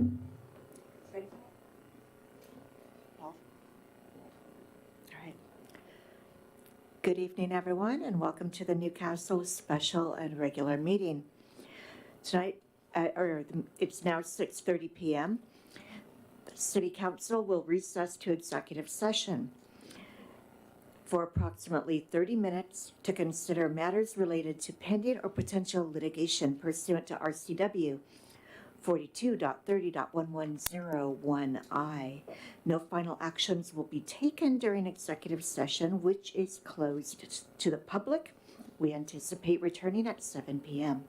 Ready? All right. Good evening, everyone, and welcome to the Newcastle special and regular meeting. Tonight, it's now 6:30 p.m. The City Council will recess to executive session for approximately 30 minutes to consider matters related to pending or potential litigation pursuant to RCW 42.30.1101I. No final actions will be taken during executive session, which is closed to the public. We anticipate returning at 7 p.m.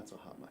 That's a hot mic.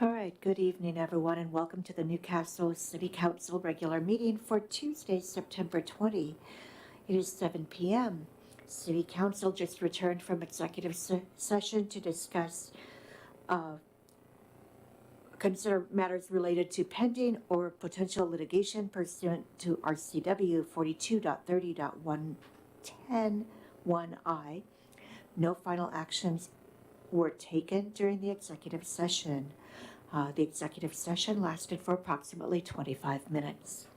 All right, good evening, everyone, and welcome to the Newcastle City Council regular meeting for Tuesday, September 20. It is 7 p.m. City Council just returned from executive session to discuss consider matters related to pending or potential litigation pursuant to RCW 42.30.110(1)(I). No final actions were taken during the executive session. The executive session lasted for approximately 25 minutes.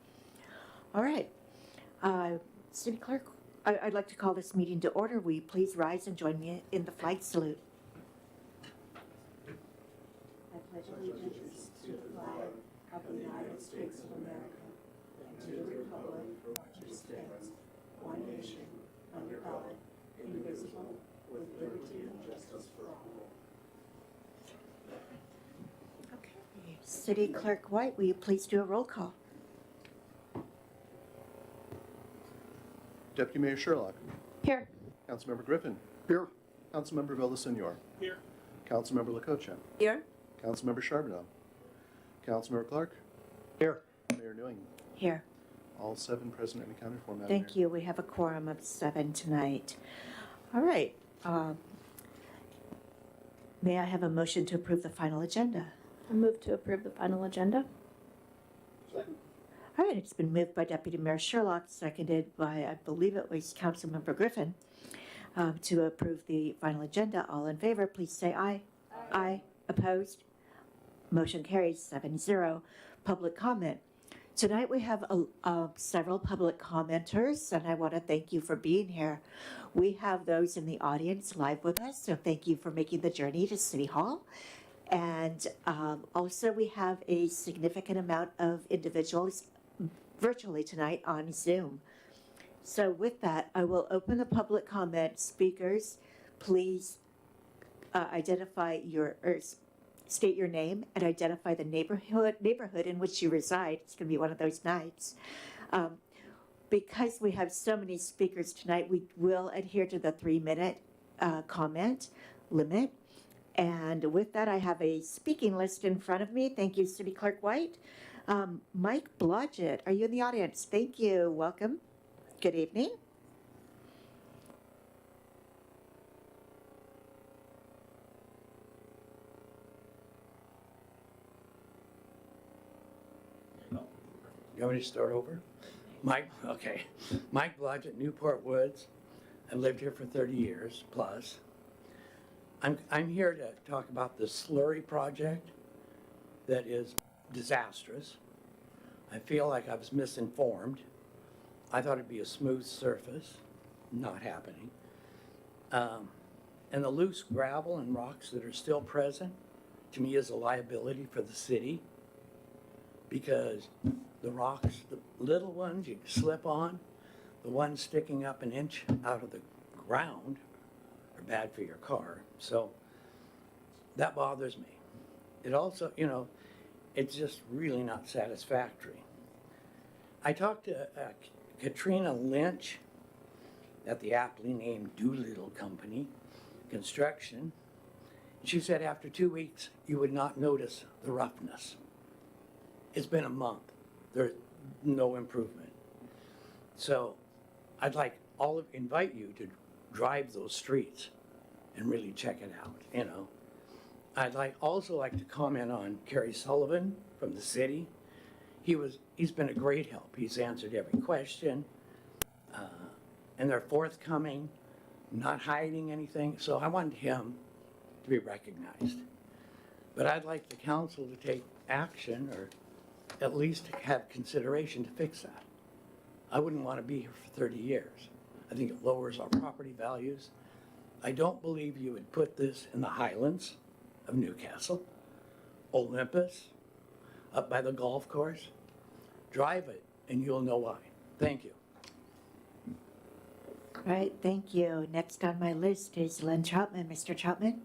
All right. City Clerk, I'd like to call this meeting to order. Will you please rise and join me in the flag salute? I pledge allegiance to the flag of the United States of America and to the republic which stands one nation under God, indivisible, with liberty and justice for all. Okay. City Clerk White, will you please do a roll call? Deputy Mayor Sherlock. Here. Councilmember Griffin. Here. Councilmember Villasenor. Here. Councilmember Lacocha. Here. Councilmember Charbonneau. Councilmember Clark. Here. Mayor Nguyen. Here. All 7 present and accounted for, Madam Thank Mayor. you. We have a quorum of 7 tonight. All right. May I have a motion to approve the final agenda? I move to approve the final agenda. Second. All right, it's been moved by Deputy Mayor Sherlock, seconded by, I believe it was Councilmember Griffin, to approve the final agenda. All in favor, please say aye. Aye. Opposed? Motion carries 7-0. Public comment. Tonight we have several public commenters, and I want to thank you for being here. We have those in the audience live with us, so thank you for making the journey to City Hall. And also we have a significant amount of individuals virtually tonight on Zoom. So with that, I will open the public comment. Speakers, please state your name and identify the neighborhood in which you reside. It's going to be one of those nights. Because we have so many speakers tonight, we will adhere to the 3-minute comment limit. And with that, I have a speaking list in front of me. Thank you, City Clerk White. Mike Blodgett, are you in the audience? Thank you. Welcome. Good evening. You want me to start over? Mike Blodgett, Newport Woods. I've lived here for 30 years plus. I'm here to talk about the slurry project that is disastrous. I feel like I was misinformed. I thought it'd be a smooth surface, not happening. And the loose gravel and rocks that are still present, to me, is a liability for the city, because the rocks, the little ones you slip on, the ones sticking up an inch out of the ground are bad for your car. So that bothers me. It also, it's just really not satisfactory. I talked to Katrina Lynch at the aptly named Doolittle Company Construction. She said after 2 weeks, you would not notice the roughness. It's been a month. There's no improvement. So I'd like invite you to drive those streets and really check it out, I'd also like to comment on Kerry Sullivan from the city. He's been a great help. He's answered every question, and they're forthcoming, not hiding anything. So I want him to be recognized. But I'd like the council to take action, or at least have consideration to fix that. I wouldn't want to be here for 30 years. I think it lowers our property values. I don't believe you would put this in the Highlands of Newcastle, Olympus, up by the golf course. Drive it and you'll know why. Thank you. All right, thank you. Next on my list is Len Troutman. Mr. Troutman?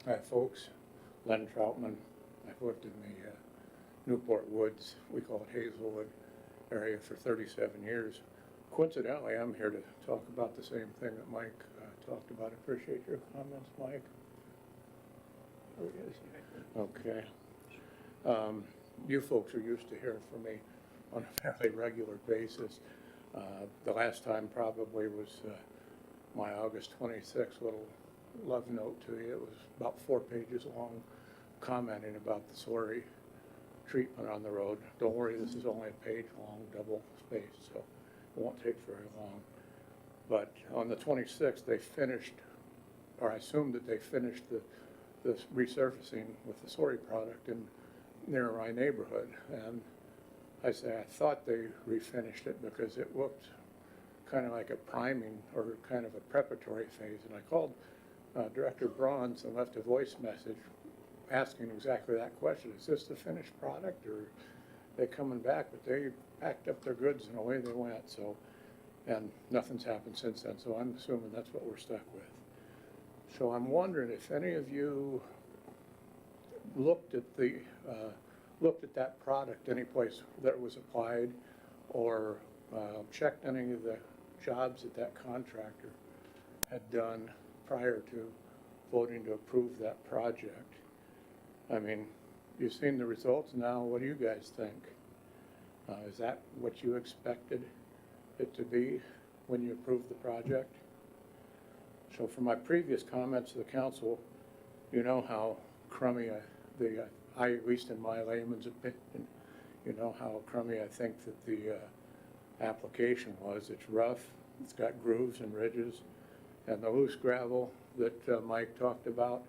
Hi, folks. Len Troutman. I've lived in the Newport Woods, we call it Hazelwood, area for 37 years. Coincidentally, I'm here to talk about the same thing that Mike talked about. I appreciate your comments, Mike. Oh, yes. Okay. You folks are used to hearing from me on a fairly regular basis. The last time probably was my August 26th little love note to you. It was about 4 pages long, commenting about the slurry treatment on the road. Don't worry, this is only a page long, double spaced, so it won't take very long. But on the 26th, they finished, or I assumed that they finished the resurfacing with the slurry product near my neighborhood. And I thought they refinished it because it looked kind of like a priming or kind of a preparatory phase. And I called Director Bronze and left a voice message asking exactly that question. Is this the finished product, or are they coming back? But they packed up their goods and away they went. So, and nothing's happened since then. So I'm assuming that's what we're stuck with. So I'm wondering if any of you looked at that product any place that it was applied, or checked any of the jobs that contractor had done prior to voting to approve that project. I mean, you've seen the results now. What do you guys think? Is that what you expected it to be when you approved the project? So from my previous comments to the council, you know how crummy at least in my layman's opinion, you know how crummy I think that the application was. It's rough, it's got grooves and ridges, and the loose gravel that Mike talked about,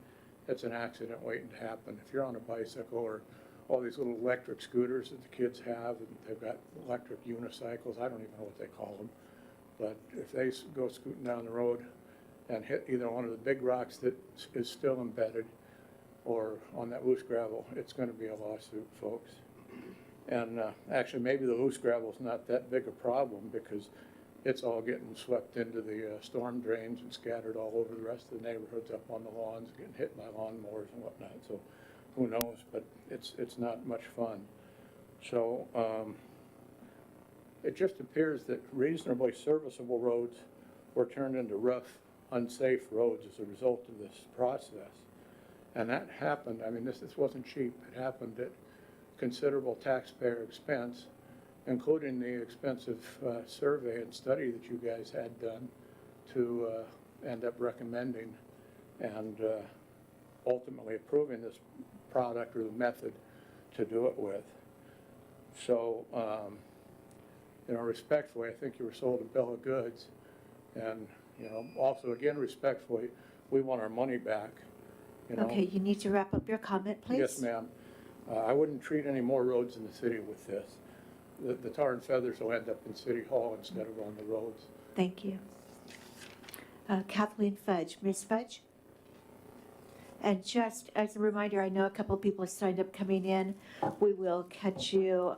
it's an accident waiting to happen. If you're on a bicycle or all these little electric scooters that the kids have, and they've got electric unicycles, I don't even know what they call them, but if they go scooting down the road and hit either one of the big rocks that is still embedded or on that loose gravel, it's going to be a lawsuit, folks. And actually, maybe the loose gravel is not that big a problem because it's all getting swept into the storm drains and scattered all over the rest of the neighborhoods, up on the lawns, getting hit by lawnmowers and whatnot. So who knows, but it's not much fun. So it just appears that reasonably serviceable roads were turned into rough, unsafe roads as a result of this process. And that happened, I mean, this wasn't cheap. It happened at considerable taxpayer expense, including the expensive survey and study that you guys had done to end up recommending and ultimately approving this product or the method to do it with. So, you know, respectfully, I think you were sold a bill of goods. And, you know, also, again, respectfully, we want our money back. You know? Okay, you need to wrap up your comment, please. Yes, ma'am. I wouldn't treat any more roads in the city with this. The tar and feathers will end up in City Hall instead of on the roads. Thank you. Kathleen Fudge. Ms. Fudge? And just as a reminder, I know a couple people have signed up coming in. We will catch you.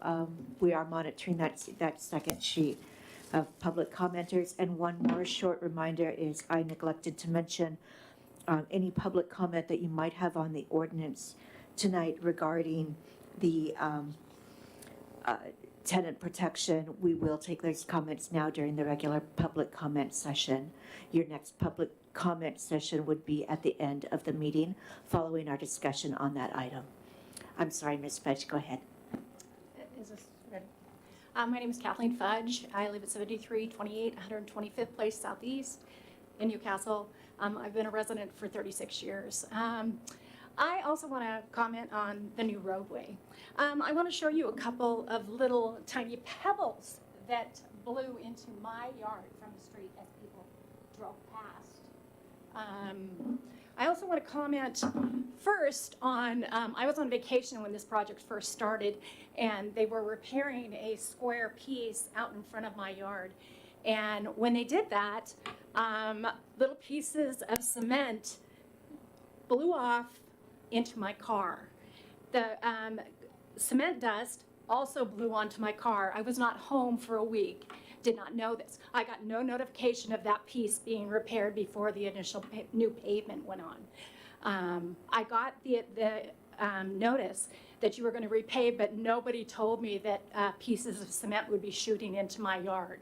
We are monitoring that second sheet of public commenters. And one more short reminder is I neglected to mention any public comment that you might have on the ordinance tonight regarding the tenant protection. We will take those comments now during the regular public comment session. Your next public comment session would be at the end of the meeting following our discussion on that item. I'm sorry, Ms. Fudge, go ahead. Is this ready? My name is Kathleen Fudge. I live at 7328 125th Place Southeast in Newcastle. I've been a resident for 36 years. I also want to comment on the new roadway. I want to show you a couple of little tiny pebbles that blew into my yard from the street as people drove past. I also want to comment first on, I was on vacation when this project first started, and they were repairing a square piece out in front of my yard. And when they did that, little pieces of cement blew off into my car. The cement dust also blew onto my car. I was not home for a week, did not know this. I got no notification of that piece being repaired before the initial new pavement went on. I got the notice that you were going to repave, but nobody told me that pieces of cement would be shooting into my yard.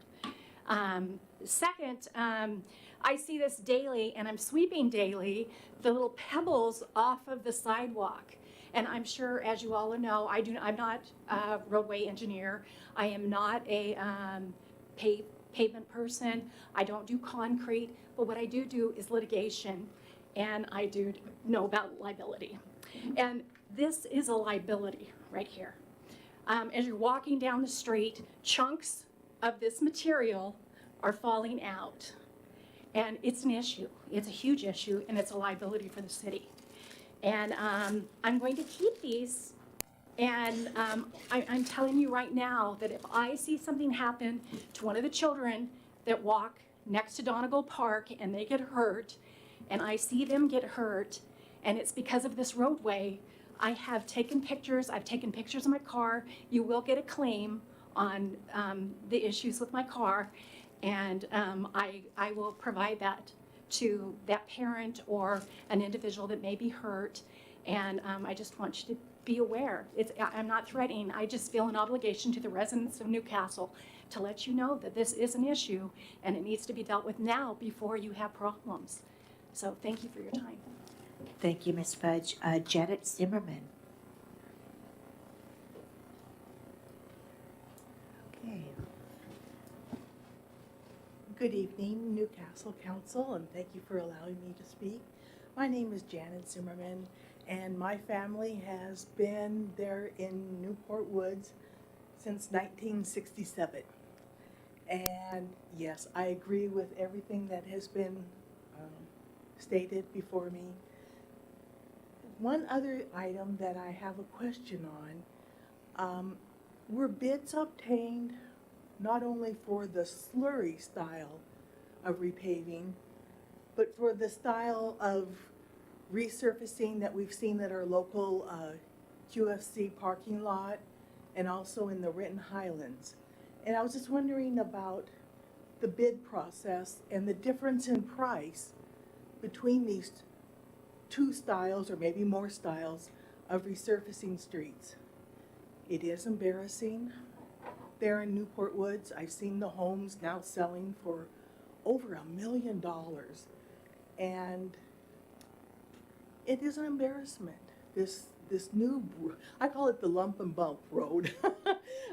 Second, I see this daily, and I'm sweeping daily, the little pebbles off of the sidewalk. And I'm sure, as you all know, I'm not a roadway engineer. I am not a pavement person. I don't do concrete, but what I do is litigation, and I do know about liability. And this is a liability right here. As you're walking down the street, chunks of this material are falling out. And it's an issue. It's a huge issue, and it's a liability for the city. And I'm going to keep these. And I'm telling you right now that if I see something happen to one of the children that walk next to Donegal Park and they get hurt, and I see them get hurt, and it's because of this roadway, I have taken pictures. I've taken pictures of my car. You will get a claim on the issues with my car, and I will provide that to that parent or an individual that may be hurt. And I just want you to be aware. I'm not threatening. I just feel an obligation to the residents of Newcastle to let you know that this is an issue and it needs to be dealt with now before you have problems. So thank you for your time. Thank you, Ms. Fudge. Janet Zimmerman. Okay. Good evening, Newcastle Council, and thank you for allowing me to speak. My name is Janet Zimmerman, and my family has been there in Newport Woods since 1967. And yes, I agree with everything that has been stated before me. One other item that I have a question on, were bids obtained not only for the slurry style of repaving, but for the style of resurfacing that we've seen at our local QFC parking lot and also in the Renton Highlands. And I was just wondering about the bid process and the difference in price between these two styles, or maybe more styles, of resurfacing streets. It is embarrassing. There in Newport Woods, I've seen the homes now selling for over $1 million. And it is an embarrassment. This new, I call it the lump and bump road.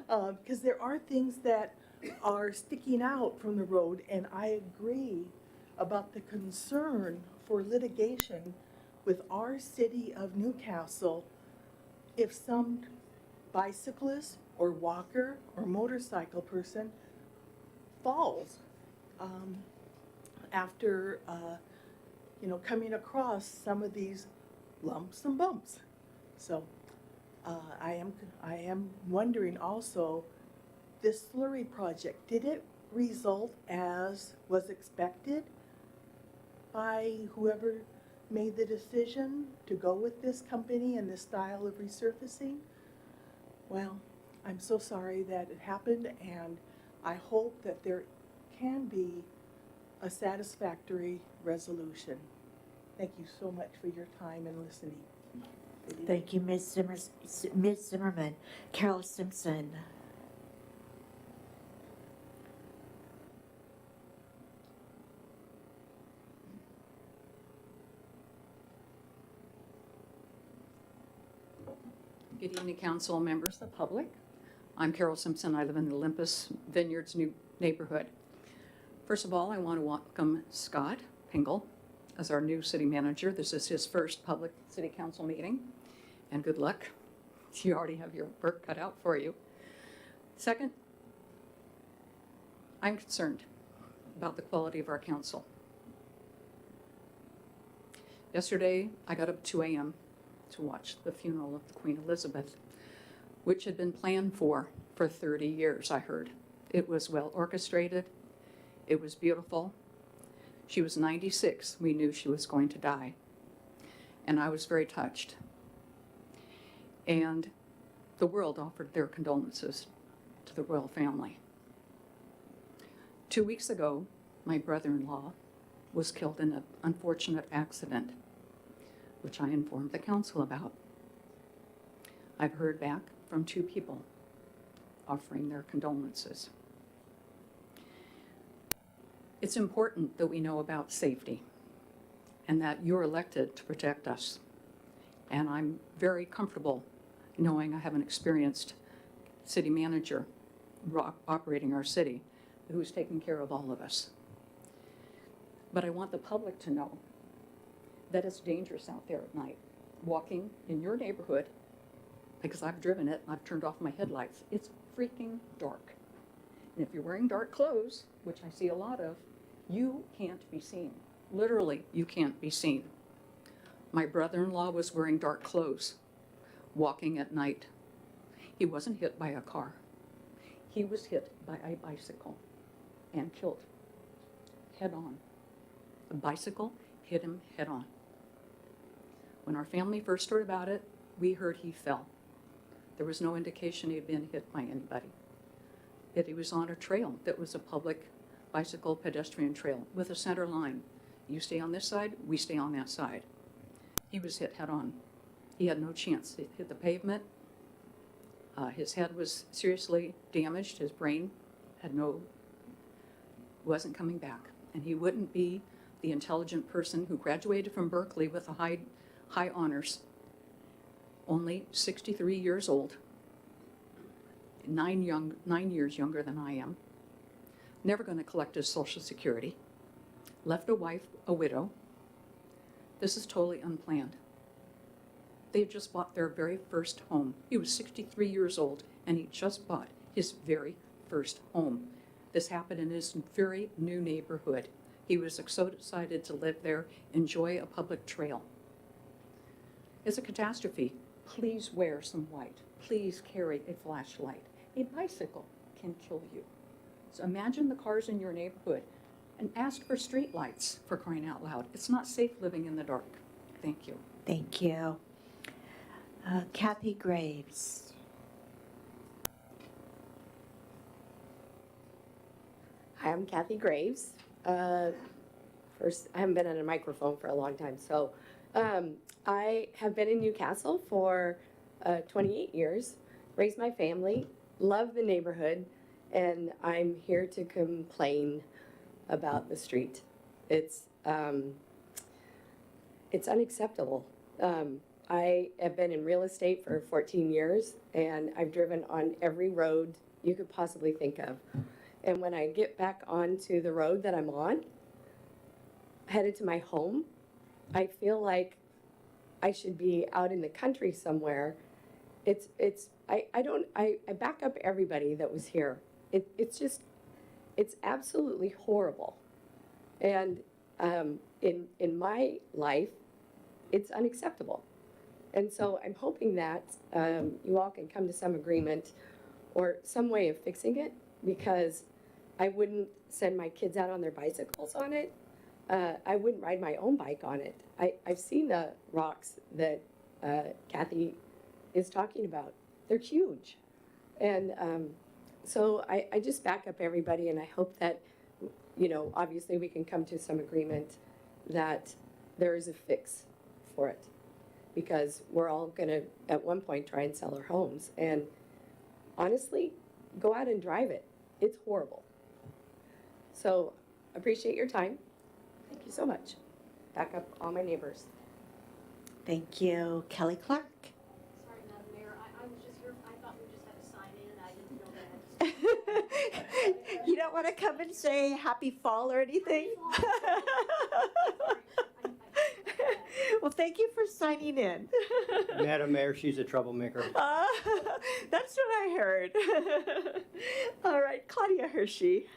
Because there are things that are sticking out from the road, and I agree about the concern for litigation with our city of Newcastle if some bicyclist or walker or motorcycle person falls after coming across some of these lumps and bumps. So I am wondering also, this slurry project, did it result as was expected by whoever made the decision to go with this company and this style of resurfacing? Well, I'm so sorry that it happened, and I hope that there can be a satisfactory resolution. Thank you so much for your time and listening. Thank you, Ms. Zimmerman. Carol Simpson. Good evening, council members, the public. I'm Carol Simpson. I live in the Olympus Vineyards new neighborhood. First of all, I want to welcome Scott Pingle as our new city manager. This is his first public city council meeting, and good luck. You already have your work cut out for you. Second, I'm concerned about the quality of our council. Yesterday, I got up at 2 a.m. to watch the funeral of the Queen Elizabeth, which had been planned for 30 years, I heard. It was well orchestrated. It was beautiful. She was 96. We knew she was going to die. And I was very touched. And the world offered their condolences to the royal family. 2 weeks ago, my brother-in-law was killed in an unfortunate accident, which I informed the council about. I've heard back from 2 people offering their condolences. It's important that we know about safety and that you're elected to protect us. And I'm very comfortable knowing I have an experienced city manager operating our city who's taking care of all of us. But I want the public to know that it's dangerous out there at night, walking in your neighborhood, because I've driven it and I've turned off my headlights. It's freaking dark. And if you're wearing dark clothes, which I see a lot of, you can't be seen. Literally, you can't be seen. My brother-in-law was wearing dark clothes, walking at night. He wasn't hit by a car. He was hit by a bicycle and killed head on. The bicycle hit him head on. When our family first heard about it, we heard he fell. There was no indication he had been hit by anybody. Yet he was on a trail that was a public bicycle pedestrian trail with a center line. You stay on this side, we stay on that side. He was hit head on. He had no chance. He hit the pavement. His head was seriously damaged. His brain wasn't coming back. And he wouldn't be the intelligent person who graduated from Berkeley with a high honors, only 63 years old, 9 years younger than I am, never going to collect his Social Security, left a wife a widow. This is totally unplanned. They had just bought their very first home. He was 63 years old, and he just bought his very first home. This happened in his very new neighborhood. He was so excited to live there, enjoy a public trail. It's a catastrophe. Please wear some white. Please carry a flashlight. A bicycle can kill you. So imagine the cars in your neighborhood and ask for street lights, for crying out loud. It's not safe living in the dark. Thank you. Thank you. Kathy Graves. Hi, I'm Kathy Graves. First, I haven't been on a microphone for a long time, so I have been in Newcastle for 28 years, raised my family, love the neighborhood, and I'm here to complain about the street. It's unacceptable. I have been in real estate for 14 years, and I've driven on every road you could possibly think of. And when I get back onto the road that I'm on, headed to my home, I feel like I should be out in the country somewhere. I back up everybody that was here. It's absolutely horrible. And in my life, it's unacceptable. And so I'm hoping that you all can come to some agreement or some way of fixing it, because I wouldn't send my kids out on their bicycles on it. I wouldn't ride my own bike on it. I've seen the rocks that Kathy is talking about. They're huge. And so I just back up everybody, and I hope that, obviously we can come to some agreement that there is a fix for it. Because we're all gonna, at one point, try and sell our homes. And honestly, go out and drive it. It's horrible. So, appreciate your time. Thank you so much. Back up all my neighbors. Thank you. Kelly Clark. Sorry, Madam Mayor, I was just here, I thought we just had to sign in, I didn't know that. You don't want to come and say happy fall or anything? Well, thank you for signing in. Madam Mayor, she's a troublemaker. That's what I heard. All right, Claudia Hershey.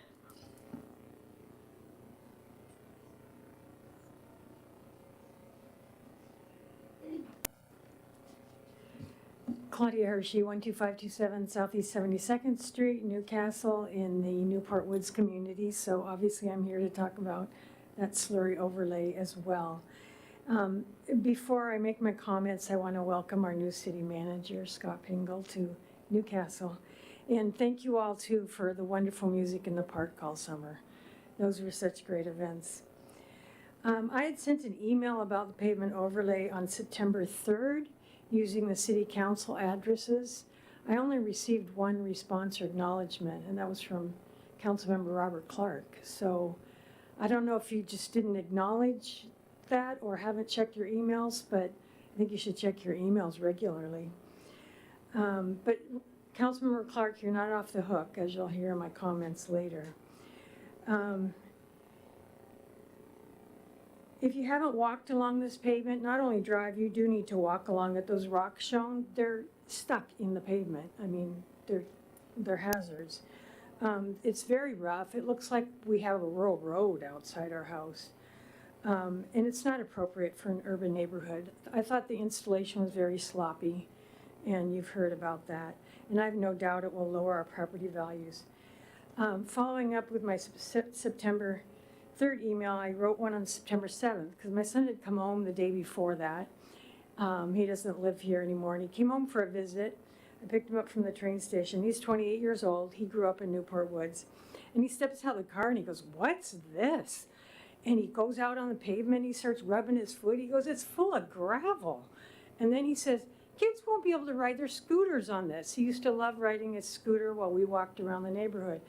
Claudia Hershey, 12527 Southeast 72nd Street, Newcastle, in the Newport Woods community. So obviously I'm here to talk about that slurry overlay as well. Before I make my comments, I want to welcome our new city manager, Scott Pingle, to Newcastle. And thank you all too for the wonderful music in the park all summer. Those were such great events. I had sent an email about the pavement overlay on September 3rd using the city council addresses. I only received one response or acknowledgement, and that was from Councilmember Robert Clark. So I don't know if you just didn't acknowledge that or haven't checked your emails, but I think you should check your emails regularly. But Councilmember Clark, you're not off the hook, as you'll hear in my comments later. If you haven't walked along this pavement, not only drive, you do need to walk along it. Those rocks shown, they're stuck in the pavement. I mean, they're hazards. It's very rough. It looks like we have a rural road outside our house. And it's not appropriate for an urban neighborhood. I thought the installation was very sloppy, and you've heard about that. And I have no doubt it will lower our property values. Following up with my September 3rd email, I wrote one on September 7th, because my son had come home the day before that. He doesn't live here anymore, and he came home for a visit. I picked him up from the train station. He's 28 years old. He grew up in Newport Woods. And he steps out of the car and he goes, "What's this?" And he goes out on the pavement. He starts rubbing his foot. He goes, "It's full of gravel." And then he says, "Kids won't be able to ride their scooters on this." He used to love riding his scooter while we walked around the neighborhood.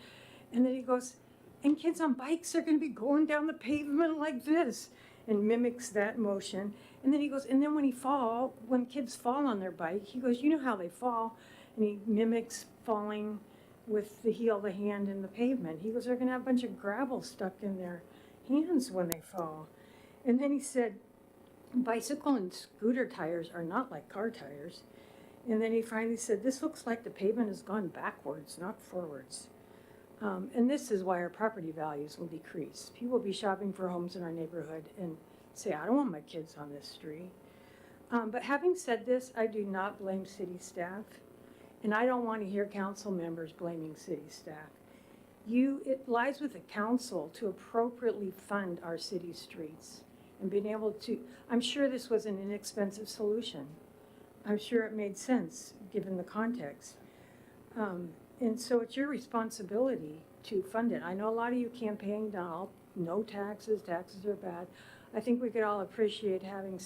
And then he goes, "And kids on bikes are going to be going down the pavement like this," and mimics that motion. And then he goes, and then when kids fall on their bike, he goes, "You know how they fall." And he mimics falling with the heel of the hand in the pavement. He goes, "They're going to have a bunch of gravel stuck in their hands when they fall." And then he said, "Bicycle and scooter tires are not like car tires." And then he finally said, "This looks like the pavement has gone backwards, not forwards." And this is why our property values will decrease. People will be shopping for homes in our neighborhood and say, "I don't want my kids on this street." But having said this, I do not blame city staff, and I don't want to hear council members blaming city staff. It lies with the council to appropriately fund our city streets and being able to, I'm sure this was an inexpensive solution. I'm sure it made sense, given the context. And so it's your responsibility to fund it. I know a lot of you campaigned on no taxes, taxes are bad. I think we could all appreciate having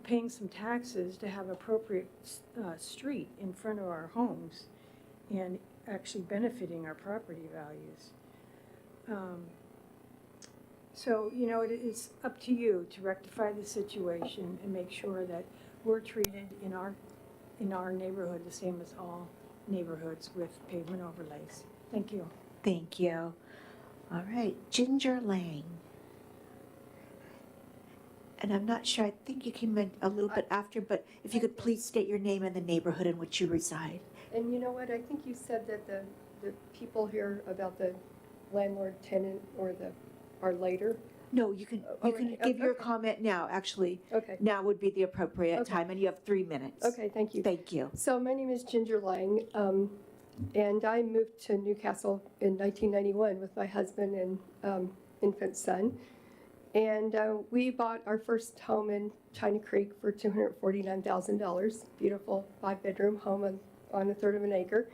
paying some taxes to have appropriate street in front of our homes and actually benefiting our property values. So, it's up to you to rectify the situation and make sure that we're treated in our neighborhood the same as all neighborhoods with pavement overlays. Thank you. Thank you. All right, Ginger Lang. And I'm not sure, I think you came in a little bit after, but if you could please state your name and the neighborhood in which you reside. And you know what, I think you said that the people here about the landlord tenant are later. No, you can give your comment now, actually. Okay. Now would be the appropriate Okay. time, and you have 3 minutes. Okay, thank you. Thank you. So my name is Ginger Lang, and I moved to Newcastle in 1991 with my husband and infant son. And we bought our first home in China Creek for $249,000. Beautiful 5-bedroom home on 1/3 of an acre.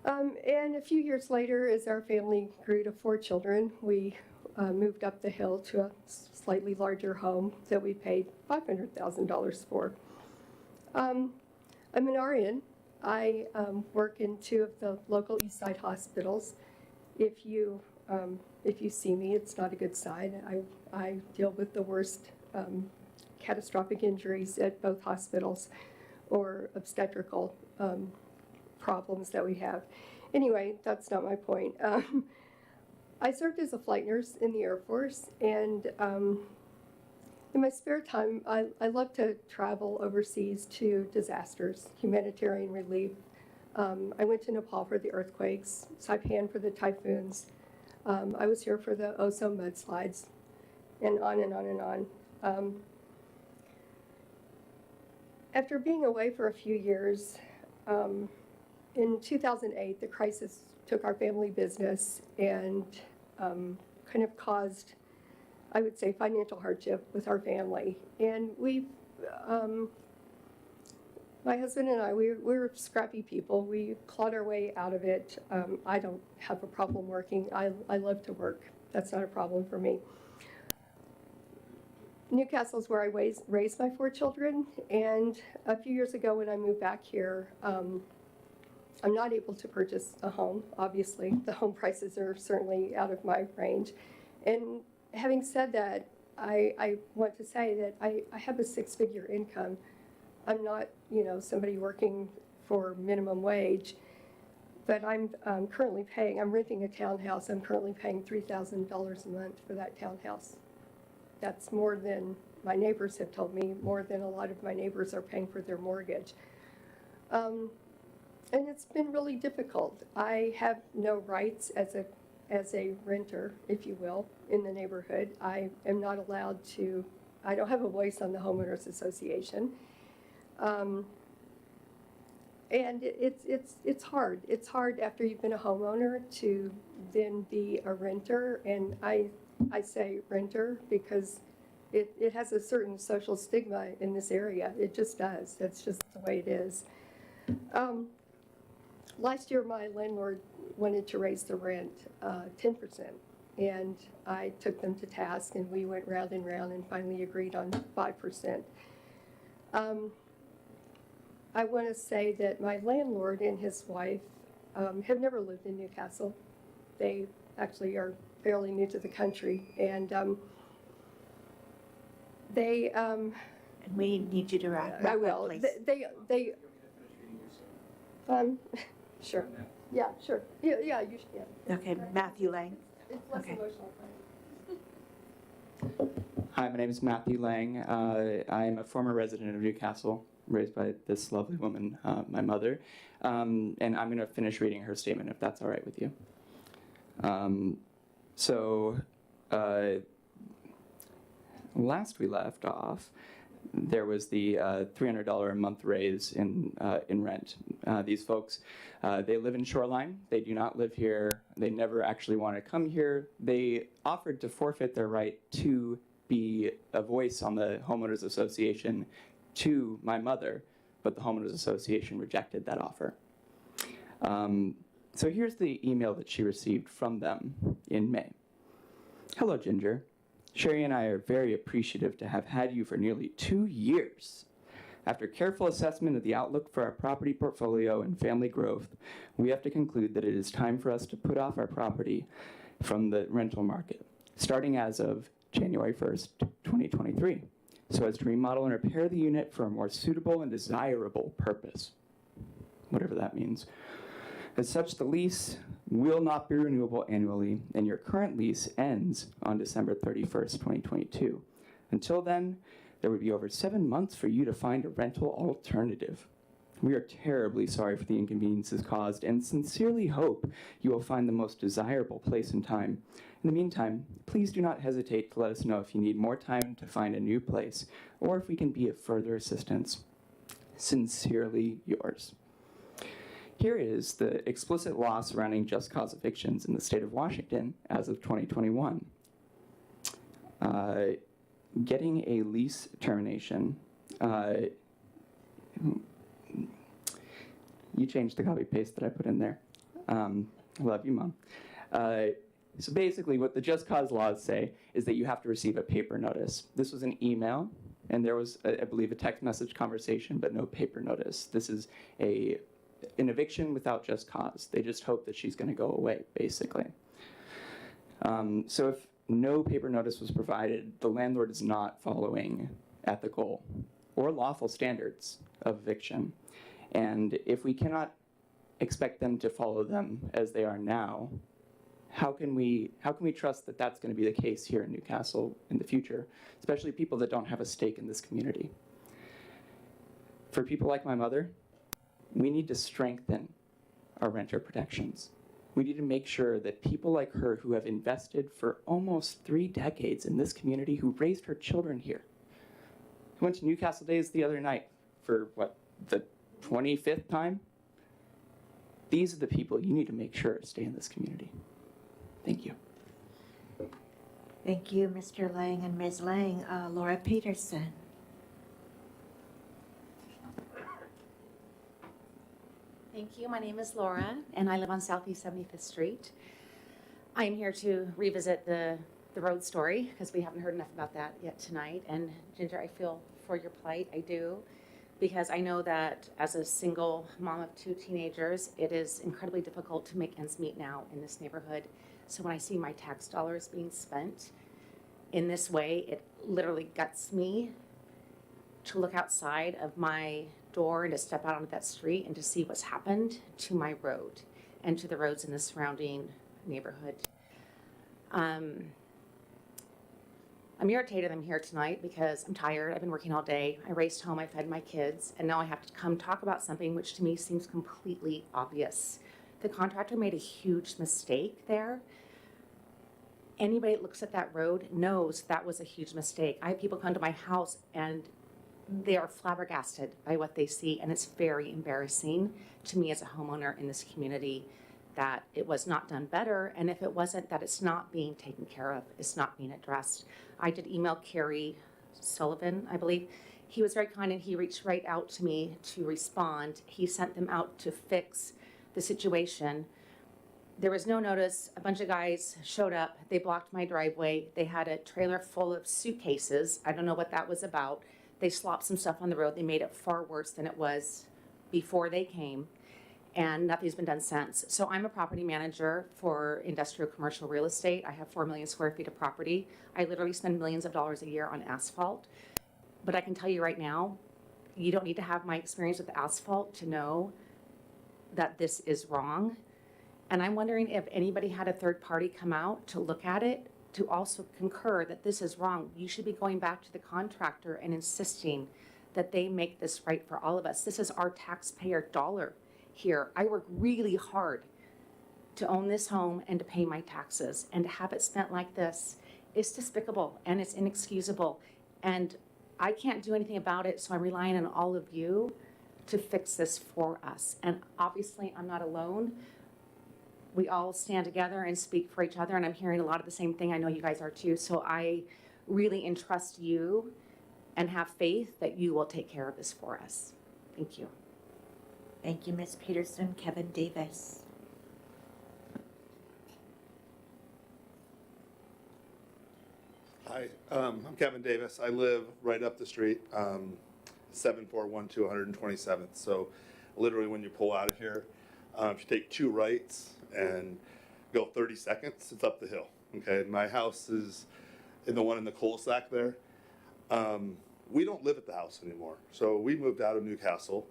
And a few years later, as our family grew to 4 children, we moved up the hill to a slightly larger home that we paid $500,000 for. I'm an RN. I work in 2 of the local East Side hospitals. If you see me, it's not a good sign. I deal with the worst catastrophic injuries at both hospitals or obstetrical problems that we have. Anyway, that's not my point. I served as a flight nurse in the Air Force, and in my spare time, I love to travel overseas to disasters, humanitarian relief. I went to Nepal for the earthquakes, Saipan for the typhoons. I was here for the Oso mudslides, and on and on and on. After being away for a few years, in 2008, the crisis took our family business and kind of caused, I would say, financial hardship with our family. And my husband and I, we're scrappy people. We clawed our way out of it. I don't have a problem working. I love to work. That's not a problem for me. Newcastle is where I raised my 4 children. And a few years ago when I moved back here, I'm not able to purchase a home, obviously. The home prices are certainly out of my range. And having said that, I want to say that I have a six-figure income. I'm not, somebody working for minimum wage, but I'm currently paying, I'm renting a townhouse, I'm currently paying $3,000 a month for that townhouse. That's more than my neighbors have told me, more than a lot of my neighbors are paying for their mortgage. And it's been really difficult. I have no rights as a renter, if you will, in the neighborhood. I am not allowed to, I don't have a voice on the homeowners association. And it's hard. It's hard after you've been a homeowner to then be a renter. And I say renter because it has a certain social stigma in this area. It just does. That's just the way it is. Last year, my landlord wanted to raise the rent 10%, and I took them to task, and we went round and round and finally agreed on 5%. I want to say that my landlord and his wife have never lived in Newcastle. They actually are fairly new to the country, and they... And we need you to wrap I up, will. please. They sure. Yeah, sure. Yeah, you should, yeah. Okay, Matthew Lang. It's less Okay. emotional. Hi, my name is Matthew Lang. I'm a former resident of Newcastle, raised by this lovely woman, my mother. And I'm going to finish reading her statement, if that's all right with you. Last we left off, there was the $300 a month raise in rent. These folks, they live in Shoreline. They do not live here. They never actually want to come here. They offered to forfeit their right to be a voice on the homeowners association to my mother, but the homeowners association rejected that offer. So here's the email that she received from them in May. Hello, Ginger. Sherry and I are very appreciative to have had you for nearly 2 years. After careful assessment of the outlook for our property portfolio and family growth, we have to conclude that it is time for us to put off our property from the rental market, starting as of January 1st, 2023, so as to remodel and repair the unit for a more suitable and desirable purpose, whatever that means. As such, the lease will not be renewable annually, and your current lease ends on December 31st, 2022. Until then, there would be over 7 months for you to find a rental alternative. We are terribly sorry for the inconveniences caused and sincerely hope you will find the most desirable place and time. In the meantime, please do not hesitate to let us know if you need more time to find a new place or if we can be of further assistance. Sincerely yours. Here is the explicit law surrounding just cause evictions in the state of Washington as of 2021. Getting a lease termination. You changed the copy paste that I put in there. Love you, Mom. So basically what the just cause laws say is that you have to receive a paper notice. This was an email, and there was, I believe, a text message conversation, but no paper notice. This is an eviction without just cause. They just hope that she's going to go away, basically. So if no paper notice was provided, the landlord is not following ethical or lawful standards of eviction. And if we cannot expect them to follow them as they are now, how can we trust that that's going to be the case here in Newcastle in the future, especially people that don't have a stake in this community? For people like my mother, we need to strengthen our renter protections. We need to make sure that people like her who have invested for almost 3 decades in this community, who raised her children here, who went to Newcastle Days the other night for, the 25th time? These are the people you need to make sure stay in this community. Thank you. Thank you, Mr. Lang and Ms. Lang. Laura Peterson. Thank you. My name is Laura, and I live on Southeast 75th Street. I am here to revisit the road story because we haven't heard enough about that yet tonight. And Ginger, I feel for your plight. I do. because I know that as a single mom of 2 teenagers, it is incredibly difficult to make ends meet now in this neighborhood. So when I see my tax dollars being spent in this way, it literally guts me to look outside of my door and to step out onto that street and to see what's happened to my road and to the roads in the surrounding neighborhood. I'm irritated I'm here tonight because I'm tired. I've been working all day. I raced home, I fed my kids, and now I have to come talk about something which to me seems completely obvious. The contractor made a huge mistake there. Anybody that looks at that road knows that was a huge mistake. I have people come to my house and they are flabbergasted by what they see, and it's very embarrassing to me as a homeowner in this community that it was not done better, and if it wasn't, that it's not being taken care of, it's not being addressed. I did email Kerry Sullivan, I believe. He was very kind and he reached right out to me to respond. He sent them out to fix the situation. There was no notice. A bunch of guys showed up. They blocked my driveway. They had a trailer full of suitcases. I don't know what that was about. They slopped some stuff on the road. They made it far worse than it was before they came, and nothing's been done since. So I'm a property manager for industrial commercial real estate. I have 4 million square feet of property. I literally spend millions of dollars a year on asphalt. But I can tell you right now, you don't need to have my experience with asphalt to know that this is wrong. And I'm wondering if anybody had a third party come out to look at it, to also concur that this is wrong. You should be going back to the contractor and insisting that they make this right for all of us. This is our taxpayer dollar here. I work really hard to own this home and to pay my taxes, and to have it spent like this is despicable and it's inexcusable. And I can't do anything about it, so I'm relying on all of you to fix this for us. And obviously, I'm not alone. We all stand together and speak for each other, and I'm hearing a lot of the same thing. I know you guys are too. So I really entrust you and have faith that you will take care of this for us. Thank you. Thank you, Ms. Peterson. Kevin Davis. Hi, I'm Kevin Davis. I live right up the street, 7412 127th. So literally when you pull out of here, if you take 2 rights and go 30 seconds, it's up the hill. Okay, my house is in the one in the cul-de-sac there. We don't live at the house anymore. So we moved out of Newcastle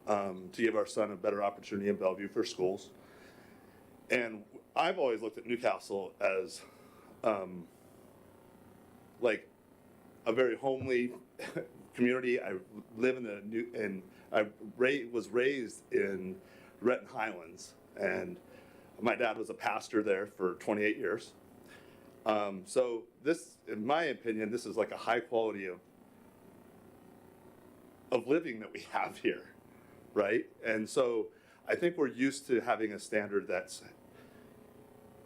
to give our son a better opportunity in Bellevue for schools. And I've always looked at Newcastle as like a very homely community. I live in I was raised in Renton Highlands, and my dad was a pastor there for 28 years. So this, in my opinion, this is like a high quality of living that we have here, right? And so I think we're used to having a standard that's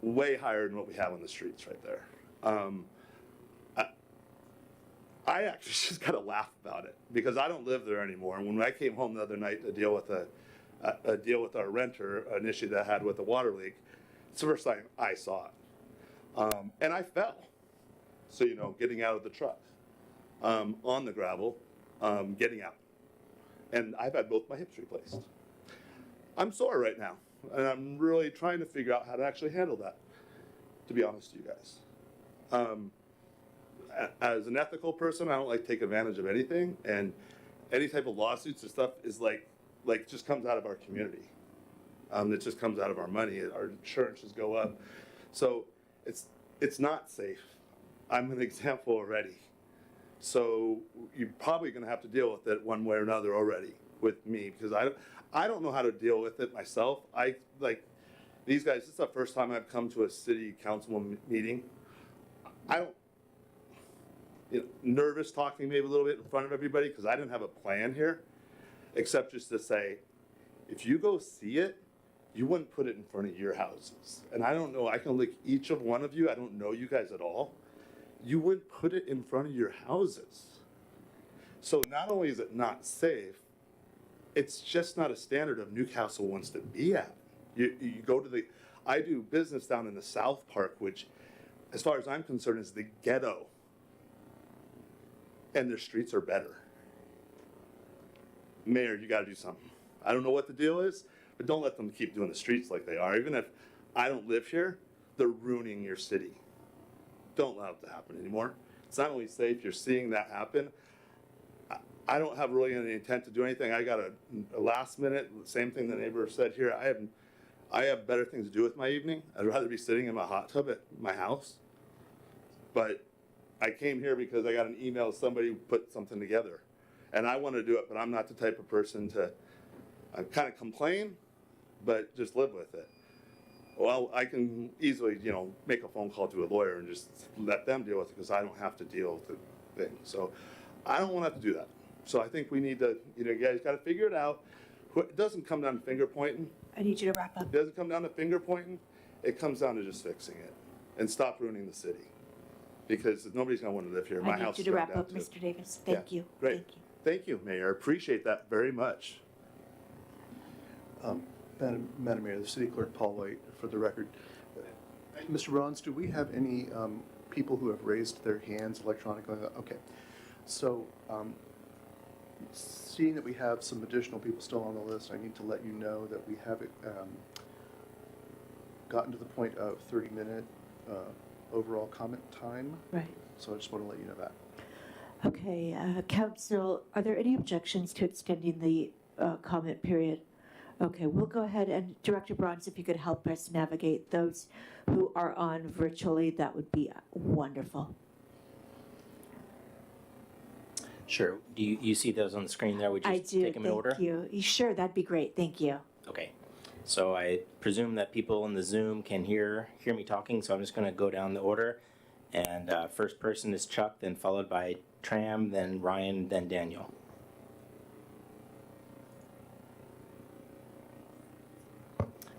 way higher than what we have on the streets right there. I actually just gotta laugh about it because I don't live there anymore. And when I came home the other night to deal with a deal with our renter, an issue that I had with a water leak, it's the first time I saw it. And I fell. So, you know, getting out of the truck, on the gravel, getting out. And I've had both my hips replaced. I'm sore right now, and I'm really trying to figure out how to actually handle that, to be honest with you guys. As an ethical person, I don't like to take advantage of anything, and any type of lawsuits and stuff is like just comes out of our community. It just comes out of our money. Our insurances go up, so it's not safe. I'm an example already, so you're probably going to have to deal with it one way or another already with me because I don't know how to deal with it myself. I like these guys. This is the first time I've come to a city council meeting. I don't. You know, nervous talking maybe a little bit in front of everybody because I didn't have a plan here, except just to say, if you go see it, you wouldn't put it in front of your houses. And I don't know, I can look each of one of you, I don't know you guys at all. You wouldn't put it in front of your houses. So not only is it not safe, it's just not a standard of Newcastle wants to be at. You go to I do business down in the South Park, which as far as I'm concerned is the ghetto. And their streets are better. Mayor, you gotta do something. I don't know what the deal is, but don't let them keep doing the streets like they are. Even if I don't live here, they're ruining your city. Don't allow it to happen anymore. It's not only safe, you're seeing that happen. I don't have really any intent to do anything. I got a last minute, same thing the neighbor said here. I have better things to do with my evening. I'd rather be sitting in my hot tub at my house. But I came here because I got an email, somebody put something together. And I want to do it, but I'm not the type of person to kind of complain, but just live with it. Well, I can easily, make a phone call to a lawyer and just let them deal with it because I don't have to deal with the thing. So I don't want to have to do that. So I think we need to, you guys got to figure it out. It doesn't come down to finger pointing. I need you to wrap up. It doesn't come down to finger pointing. It comes down to just fixing it and stop ruining the city because nobody's going to want to live here. My I house need is you to burned wrap down up, too. Mr. Davis. Thank you. Great. Thank you. Thank you, Mayor. I appreciate that very much. Madam Mayor, the City Clerk Paul White, for the record. Mr. Rollins, do we have any people who have raised their hands electronically? Okay. So, seeing that we have some additional people still on the list, I need to let you know that we have gotten to the point of 30-minute overall comment time. Right. So I just want to let you know that. Okay, Council, are there any objections to extending the comment period? Okay, we'll go ahead and Director Bronze, if you could help us navigate those who are on virtually, that would be wonderful. Sure. Do you see those on the screen there? We just I do, take them in order? thank you. Sure, that'd be great, thank you. Okay. So I presume that people in the Zoom can hear me talking, so I'm just going to go down the order. And first person is Chuck, then followed by Tram, then Ryan, then Daniel.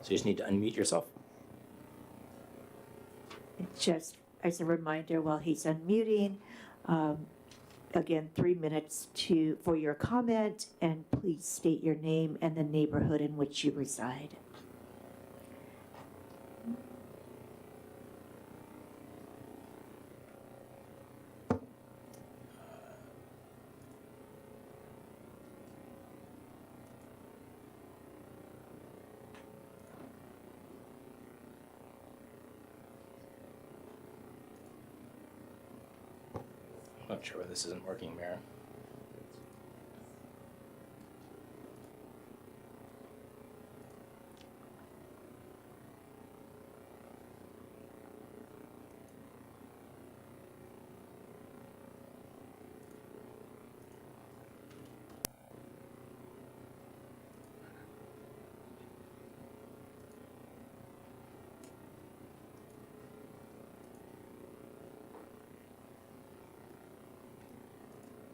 So you just need to unmute yourself. Just as a reminder, while he's unmuting, again, 3 minutes for your comment, and please state your name and the neighborhood in which you reside. Not sure why this isn't working, Mayor.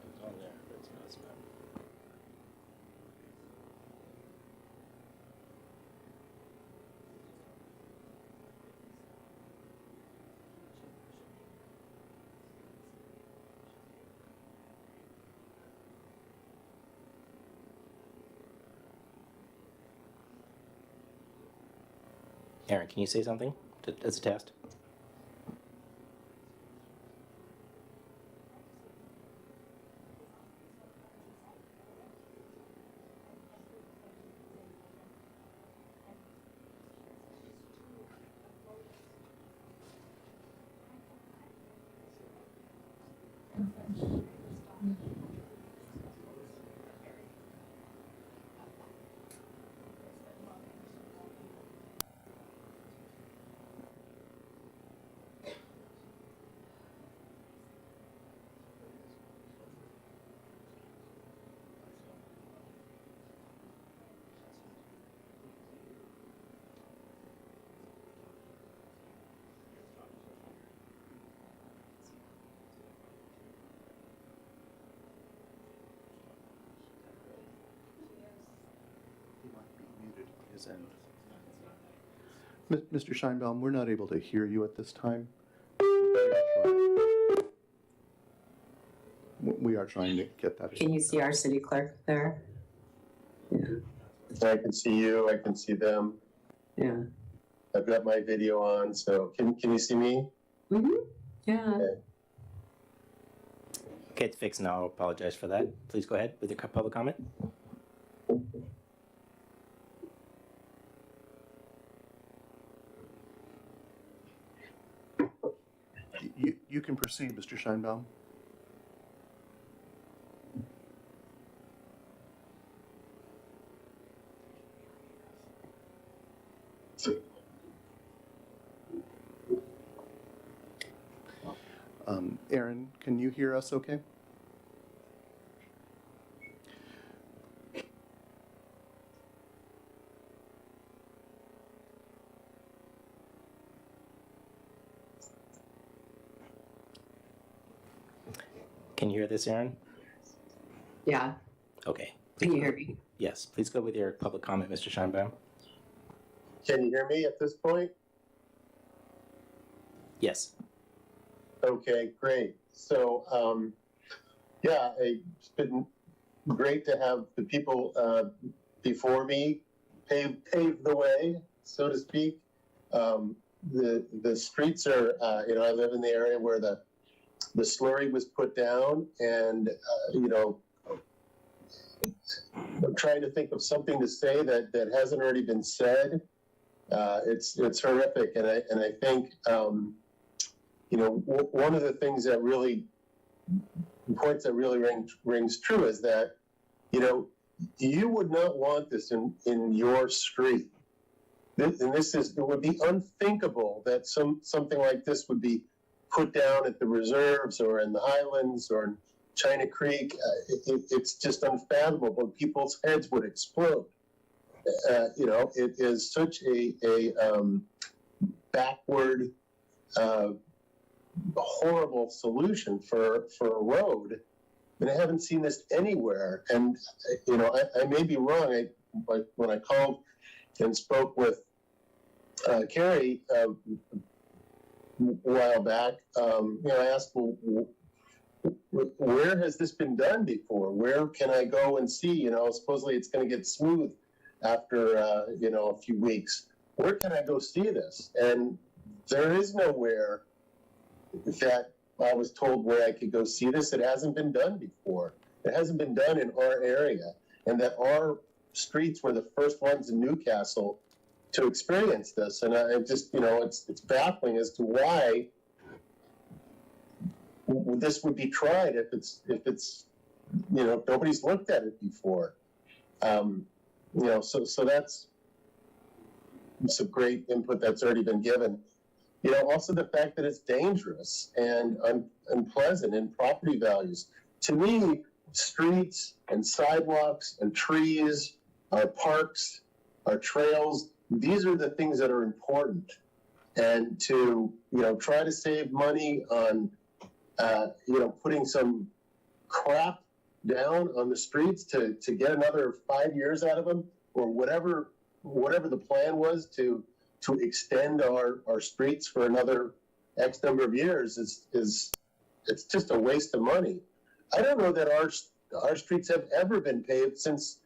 It's on there, but it's not. Aaron, can you say something as a test? He might be muted on his end. Mr. Scheinbaum, we're not able to hear you at this time. We are trying to get that. Can you see our city clerk there? I can see you, I can see them. Yeah. I've got my video on, so can you see me? Mm-hmm. Yeah. Okay. Okay, it's fixed now. I apologize for that. Please go ahead with your public comment. You can proceed, Mr. Scheinbaum. Aaron, can you hear us okay? Can you hear this, Aaron? Yeah. Okay. Can you hear me? Yes, please go with your public comment, Mr. Scheinbaum. Can you hear me at this point? Yes. Okay, great. So, yeah, it's been great to have the people before me pave the way, so to speak. The streets are, I live in the area where the slurry was put down, and I'm trying to think of something to say that hasn't already been said. It's horrific, and I think one of the things that really points that really rings true is that you would not want this in your street. It would be unthinkable that something like this would be put down at the reserves or in the Highlands or in China Creek. It's just unfathomable. People's heads would explode. It is such a backward, horrible solution for a road. And I haven't seen this anywhere. And, I may be wrong. When I called and spoke with Carrie a while back, I asked, well, where has this been done before? Where can I go and see? Supposedly it's going to get smooth after, a few weeks. Where can I go see this? And there is nowhere that I was told where I could go see this. It hasn't been done before. It hasn't been done in our area. And that our streets were the first ones in Newcastle to experience this. And I just, it's baffling as to why this would be tried if it's nobody's looked at it before. So that's some great input that's already been given. Also the fact that it's dangerous and unpleasant in property values. To me, streets and sidewalks and trees, our parks, our trails, these are the things that are important. And to, try to save money on, putting some crap down on the streets to get another 5 years out of them, or whatever the plan was to extend our streets for another X number of years it's just a waste of money. I don't know that our streets have ever been paved since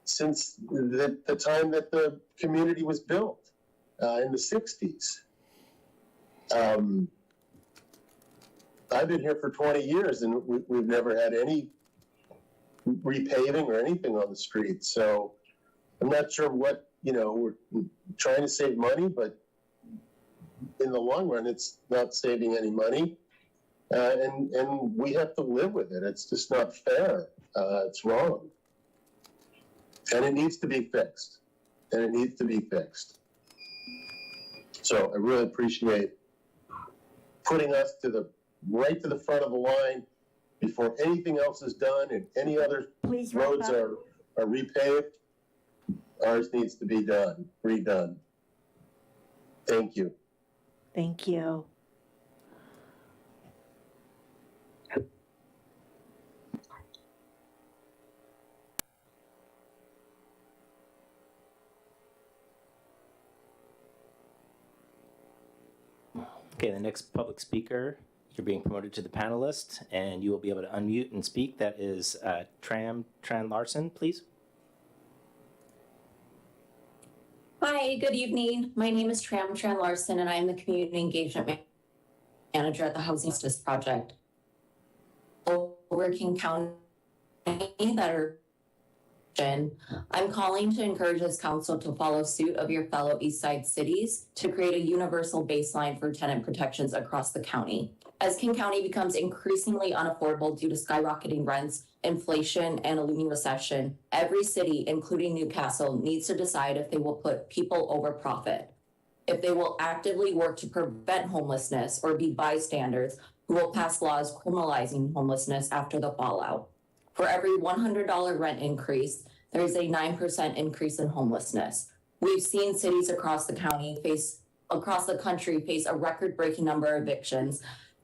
the time that the community was built in the 60s. I've been here for 20 years and we've never had any repaving or anything on the street. So I'm not sure what, we're trying to save money, but in the long run, it's not saving any money. And we have to live with it. It's just not fair. It's wrong. And it needs to be fixed. So I really appreciate putting us right to the front of the line before anything else is done and any other roads are repaved. Ours needs to be redone. Thank you. Thank you. Okay, the next public speaker, you're being promoted to the panelist, and you will be able to unmute and speak. That is Tran Larson, please. Hi, good evening. My name is Tran Larson, and I'm the Community Engagement Manager at the Housing Justice Project. Working County that are I'm calling to encourage this council to follow suit of your fellow East Side cities to create a universal baseline for tenant protections across the county. As King County becomes increasingly unaffordable due to skyrocketing rents, inflation, and a looming recession, every city, including Newcastle, needs to decide if they will put people over profit, if they will actively work to prevent homelessness or be bystanders who will pass laws criminalizing homelessness after the fallout. For every $100 rent increase, there is a 9% increase in homelessness. We've seen cities across the country face a record-breaking number of evictions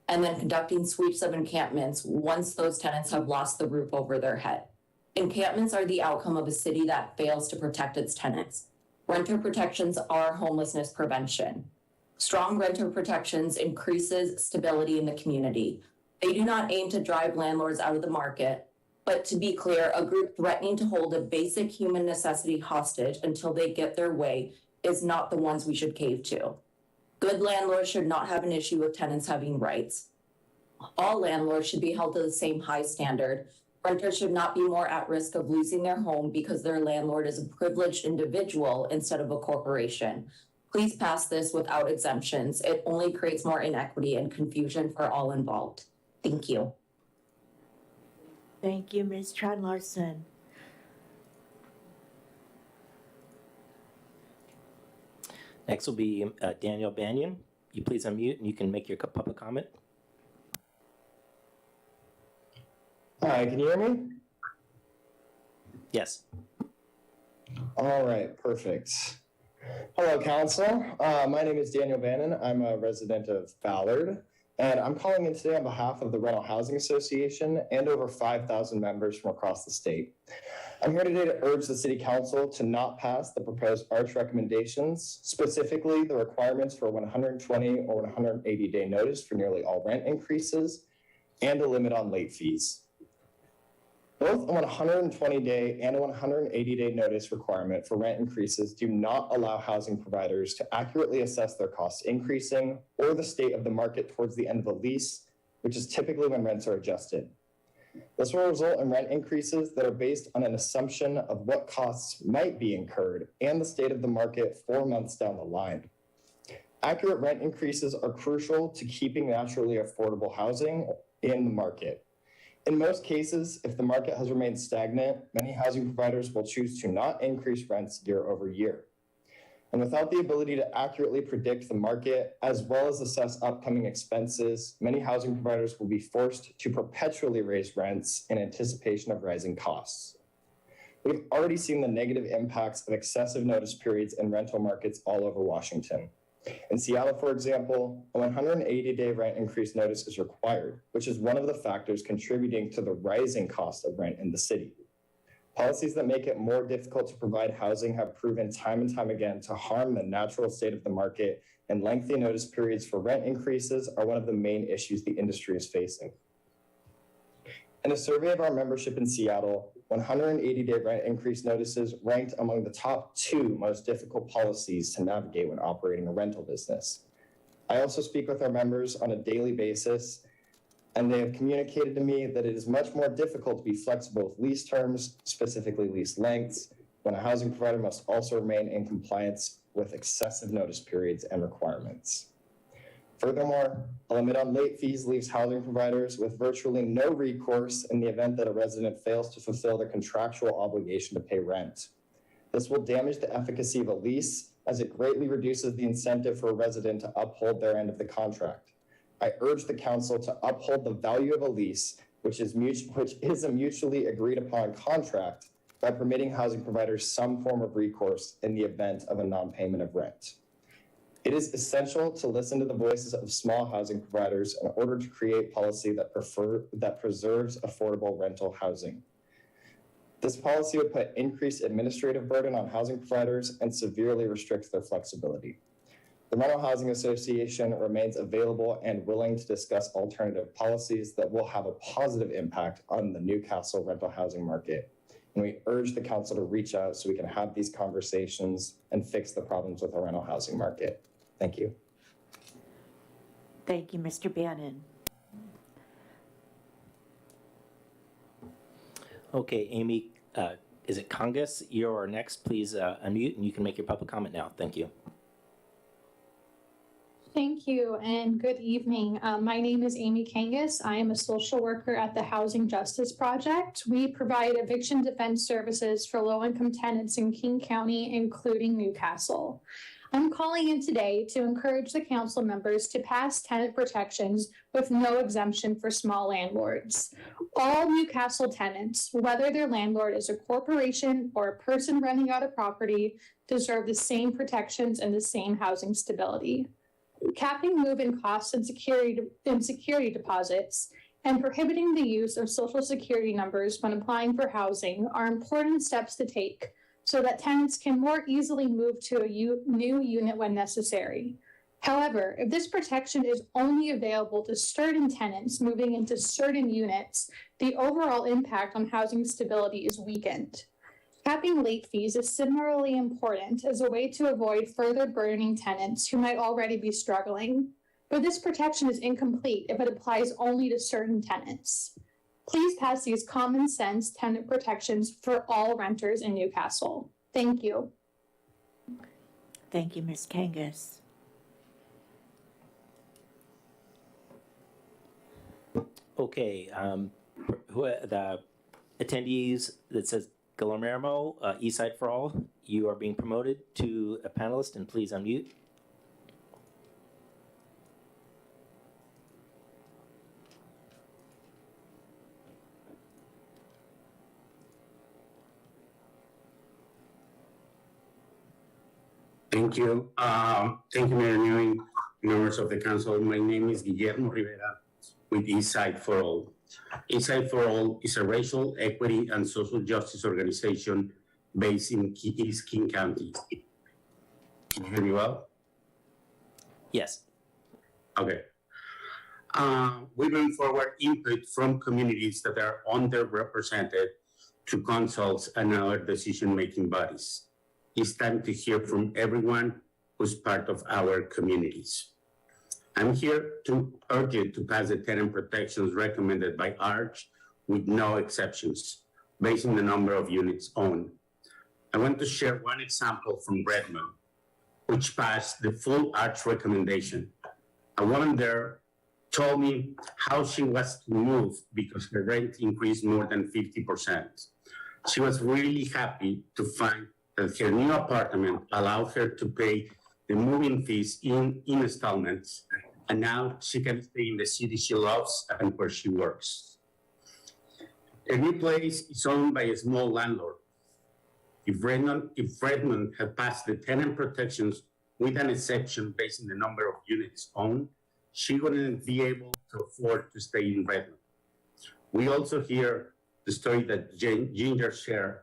and then conducting sweeps of encampments once those tenants have lost the roof over their head. Encampments are the outcome of a city that fails to protect its tenants. Renter protections are homelessness prevention. Strong renter protections increases stability in the community. They do not aim to drive landlords out of the market, but to be clear, a group threatening to hold a basic human necessity hostage until they get their way is not the ones we should cave to. Good landlords should not have an issue with tenants having rights. All landlords should be held to the same high standard. Renters should not be more at risk of losing their home because their landlord is a privileged individual instead of a corporation. Please pass this without exemptions. It only creates more inequity and confusion for all involved. Thank you. Thank you, Ms. Tran Larson. Next will be Daniel Banyan. You please unmute and you can make your public comment. Hi, can you hear me? Yes. All right, perfect. Hello, Council. My name is Daniel Bannon. I'm a resident of Ballard, and I'm calling in today on behalf of the Rental Housing Association and over 5,000 members from across the state. I'm here today to urge the City Council to not pass the proposed ARCH recommendations, specifically the requirements for 120 or 180-day notice for nearly all rent increases, and a limit on late fees. Both a 120-day and a 180-day notice requirement for rent increases do not allow housing providers to accurately assess their costs increasing or the state of the market towards the end of a lease, which is typically when rents are adjusted. This will result in rent increases that are based on an assumption of what costs might be incurred and the state of the market 4 months down the line. Accurate rent increases are crucial to keeping naturally affordable housing in the market. In most cases, if the market has remained stagnant, many housing providers will choose to not increase rents year over year. And without the ability to accurately predict the market, as well as assess upcoming expenses, many housing providers will be forced to perpetually raise rents in anticipation of rising costs. We've already seen the negative impacts of excessive notice periods in rental markets all over Washington. In Seattle, for example, a 180-day rent increase notice is required, which is one of the factors contributing to the rising cost of rent in the city. Policies that make it more difficult to provide housing have proven time and time again to harm the natural state of the market, and lengthy notice periods for rent increases are one of the main issues the industry is facing. In a survey of our membership in Seattle, 180-day rent increase notices ranked among the top 2 most difficult policies to navigate when operating a rental business. I also speak with our members on a daily basis, and they have communicated to me that it is much more difficult to be flexible with lease terms, specifically lease lengths, when a housing provider must also remain in compliance with excessive notice periods and requirements. Furthermore, a limit on late fees leaves housing providers with virtually no recourse in the event that a resident fails to fulfill their contractual obligation to pay rent. This will damage the efficacy of a lease, as it greatly reduces the incentive for a resident to uphold their end of the contract. I urge the council to uphold the value of a lease, which is a mutually agreed upon contract, by permitting housing providers some form of recourse in the event of a non-payment of rent. It is essential to listen to the voices of small housing providers in order to create policy that preserves affordable rental housing. This policy would put increased administrative burden on housing providers and severely restrict their flexibility. The Rental Housing Association remains available and willing to discuss alternative policies that will have a positive impact on the Newcastle rental housing market. And we urge the council to reach out so we can have these conversations and fix the problems with our rental housing market. Thank you. Thank you, Mr. Bannon. Okay, Amy is it Congus? You're next. Please unmute and you can make your public comment now. Thank you. Thank you and good evening. My name is Amy Kangas. I am a social worker at the Housing Justice Project. We provide eviction defense services for low-income tenants in King County, including Newcastle. I'm calling in today to encourage the council members to pass tenant protections with no exemption for small landlords. All Newcastle tenants, whether their landlord is a corporation or a person renting out a property, deserve the same protections and the same housing stability. Capping move-in costs and security deposits and prohibiting the use of social security numbers when applying for housing are important steps to take so that tenants can more easily move to a new unit when necessary. However, if this protection is only available to certain tenants moving into certain units, the overall impact on housing stability is weakened. Capping late fees is similarly important as a way to avoid further burdening tenants who might already be struggling, but this protection is incomplete if it applies only to certain tenants. Please pass these common sense tenant protections for all renters in Newcastle. Thank you. Thank you, Ms. Kangas. Okay, the attendees that says Guillermo, Eastside for All, you are being promoted to a panelist, and please unmute. Thank you. Thank you, Mayor Newing, members of the council. My name is Guillermo Rivera with Eastside for All. Eastside for All is a racial equity and social justice organization based in East King County. Can you hear me well? Yes. Okay. We bring forward input from communities that are underrepresented to councils and other decision-making bodies. It's time to hear from everyone who's part of our communities. I'm here to urge you to pass the tenant protections recommended by ARCH with no exceptions, based on the number of units owned. I want to share one example from Redmond, which passed the full ARCH recommendation. A woman there told me how she was moved because her rent increased more than 50%. She was really happy to find that her new apartment allowed her to pay the moving fees in installments, and now she can stay in the city she loves and where she works. Her new place is owned by a small landlord. If Redmond had passed the tenant protections with an exception based on the number of units owned, she wouldn't be able to afford to stay in Redmond. We also hear the story that Ginger shared,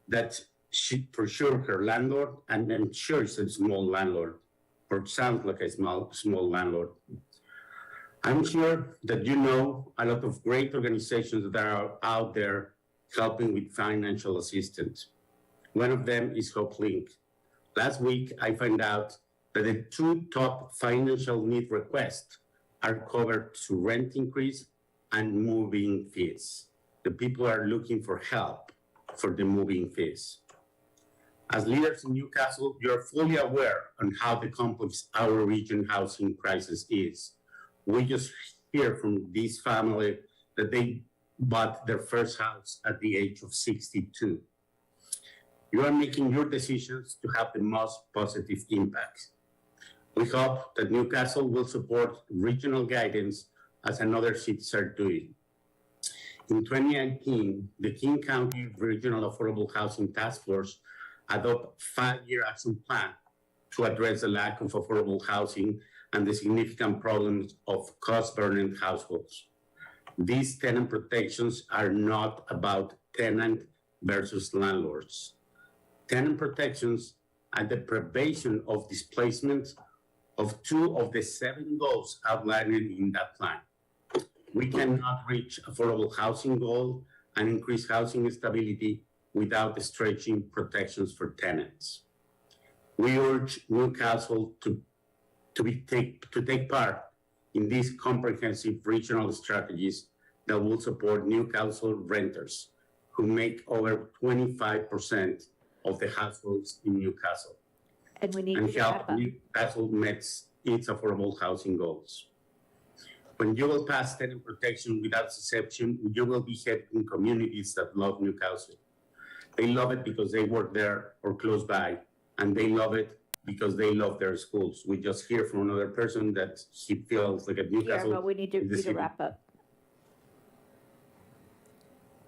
that she, for sure, her landlord, and I'm sure it's a small landlord, or sounds like a small landlord. I'm sure that you know a lot of great organizations that are out there helping with financial assistance. One of them is HopeLink. Last week, I found out that the two top financial need requests are covered to rent increase and moving fees. The people are looking for help for the moving fees. As leaders in Newcastle, you're fully aware on how the complex our region housing crisis is. We just hear from this family that they bought their first house at the age of 62. You are making your decisions to have the most positive impact. We hope that Newcastle will support regional guidance as another cities are doing. In 2019, the King County Regional Affordable Housing Task Force adopted a 5-year action plan to address the lack of affordable housing and the significant problems of cost-burdened households. These tenant protections are not about tenant versus landlords. Tenant protections are the prevention of displacement of 2 of the 7 goals outlined in that plan. We cannot reach affordable housing goal and increase housing stability without stretching protections for tenants. We urge Newcastle to take part in these comprehensive regional strategies that will support Newcastle renters who make over 25% of the households in Newcastle. And we need you And to wrap help up. Newcastle meet its affordable housing goals. When you will pass tenant protection without exception, you will be helping communities that love Newcastle. They love it because they work there or close by, and they love it because they love their schools. We just hear from another person that he feels like at Newcastle. Guillermo, we need is the you to city. wrap up.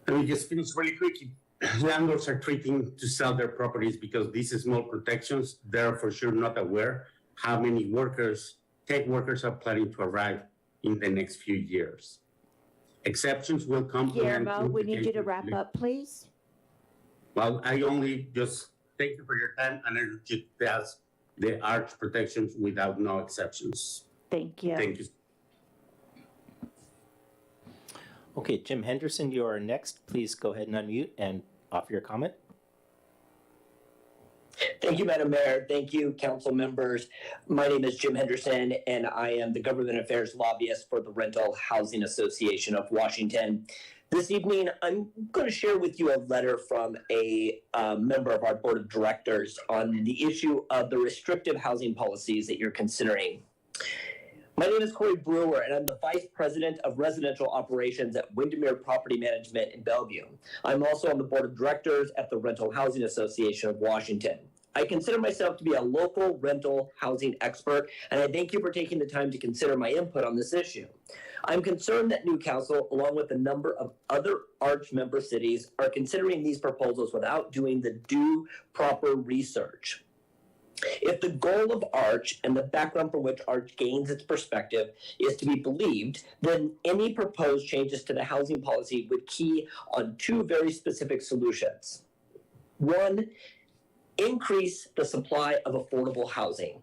Let me just finish really quickly. Landlords are treating to sell their properties because these small protections, they're for sure not aware how many tech workers are planning to arrive in the next few years. Exceptions will come. Guillermo, we need you to wrap up, please. Well, I only just thank you for your time and energy to pass the arch protections without no exceptions. Thank you. Thank you. Okay, Jim Henderson, you are next. Please go ahead and unmute and offer your comment. Thank you, Madam Mayor. Thank you, council members. My name is Jim Henderson, and I am the Government Affairs Lobbyist for the Rental Housing Association of Washington. This evening, I'm going to share with you a letter from a member of our board of directors on the issue of the restrictive housing policies that you're considering. My name is Corey Brewer, and I'm the Vice President of Residential Operations at Windermere Property Management in Bellevue. I'm also on the Board of Directors at the Rental Housing Association of Washington. I consider myself to be a local rental housing expert, and I thank you for taking the time to consider my input on this issue. I'm concerned that Newcastle, along with a number of other ARCH member cities, are considering these proposals without doing the due proper research. If the goal of ARCH and the background from which ARCH gains its perspective is to be believed, then any proposed changes to the housing policy would key on two very specific solutions. One, increase the supply of affordable housing.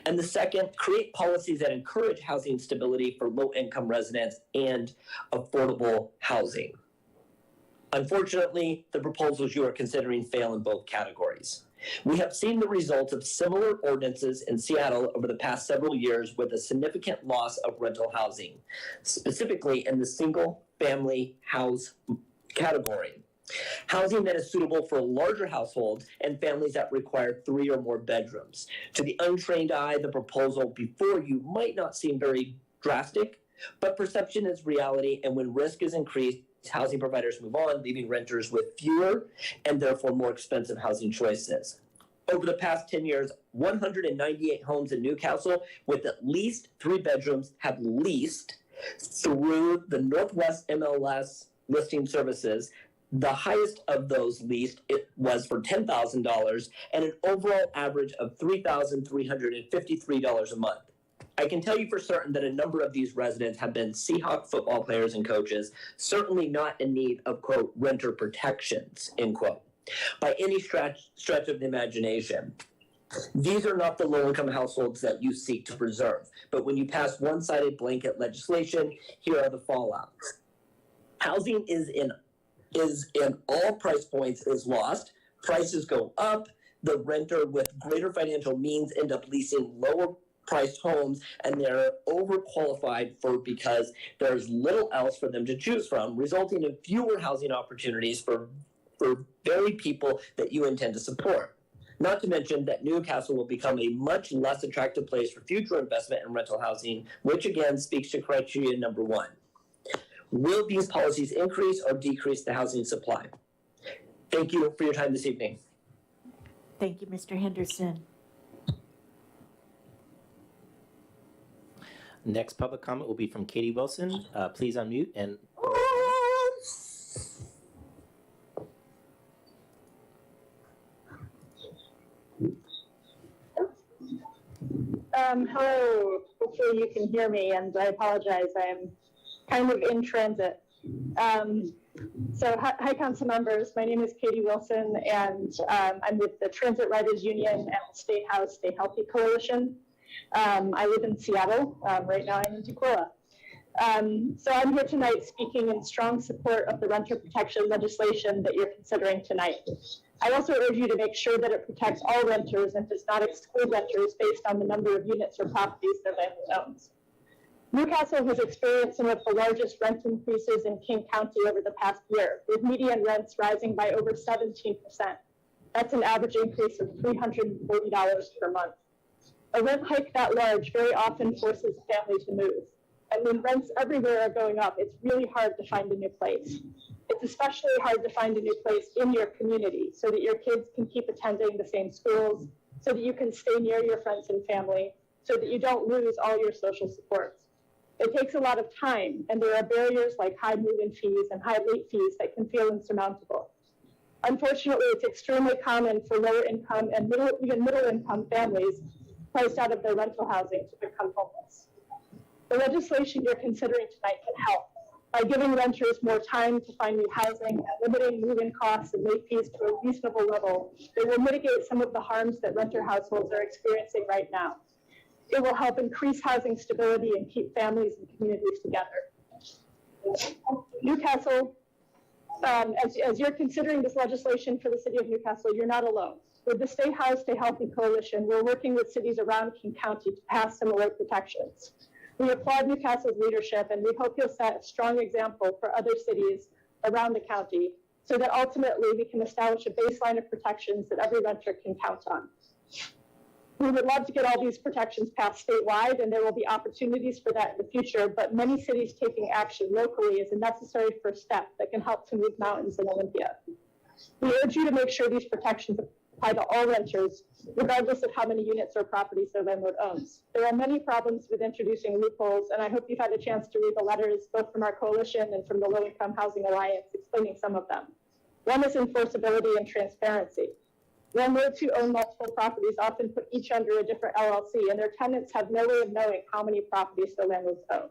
And the second, create policies that encourage housing stability for low-income residents and affordable housing. Unfortunately, the proposals you are considering fail in both categories. We have seen the results of similar ordinances in Seattle over the past several years with a significant loss of rental housing, specifically in the single-family house category. Housing that is suitable for larger households and families that require 3 or more bedrooms. To the untrained eye, the proposal before you might not seem very drastic, but perception is reality, and when risk is increased, housing providers move on, leaving renters with fewer and therefore more expensive housing choices. Over the past 10 years, 198 homes in Newcastle with at least 3 bedrooms have leased through the Northwest MLS listing services. The highest of those leased it was for $10,000 and an overall average of $3,353 a month. I can tell you for certain that a number of these residents have been Seahawk football players and coaches, certainly not in need of, quote, renter protections, end quote, by any stretch of the imagination. These are not the low-income households that you seek to preserve, but when you pass one-sided blanket legislation, here are the fallouts. Housing is in all price points is lost, prices go up, the renter with greater financial means end up leasing lower priced homes, and they're overqualified because there's little else for them to choose from, resulting in fewer housing opportunities for very people that you intend to support. Not to mention that Newcastle will become a much less attractive place for future investment in rental housing, which again speaks to criteria number 1. Will these policies increase or decrease the housing supply? Thank you for your time this evening. Thank you, Mr. Henderson. Next public comment will be from Katie Wilson. Please unmute and. Hello, hopefully you can hear me, and I apologize, I'm kind of in transit. Hi council members, my name is Katie Wilson, and I'm with the Transit Riders Union and State House Stay Healthy Coalition. I live in Seattle, right now I'm in Tooele. So I'm here tonight speaking in strong support of the renter protection legislation that you're considering tonight. I also urge you to make sure that it protects all renters and does not exclude renters based on the number of units or properties their landlord owns. Newcastle has experienced some of the largest rent increases in King County over the past year, with median rents rising by over 17%. That's an average increase of $340 per month. A rent hike that large very often forces a family to move. And when rents everywhere are going up, it's really hard to find a new place. It's especially hard to find a new place in your community so that your kids can keep attending the same schools, so that you can stay near your friends and family, so that you don't lose all your social supports. It takes a lot of time, and there are barriers like high move-in fees and high late fees that can feel insurmountable. Unfortunately, it's extremely common for lower income and even middle income families priced out of their rental housing to become homeless. The legislation you're considering tonight can help by giving renters more time to find new housing and limiting move-in costs and late fees to a reasonable level. It will mitigate some of the harms that renter households are experiencing right now. It will help increase housing stability and keep families and communities together. Newcastle, as you're considering this legislation for the city of Newcastle, you're not alone. With the Stay Housed, Stay Healthy Coalition, we're working with cities around King County to pass similar protections. We applaud Newcastle's leadership, and we hope you'll set a strong example for other cities around the county so that ultimately we can establish a baseline of protections that every renter can count on. We would love to get all these protections passed statewide, and there will be opportunities for that in the future, but many cities taking action locally is a necessary first step that can help to move mountains in Olympia. We urge you to make sure these protections apply to all renters, regardless of how many units or properties their landlord owns. There are many problems with introducing loopholes, and I hope you've had a chance to read the letters both from our coalition and from the Low Income Housing Alliance explaining some of them. One is enforceability and transparency. Landlords who own multiple properties often put each under a different LLC, and their tenants have no way of knowing how many properties their landlords own.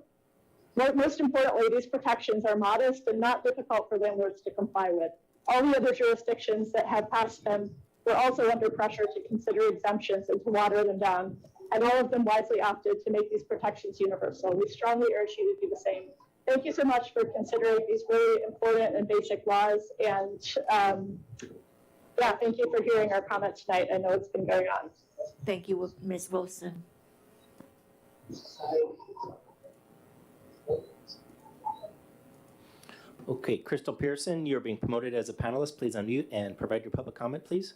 Most importantly, these protections are modest and not difficult for landlords to comply with. All the other jurisdictions that have passed them were also under pressure to consider exemptions and to water them down, and all of them wisely opted to make these protections universal. We strongly urge you to do the same. Thank you so much for considering these really important and basic laws, and yeah, thank you for hearing our comments tonight. I know it's been going on. Thank you, Ms. Wilson. Okay, Crystal Pearson, you're being promoted as a panelist. Please unmute and provide your public comment, please.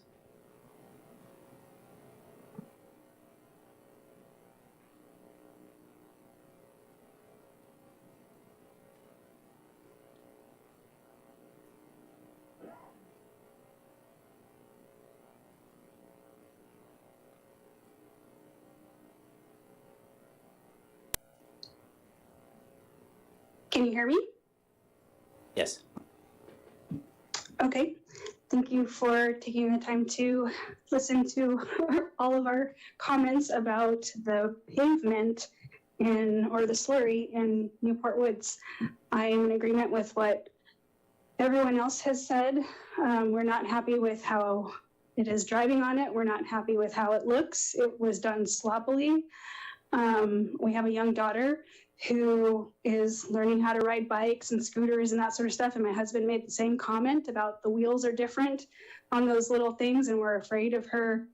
Can you hear me? Yes. Okay. Thank you for taking the time to listen to all of our comments about the pavement or the slurry in Newport Woods. I am in agreement with what everyone else has said. We're not happy with how it is driving on it. We're not happy with how it looks. It was done sloppily. We have a young daughter who is learning how to ride bikes and scooters and that sort of stuff. And my husband made the same comment about the wheels are different on those little things, and we're afraid of her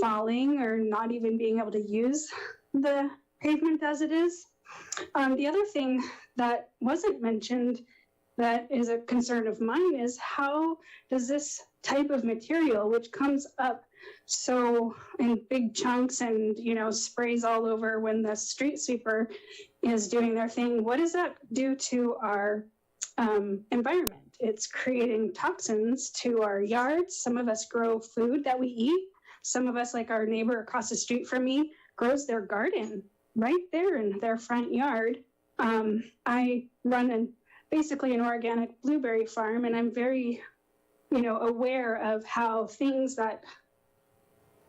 falling or not even being able to use the pavement as it is. The other thing that wasn't mentioned that is a concern of mine is how does this type of material, which comes up so in big chunks and, you know, sprays all over when the street sweeper is doing their thing, what does that do to our environment? It's creating toxins to our yards. Some of us grow food that we eat. Some of us, like our neighbor across the street from me, grows their garden right there in their front yard. I run basically an organic blueberry farm, and I'm very, aware of how things that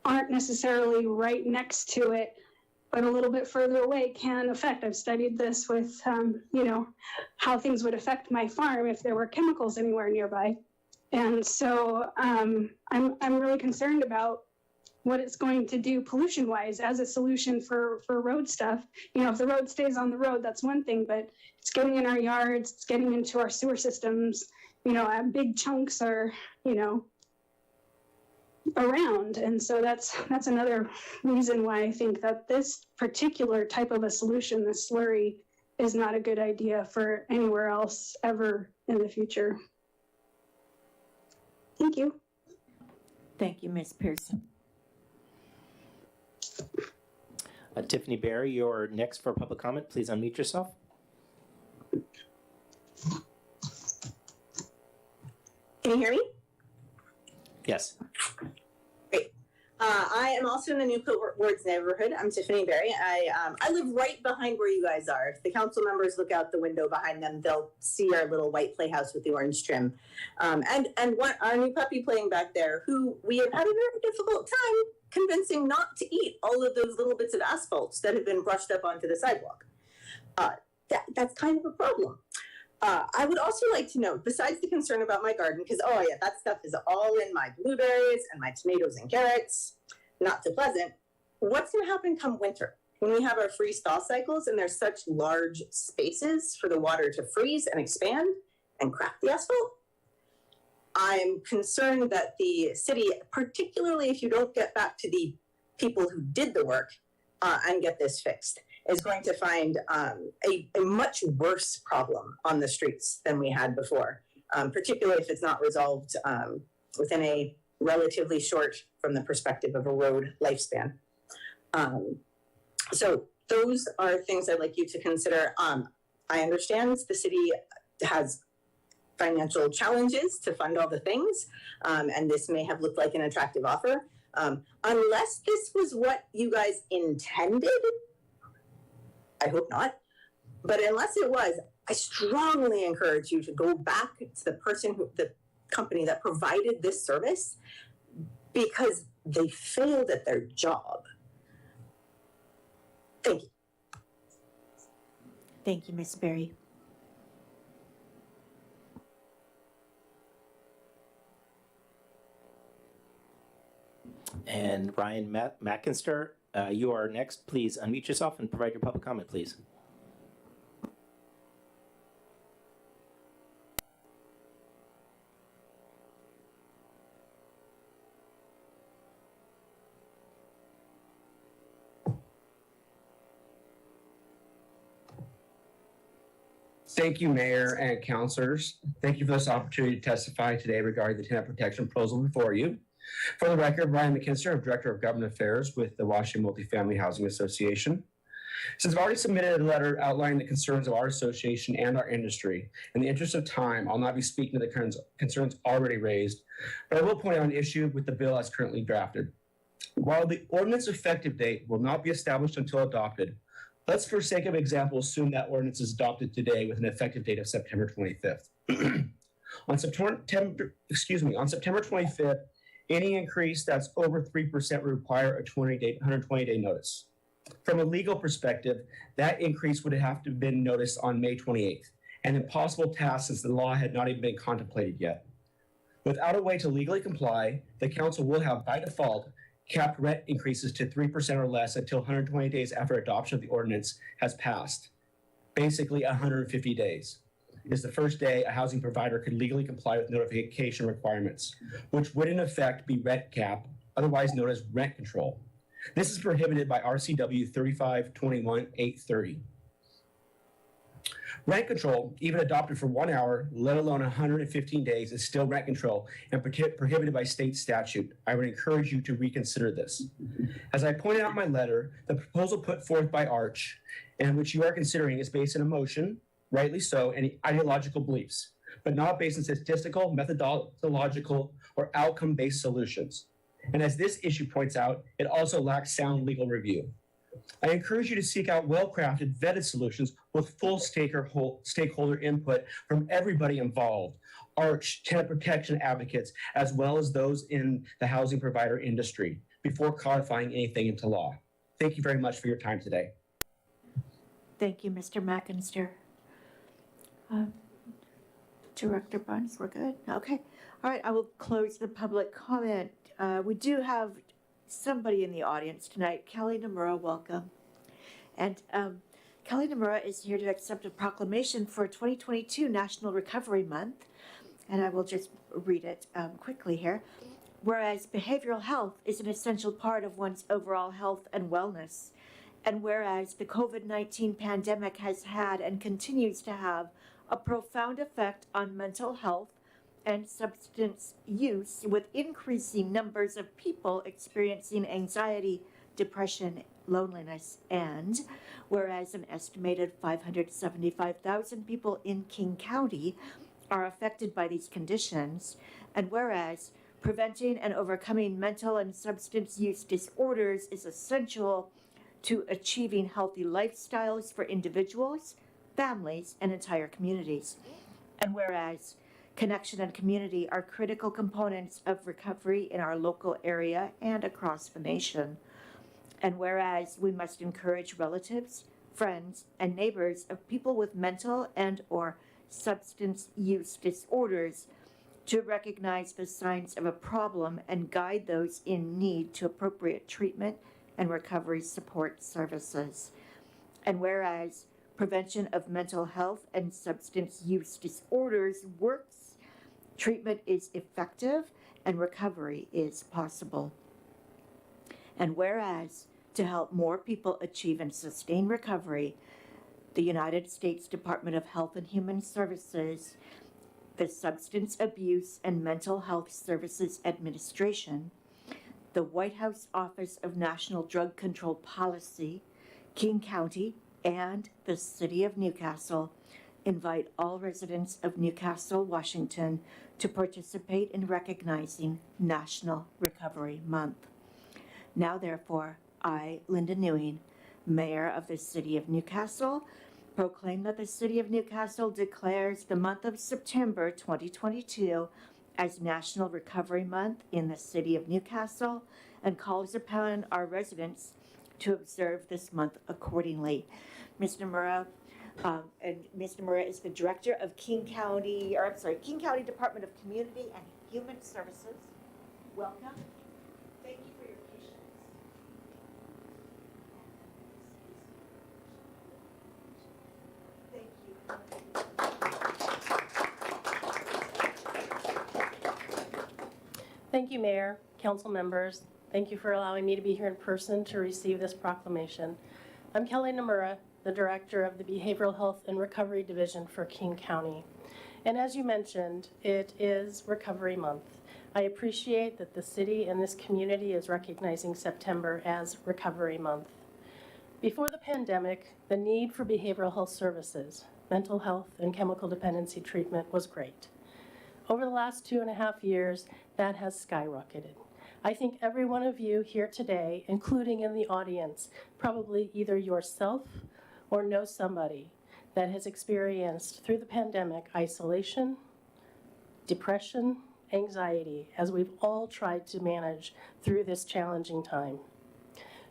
aren't necessarily right next to it, but a little bit further away can affect. I've studied this with, how things would affect my farm if there were chemicals anywhere nearby. And so I'm really concerned about what it's going to do pollution-wise as a solution for road stuff. If the road stays on the road, that's one thing, but it's getting in our yards, it's getting into our sewer systems. Big chunks are, around. And so that's another reason why I think that this particular type of a solution, the slurry, is not a good idea for anywhere else ever in the future. Thank you. Thank you, Ms. Pearson. Tiffany Barry, you're next for public comment. Please unmute yourself. Can you hear me? Yes. Great. I am also in the Newport Woods neighborhood. I'm Tiffany Berry. I live right behind where you guys are. If the council members look out the window behind them, they'll see our little white playhouse with the orange trim. And what our new puppy playing back there, who we have had a very difficult time convincing not to eat all of those little bits of asphalt that have been brushed up onto the sidewalk. That's kind of a problem. I would also like to know, besides the concern about my garden, because, oh yeah, that stuff is all in my blueberries and my tomatoes and carrots, not so pleasant, what's going to happen come winter? When we have our freeze-thaw cycles and there's such large spaces for the water to freeze and expand and crack the asphalt? I'm concerned that the city, particularly if you don't get back to the people who did the work and get this fixed, is going to find a much worse problem on the streets than we had before, particularly if it's not resolved within a relatively short, from the perspective of a road, lifespan. So those are things I'd like you to consider. I understand the city has financial challenges to fund all the things, and this may have looked like an attractive offer. Unless this was what you guys intended, I hope not. But unless it was, I strongly encourage you to go back to the company that provided this service, because they failed at their job. Thank you. Thank you, Ms. Berry. And Ryan Mackinster, you are next. Please unmute yourself and provide your public comment, please. Thank you, Mayor and councilors. Thank you for this opportunity to testify today regarding the tenant protection proposal before you. For the record, Ryan McKinster, I'm Director of Government Affairs with the Washington Multifamily Housing Association. Since I've already submitted a letter outlining the concerns of our association and our industry, in the interest of time, I'll not be speaking to the concerns already raised, but I will point out an issue with the bill as currently drafted. While the ordinance effective date will not be established until adopted, let's, for sake of example, assume that ordinance is adopted today with an effective date of September 25th. On September 25th, any increase that's over 3% would require a 120-day notice. From a legal perspective, that increase would have to have been noticed on May 28th, an impossible task since the law had not even been contemplated yet. Without a way to legally comply, the council will have, by default, capped rent increases to 3% or less until 120 days after adoption of the ordinance has passed. Basically, 150 days is the first day a housing provider could legally comply with notification requirements, which would in effect be rent cap, otherwise known as rent control. This is prohibited by RCW 3521-830. Rent control, even adopted for 1 hour, let alone 115 days, is still rent control and prohibited by state statute. I would encourage you to reconsider this. As I pointed out in my letter, the proposal put forth by Arch, and which you are considering, is based on emotion, rightly so, and ideological beliefs, but not based on statistical, methodological, or outcome-based solutions. And as this issue points out, it also lacks sound legal review. I encourage you to seek out well-crafted, vetted solutions with full stakeholder input from everybody involved, Arch, tenant protection advocates, as well as those in the housing provider industry, before codifying anything into law. Thank you very much for your time today. Thank you, Mr. McIntyre. Director Bunce, we're good? Okay. All right, I will close the public comment. We do have somebody in the audience tonight. Kelly Nomura, welcome. And Kelly Nomura is here to accept a proclamation for 2022 National Recovery Month. And I will just read it quickly here. whereas behavioral health is an essential part of one's overall health and wellness, and whereas the COVID-19 pandemic has had and continues to have a profound effect on mental health and substance use, with increasing numbers of people experiencing anxiety, depression, loneliness, and whereas an estimated 575,000 people in King County are affected by these conditions, and whereas preventing and overcoming mental and substance use disorders is essential to achieving healthy lifestyles for individuals, families, and entire communities. And whereas connection and community are critical components of recovery in our local area and across the nation. And whereas we must encourage relatives, friends, and neighbors of people with mental and/or substance use disorders to recognize the signs of a problem and guide those in need to appropriate treatment and recovery support services. And whereas prevention of mental health and substance use disorders works, treatment is effective, and recovery is possible. And whereas to help more people achieve and sustain recovery, the United States Department of Health and Human Services, the Substance Abuse and Mental Health Services Administration, the White House Office of National Drug Control Policy, King County, and the City of Newcastle invite all residents of Newcastle, Washington, to participate in recognizing National Recovery Month. Now, therefore, I, Linda Newing, Mayor of the City of Newcastle, proclaim that the City of Newcastle declares the month of September 2022 as National Recovery Month in the City of Newcastle and calls upon our residents to observe this month accordingly. Ms. Nomura, Ms. Nomura is the Director of King County Department of Community and Human Services. Welcome. Thank you for your patience. Thank you, Mayor, council members. Thank you for allowing me to be here in person to receive this proclamation. I'm Kelly Nomura, the Director of the Behavioral Health and Recovery Division for King County. And as you mentioned, it is Recovery Month. I appreciate that the city and this community is recognizing September as Recovery Month. Before the pandemic, the need for behavioral health services, mental health, and chemical dependency treatment was great. Over the last 2.5 years, that has skyrocketed. I think every one of you here today, including in the audience, probably either yourself or know somebody that has experienced through the pandemic isolation, depression, anxiety, as we've all tried to manage through this challenging time.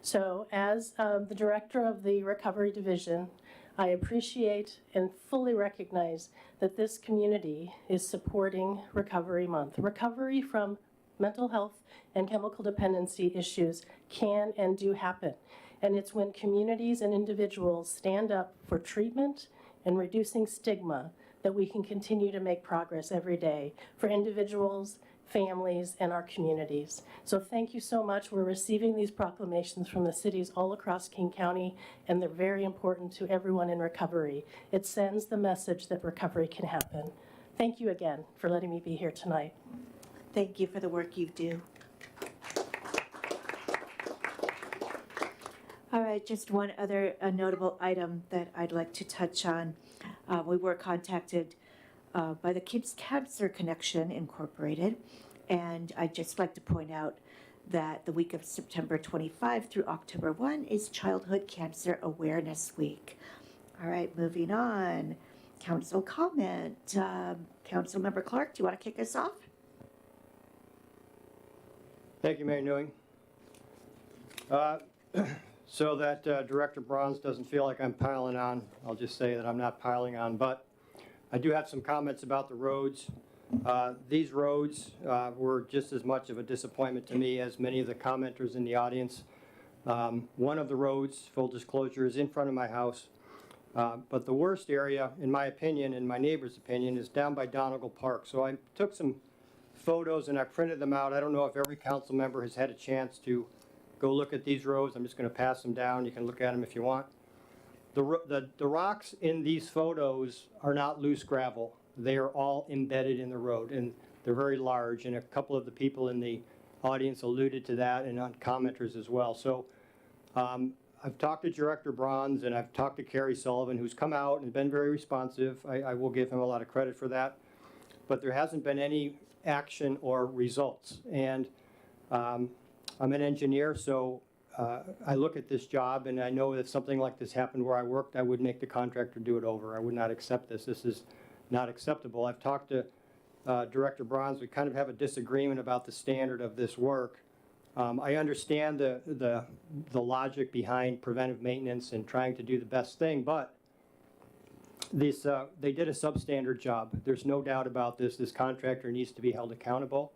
So as the director of the Recovery Division, I appreciate and fully recognize that this community is supporting Recovery Month. Recovery from mental health and chemical dependency issues can and do happen. And it's when communities and individuals stand up for treatment and reducing stigma that we can continue to make progress every day for individuals, families, and our communities. So thank you so much. We're receiving these proclamations from the cities all across King County, and they're very important to everyone in recovery. It sends the message that recovery can happen. Thank you again for letting me be here tonight. Thank you for the work you do. All right, just one other notable item that I'd like to touch on. We were contacted by the Kids Cancer Connection Incorporated, and I'd just like to point out that the week of September 25 through October 1 is Childhood Cancer Awareness Week. All right, moving on. Council comment. Councilmember Clark, do you want to kick us off? Thank you, Mayor Newing. So that Director Bronze doesn't feel like I'm piling on, I'll just say that I'm not piling on, but I do have some comments about the roads. These roads were just as much of a disappointment to me as many of the commenters in the audience. One of the roads, full disclosure, is in front of my house. But the worst area, in my opinion, and my neighbor's opinion, is down by Donegal Park. So I took some photos and I printed them out. I don't know if every council member has had a chance to go look at these roads. I'm just going to pass them down. You can look at them if you want. The rocks in these photos are not loose gravel. They are all embedded in the road, and they're very large, and a couple of the people in the audience alluded to that, and on commenters as well. So I've talked to Director Bronze, and I've talked to Kerry Sullivan, who's come out and been very responsive. I will give him a lot of credit for that. But there hasn't been any action or results. And I'm an engineer, so I look at this job, and I know if something like this happened where I worked, I would make the contractor do it over. I would not accept this. This is not acceptable. I've talked to Director Bronze. We kind of have a disagreement about the standard of this work. I understand the logic behind preventive maintenance and trying to do the best thing, but this, they did a substandard job. There's no doubt about this. This contractor needs to be held accountable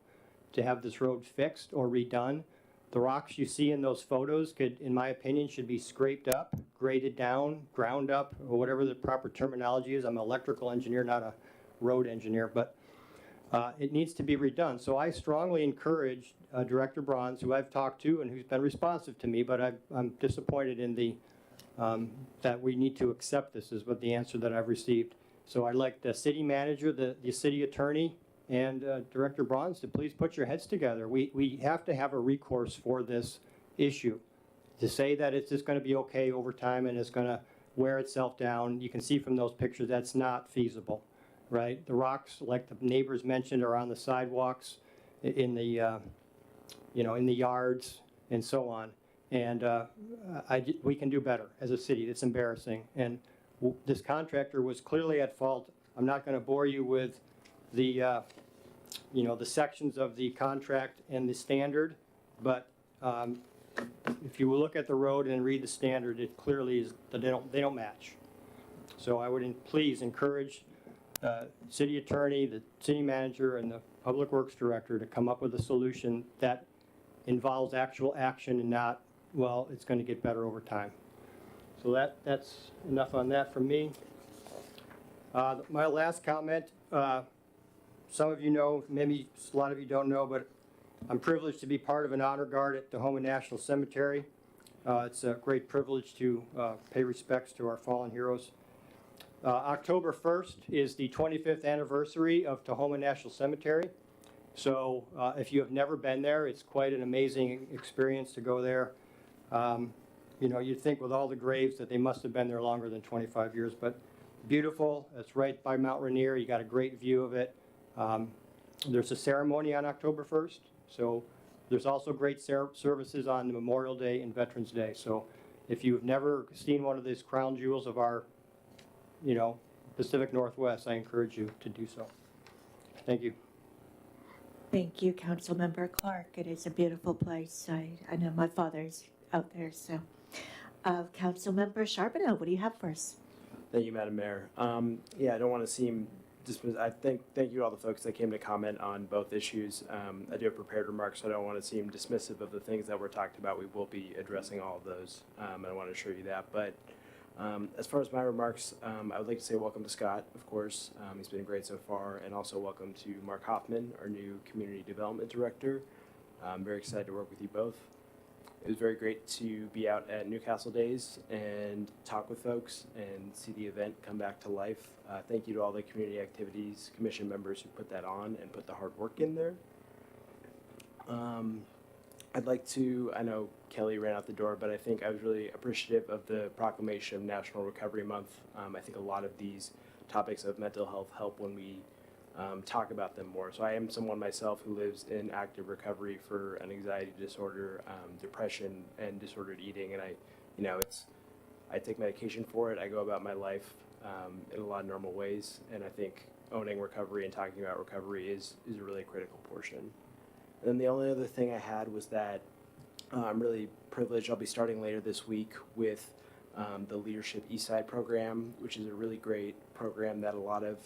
to have this road fixed or redone. The rocks you see in those photos could, in my opinion, should be scraped up, graded down, ground up, or whatever the proper terminology is. I'm an electrical engineer, not a road engineer, but it needs to be redone. So I strongly encourage Director Bronze, who I've talked to and who's been responsive to me, but I'm disappointed in the that we need to accept this is what the answer that I've received. So I'd like the city manager, the city attorney, and Director Bronze to please put your heads together. We have to have a recourse for this issue. To say that it's just going to be okay over time and it's going to wear itself down, you can see from those pictures that's not feasible, right? The rocks, like the neighbors mentioned, are on the sidewalks, in the in the yards, and so on. And we can do better as a city. It's embarrassing. And this contractor was clearly at fault. I'm not going to bore you with the the sections of the contract and the standard, but if you look at the road and read the standard, it clearly is that they don't match. So I would please encourage city attorney, the city manager, and the public works director to come up with a solution that involves actual action and not, well, it's going to get better over time. So that's enough on that from me. My last comment. Some of you know, maybe a lot of you don't know, but I'm privileged to be part of an honor guard at Tahoma National Cemetery. It's a great privilege to pay respects to our fallen heroes. October 1st is the 25th anniversary of Tahoma National Cemetery. So if you have never been there, it's quite an amazing experience to go there. You'd think with all the graves that they must have been there longer than 25 years, but beautiful. It's right by Mount Rainier. You got a great view of it. There's a ceremony on October 1st, so there's also great services on Memorial Day and Veterans Day. So if you've never seen one of these crown jewels of our, Pacific Northwest, I encourage you to do so. Thank you. Thank you, Councilmember Clark. It is a beautiful place. I know my father's out there, so. Councilmember Charbonneau, what do you have for us? Thank you, Madam Mayor. I don't want to seem dismissive. Thank you to all the folks that came to comment on both issues. I do have prepared remarks, so I don't want to seem dismissive of the things that were talked about. We will be addressing all of those, and I want to assure you that. But as far as my remarks, I would like to say welcome to Scott, of course. He's been great so far, and also welcome to Mark Hoffman, our new Community Development Director. I'm very excited to work with you both. It was very great to be out at Newcastle Days and talk with folks and see the event come back to life. Thank you to all the Community Activities Commission members who put that on and put the hard work in there. I'd like to, I know Kelly ran out the door, but I think I was really appreciative of the proclamation of National Recovery Month. I think a lot of these topics of mental health help when we talk about them more. So I am someone myself who lives in active recovery for an anxiety disorder, depression, and disordered eating, and I take medication for it. I go about my life in a lot of normal ways, and I think owning recovery and talking about recovery is a really critical portion. And then the only other thing I had was that I'm really privileged. I'll be starting later this week with the Leadership Eastside program, which is a really great program that a lot of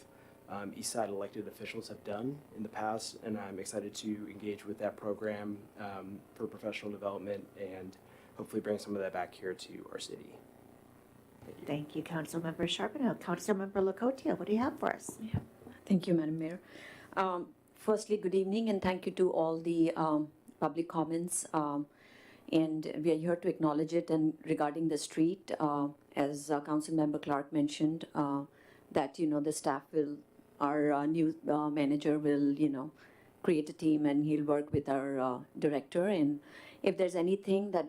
Eastside elected officials have done in the past, and I'm excited to engage with that program for professional development and hopefully bring some of that back here to our city. Thank you, Councilmember Charbonneau. Councilmember Lacotia, what do you have for us? Thank you, Madam Mayor. Firstly, good evening and thank you to all the public comments. And we are here to acknowledge it. And regarding the street, as Councilmember Clark mentioned, that, the staff will, our new manager will, create a team and he'll work with our director. And if there's anything that,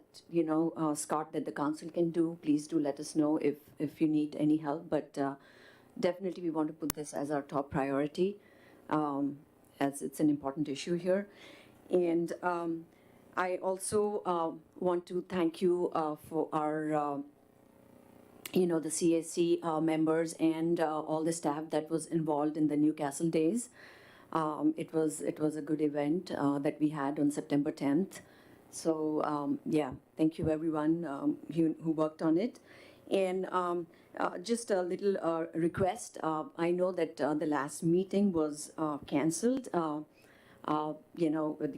Scott, that the council can do, please do let us know if you need any help. But definitely we want to put this as our top priority, as it's an important issue here. And I also want to thank you for our, the CAC members and all the staff that was involved in the Newcastle Days. It was a good event that we had on September 10th. So yeah, thank you everyone who worked on it. And just a little request. I know that the last meeting was canceled. The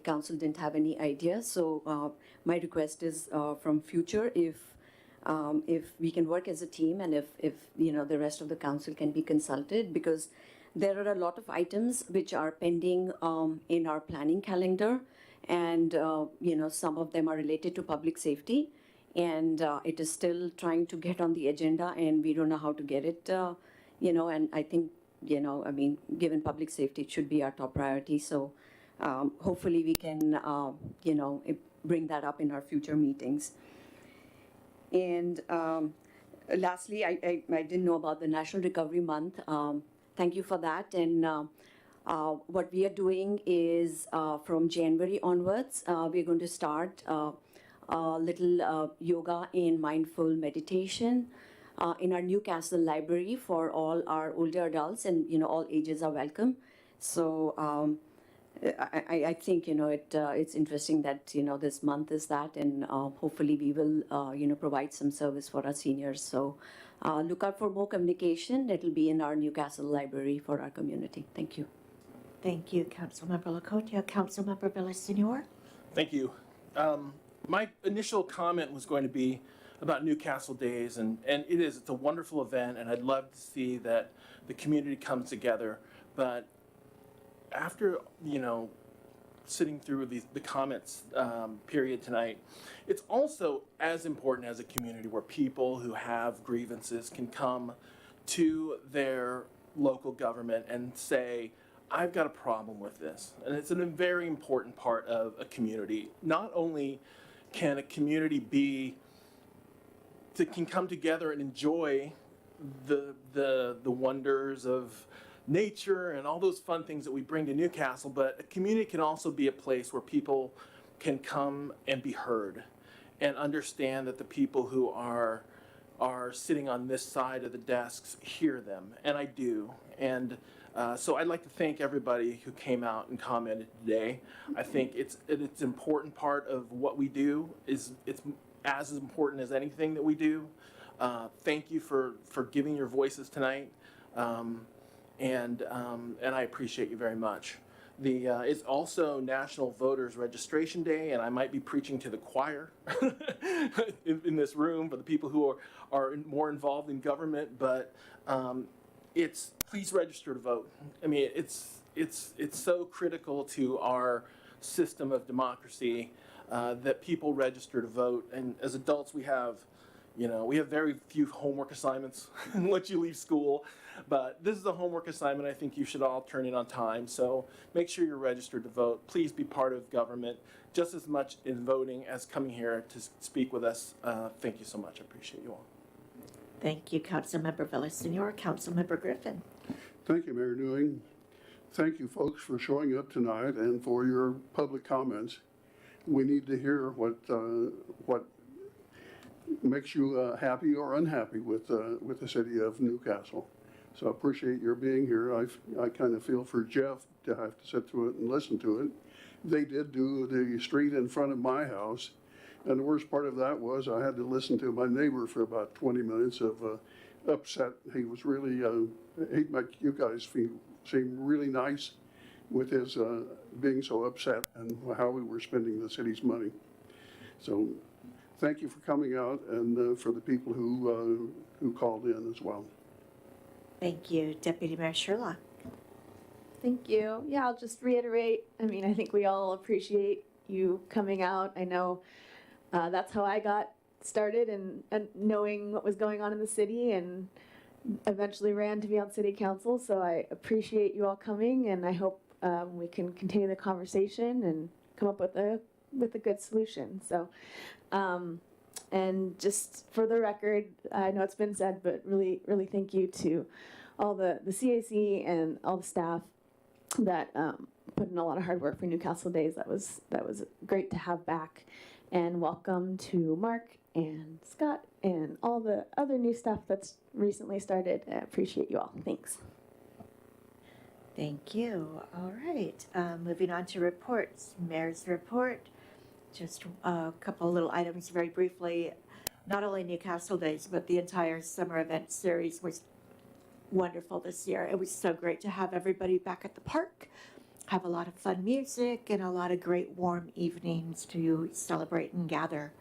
council didn't have any idea. So my request is from future, if we can work as a team and if the rest of the council can be consulted, because there are a lot of items which are pending in our planning calendar, and some of them are related to public safety, and it is still trying to get on the agenda, and we don't know how to get it. And I think given public safety, it should be our top priority. So hopefully we can bring that up in our future meetings. And lastly, I didn't know about the National Recovery Month. Thank you for that. And what we are doing is from January onwards, we're going to start a little yoga and mindful meditation in our Newcastle library for all our older adults, and all ages are welcome. So I think it's interesting that this month is that, and hopefully we will provide some service for our seniors. So look out for more communication. It'll be in our Newcastle library for our community. Thank you. Thank you, Councilmember Lakota. Councilmember Villasenor. Thank you. My initial comment was going to be about Newcastle Days, and it's a wonderful event, and I'd love to see that the community comes together. But after sitting through the comments period tonight, it's also as important as a community where people who have grievances can come to their local government and say, I've got a problem with this. And it's a very important part of a community. Not only can a community can come together and enjoy the wonders of nature and all those fun things that we bring to Newcastle, but a community can also be a place where people can come and be heard and understand that the people who are sitting on this side of the desks hear them, and I do. And so I'd like to thank everybody who came out and commented today. I think it's an important part of what we do. It's as important as anything that we do. Thank you for giving your voices tonight. And I appreciate you very much. It's also National Voters Registration Day, and I might be preaching to the choir in this room for the people who are more involved in government. But please register to vote. I mean, it's so critical to our system of democracy that people register to vote. And as adults, we have very few homework assignments once you leave school. But this is a homework assignment I think you should all turn in on time. So make sure you're registered to vote. Please be part of government just as much in voting as coming here to speak with us. Thank you so much. I appreciate you all. Thank you, Councilmember Villasenor. Councilmember Griffin. Thank you, Mayor Newing. Thank you, folks, for showing up tonight and for your public comments. We need to hear what makes you happy or unhappy with the city of Newcastle. So I appreciate your being here. I kind of feel for Jeff to have to sit through it and listen to it. They did do the street in front of my house, and the worst part of that was I had to listen to my neighbor for about 20 minutes of upset. He was really, he'd make you guys seem really nice with his being so upset and how we were spending the city's money. So thank you for coming out, and for the people who called in as well. Thank you, Deputy Mayor Sherlock. Thank you. Yeah, I'll just reiterate. I mean, I think we all appreciate you coming out. I know that's how I got started and knowing what was going on in the city, and eventually ran to be on city council. So I appreciate you all coming, and I hope we can continue the conversation and come up with a good solution. So, and just for the record, I know it's been said, but really, really thank you to all the CAC and all the staff that put in a lot of hard work for Newcastle Days. That was great to have back. And welcome to Mark and Scott and all the other new stuff that's recently started. I appreciate you all. Thanks. Thank you. All right, moving on to reports. Mayor's report. Just a couple little items very briefly. Not only Newcastle Days, but the entire summer event series was wonderful this year. It was so great to have everybody back at the park, have a lot of fun music, and a lot of great warm evenings to celebrate and gather.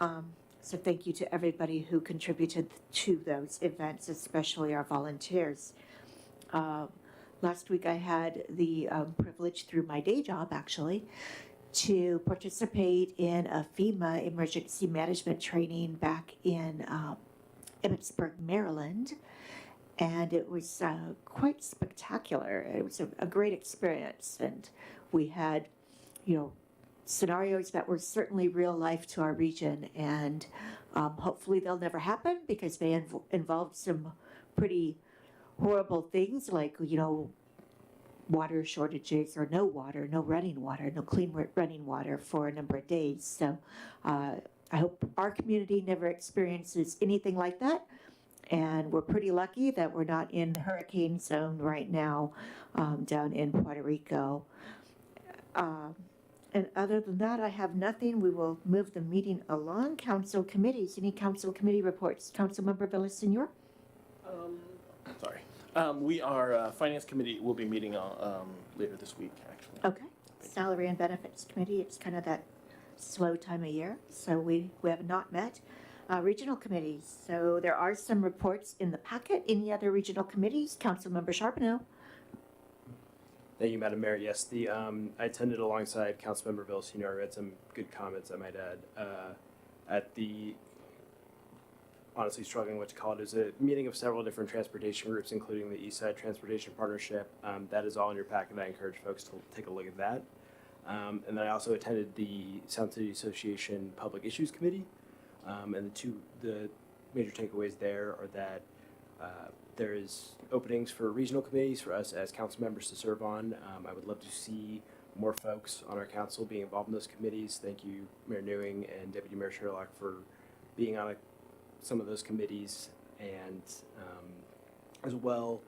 So thank you to everybody who contributed to those events, especially our volunteers. Last week I had the privilege through my day job, actually, to participate in a FEMA emergency management training back in Emmitsburg, Maryland. And it was quite spectacular. It was a great experience. And we had, scenarios that were certainly real life to our region. And hopefully they'll never happen because they involved some pretty horrible things like, water shortages or no water, no running water, no clean running water for a number of days. So I hope our community never experiences anything like that. And we're pretty lucky that we're not in hurricane zone right now down in Puerto Rico. And other than that, I have nothing. We will move the meeting along. Council committees, any council committee reports? Councilmember Villasenor? Sorry. Finance Committee will be meeting later this week, actually. Okay. Salary and Benefits Committee, it's kind of that slow time of year, so we have not met. Regional committees, so there are some reports in the packet. Any other regional committees? Councilmember Charbonneau. Thank you, Madam Mayor. Yes, I attended alongside Councilmember Villasenor. I had some good comments, I might add. At the, honestly struggling what to call it, is a meeting of several different transportation groups, including the East Side Transportation Partnership. That is all in your packet. I encourage folks to take a look at that. And then I also attended the Sound City Association Public Issues Committee. And the major takeaways there are that there is openings for regional committees for us as council members to serve on. I would love to see more folks on our council being involved in those committees. Thank you, Mayor Newing and Deputy Mayor Sherlock, for being on some of those committees. And as well,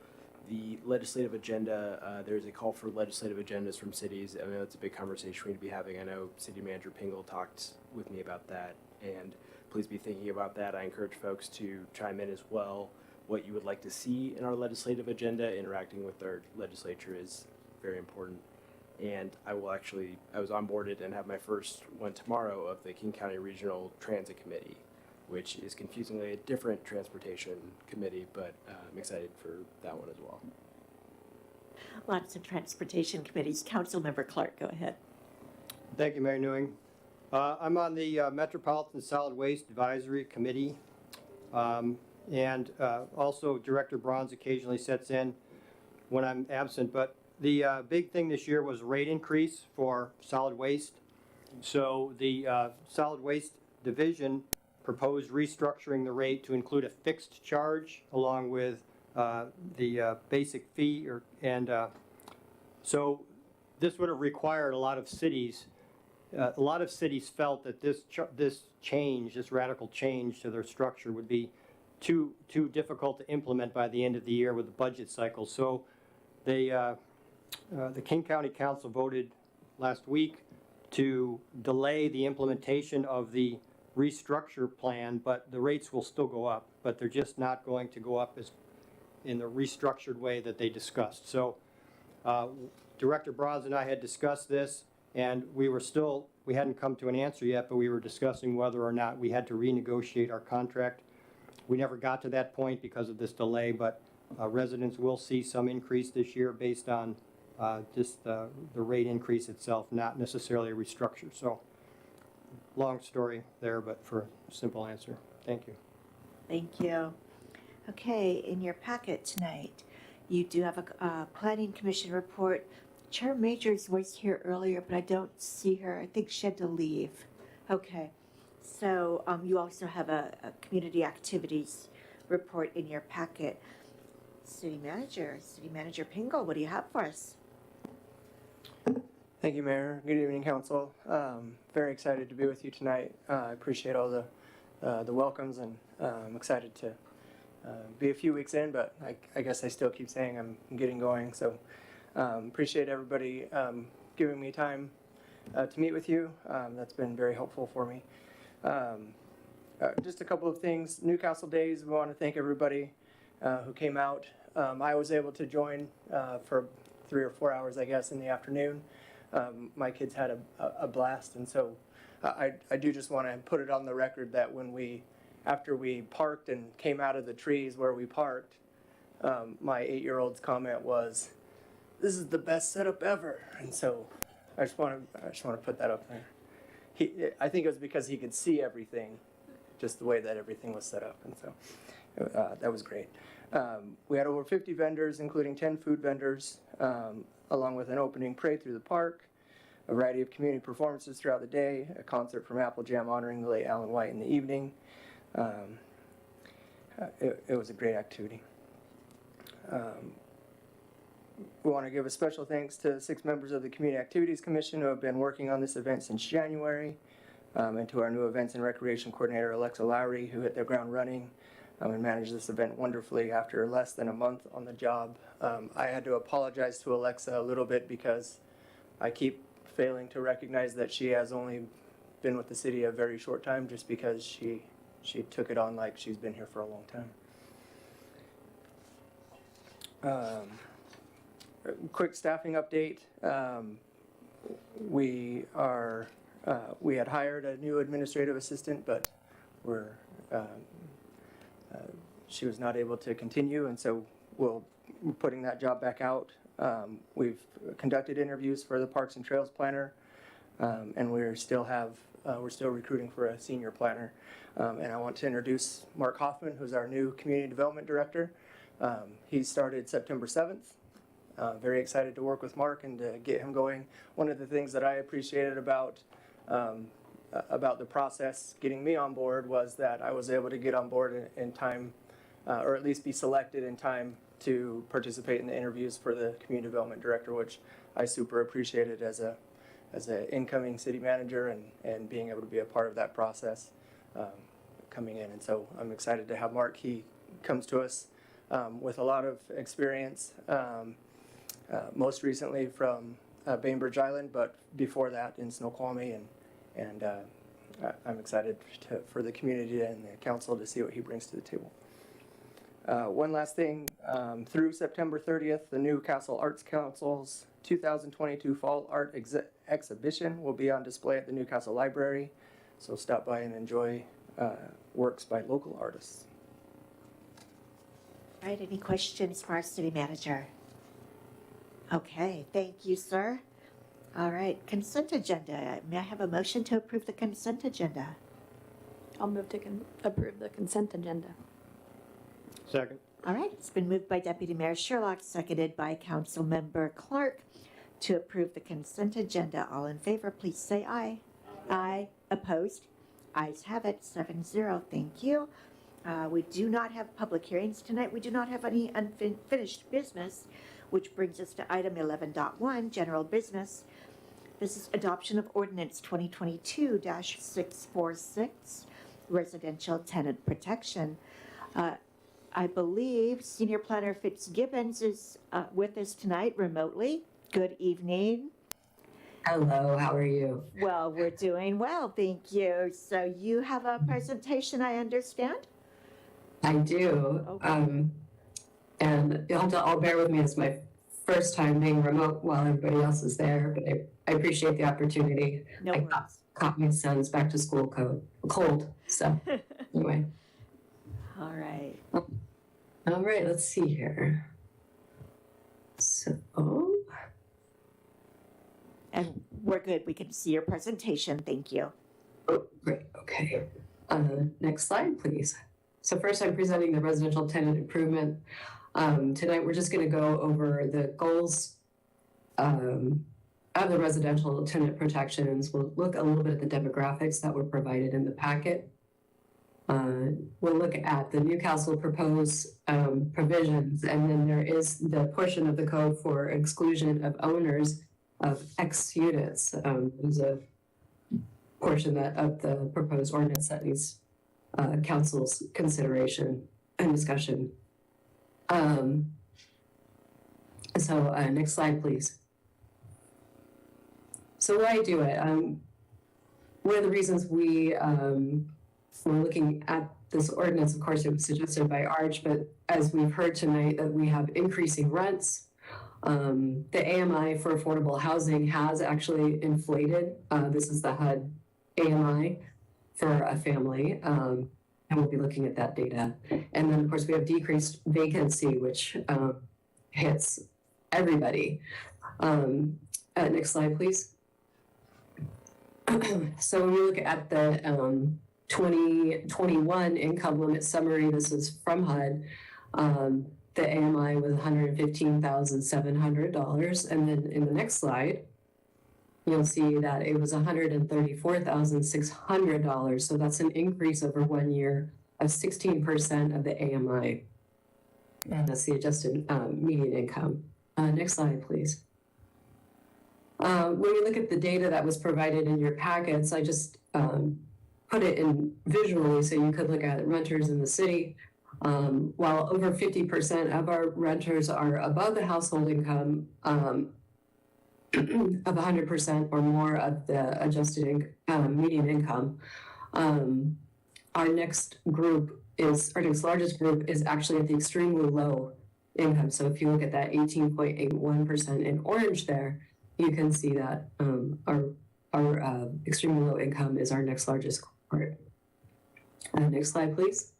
the legislative agenda, there's a call for legislative agendas from cities. I know it's a big conversation we need to be having. I know City Manager Pingle talked with me about that, and please be thinking about that. I encourage folks to chime in as well. What you would like to see in our legislative agenda, interacting with our legislature is very important. And I was onboarded and have my first one tomorrow of the King County Regional Transit Committee, which is confusingly a different transportation committee, but I'm excited for that one as well. Lots of transportation committees. Councilmember Clark, go ahead. Thank you, Mayor Newing. I'm on the Metropolitan Solid Waste Advisory Committee. And also Director Bronze occasionally sets in when I'm absent. But the big thing this year was rate increase for solid waste. So the Solid Waste Division proposed restructuring the rate to include a fixed charge along with the basic fee. So this would have required a lot of cities. A lot of cities felt that this radical change to their structure would be too difficult to implement by the end of the year with the budget cycle. So the King County Council voted last week to delay the implementation of the restructure plan, but the rates will still go up, but they're just not going to go up as in the restructured way that they discussed. So Director Bronze and I had discussed this, and we hadn't come to an answer yet, but we were discussing whether or not we had to renegotiate our contract. We never got to that point because of this delay, but residents will see some increase this year based on just the rate increase itself, not necessarily a restructure. So, long story there, but for a simple answer. Thank you. Thank you. Okay, in your packet tonight, you do have a Planning Commission report. Chair Majors was here earlier, but I don't see her. I think she had to leave. Okay, so you also have a community activities report in your packet. City Manager Pingle, what do you have for us? Thank you, Mayor. Good evening, Council. Very excited to be with you tonight. I appreciate all the welcomes, and I'm excited to be a few weeks in, but I guess I still keep saying I'm getting going. So appreciate everybody giving me time to meet with you. That's been very helpful for me. Just a couple of things. Newcastle Days, we want to thank everybody who came out. I was able to join for 3 or 4 hours, I guess, in the afternoon. My kids had a blast, and so I do just want to put it on the record that after we parked and came out of the trees where we parked, my 8-year-old's comment was, "This is the best setup ever," and so I just want to put that up there. I think it was because he could see everything, just the way that everything was set up, and so that was great. We had over 50 vendors, including 10 food vendors, along with an opening parade through the park, a variety of community performances throughout the day, a concert from Apple Jam honoring the late Alan White in the evening. It was a great activity. We want to give a special thanks to 6 members of the Community Activities Commission who have been working on this event since January, and to our new Events and Recreation Coordinator, Alexa Lowry, who hit the ground running and managed this event wonderfully after less than a month on the job. I had to apologize to Alexa a little bit because I keep failing to recognize that she has only been with the city a very short time, just because she took it on like she's been here for a long time. Quick staffing update. We had hired a new administrative assistant, but she was not able to continue, and so we're putting that job back out. We've conducted interviews for the Parks and Trails planner, and we're still recruiting for a senior planner. And I want to introduce Mark Hoffman, who's our new community development director. He started September 7th. Very excited to work with Mark and to get him going. One of the things that I appreciated about the process getting me on board was that I was able to get on board in time, or at least be selected in time to participate in the interviews for the community development director, which I super appreciated as an incoming city manager, and being able to be a part of that process coming in. And so I'm excited to have Mark. He comes to us with a lot of experience, most recently from Bainbridge Island, but before that in Snoqualmie, and I'm excited for the community and the council to see what he brings to the table. One last thing, through September 30th, the Newcastle Arts Council's 2022 Fall Art Exhibition will be on display at the Newcastle Library, so stop by and enjoy works by local artists. All right, any questions for our city manager? Okay, thank you, sir. All right, consent agenda. May I have a motion to approve the consent agenda? I'll move to approve the consent agenda. Second. All right, it's been moved by Deputy Mayor Sherlock, seconded by Councilmember Clark to approve the consent agenda. All in favor, please say aye. Aye. Opposed? Ayes have it, 7-0. Thank you. We do not have public hearings tonight. We do not have any unfinished business, which brings us to item 11.1, general business. This is adoption of ordinance 2022-646, residential tenant protection. I believe Senior Planner Fitzgibbons is with us tonight remotely. Good evening. Hello, how are you? Well, we're doing well, thank you. So you have a presentation, I understand? I do. Okay. And you'll have to all bear with me. It's my first time being remote while everybody else is there, but I appreciate the opportunity. No I worries. caught my son's back to school cold. So anyway. All right. All right, let's see here. So And we're good. We can see your presentation. Thank you. Oh, great, okay. Next slide, please. So first, I'm presenting the residential tenant improvement. Tonight, we're just gonna go over the goals of the residential tenant protections. We'll look a little bit at the demographics that were provided in the packet. We'll look at the Newcastle proposed provisions, and then there is the portion of the code for exclusion of owners of X units. There's a portion of the proposed ordinance that needs council's consideration and discussion. Next slide, please. So why do it? One of the reasons we were looking at this ordinance, of course, it was suggested by Arch, but as we've heard tonight, that we have increasing rents. The AMI for affordable housing has actually inflated. This is the HUD AMI for a family, and we'll be looking at that data. And then, of course, we have decreased vacancy, which hits everybody. Next slide, please. So when we look at the 2021 income limit summary, this is from HUD. The AMI was $115,700, and then in the next slide, you'll see that it was $134,600. So that's an increase over 1 year of 16% of the AMI. And that's the adjusted median income. Next slide, please. When you look at the data that was provided in your packets, I just put it in visually so you could look at renters in the city. While over 50% of our renters are above the household income of 100% or more of the adjusted median income, our next largest group is actually at the extremely low income. So if you look at that 18.81% in orange there, you can see that our extremely low income is our next largest cohort. Next slide, please.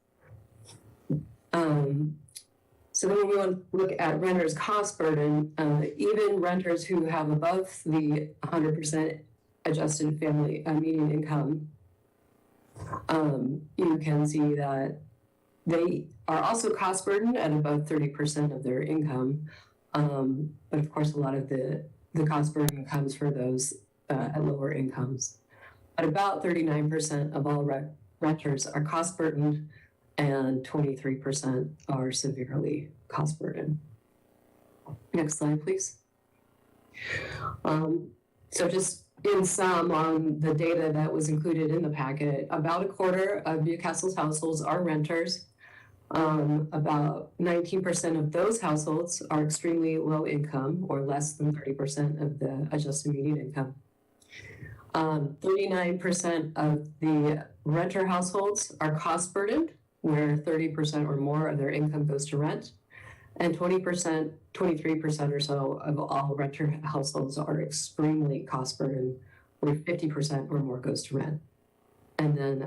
So then we want to look at renters' cost burden. Even renters who have above the 100% adjusted family median income, you can see that they are also cost burdened at above 30% of their income. But of course, a lot of the cost burden comes for those at lower incomes. But about 39% of all renters are cost burdened, and 23% are severely cost burdened. Next slide, please. So just in sum on the data that was included in the packet, about a quarter of Newcastle's households are renters. About 19% of those households are extremely low income, or less than 30% of the adjusted median income. 39% of the renter households are cost burdened, where 30% or more of their income goes to rent. And 23% or so of all renter households are extremely cost burdened, where 50% or more goes to rent. And then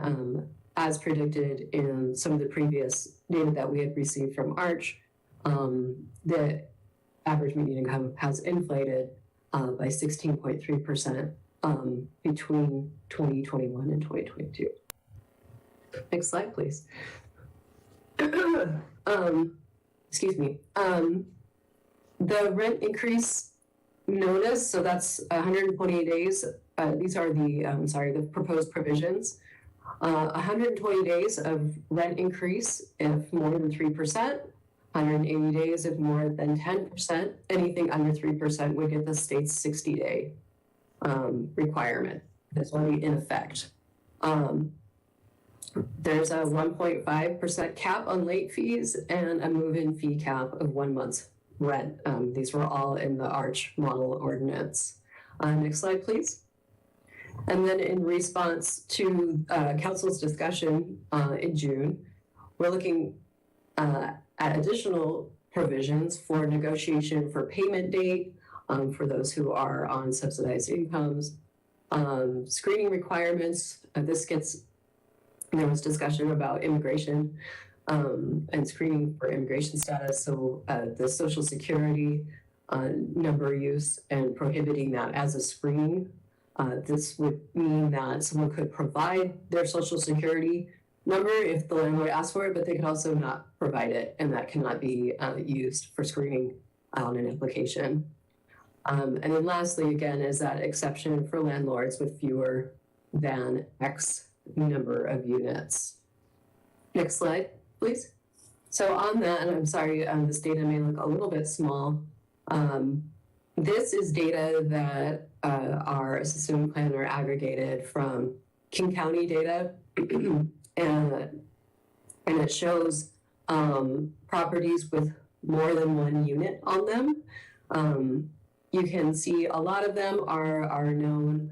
as predicted in some of the previous data that we had received from Arch, the average median income has inflated by 16.3% between 2021 and 2022. Next slide, please. Excuse me. The rent increase notice, so that's 120 days. These are the proposed provisions. 120 days of rent increase if more than 3%, 180 days if more than 10%, anything under 3% would get the state's 60-day requirement that's already in effect. There's a 1.5% cap on late fees and a move-in fee cap of 1 month's rent. These were all in the Arch model ordinance. Next slide, please. And then in response to council's discussion in June, we're looking at additional provisions for negotiation for payment date for those who are on subsidized incomes, screening requirements. There was discussion about immigration and screening for immigration status. So the Social Security, number use and prohibiting that as a screening. This would mean that someone could provide their social security number if the landlord asks for it, but they could also not provide it, and that cannot be used for screening on an application. And then lastly, again, is that exception for landlords with fewer than X number of units. Next slide, please. So on that, and I'm sorry, this data may look a little bit small. This is data that our assistant planner aggregated from King County data, and it shows properties with more than one unit on them. You can see a lot of them are known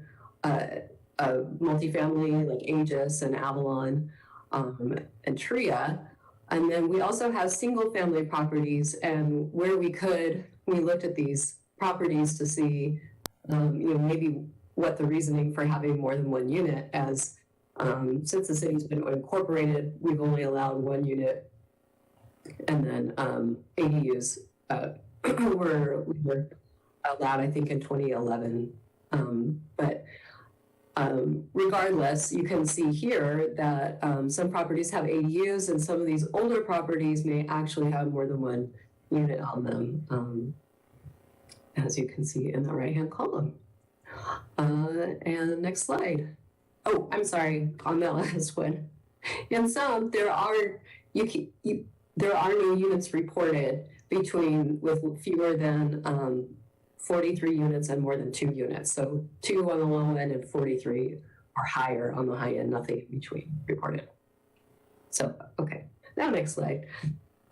multifamily like Aegis and Avalon and Tria. And then we also have single family properties, and where we could, we looked at these properties to see, maybe what the reasoning for having more than one unit as, since the city's been incorporated, we've only allowed one unit. And then ADUs were allowed, I think, in 2011. But regardless, you can see here that some properties have ADUs, and some of these older properties may actually have more than one unit on them, as you can see in the right-hand column. And next slide. Oh, I'm sorry, on that last one. In some, there are no units reported with fewer than 43 units and more than 2 units. So 2 on the low end and 43 or higher on the high end, nothing in between reported. So, okay, now next slide.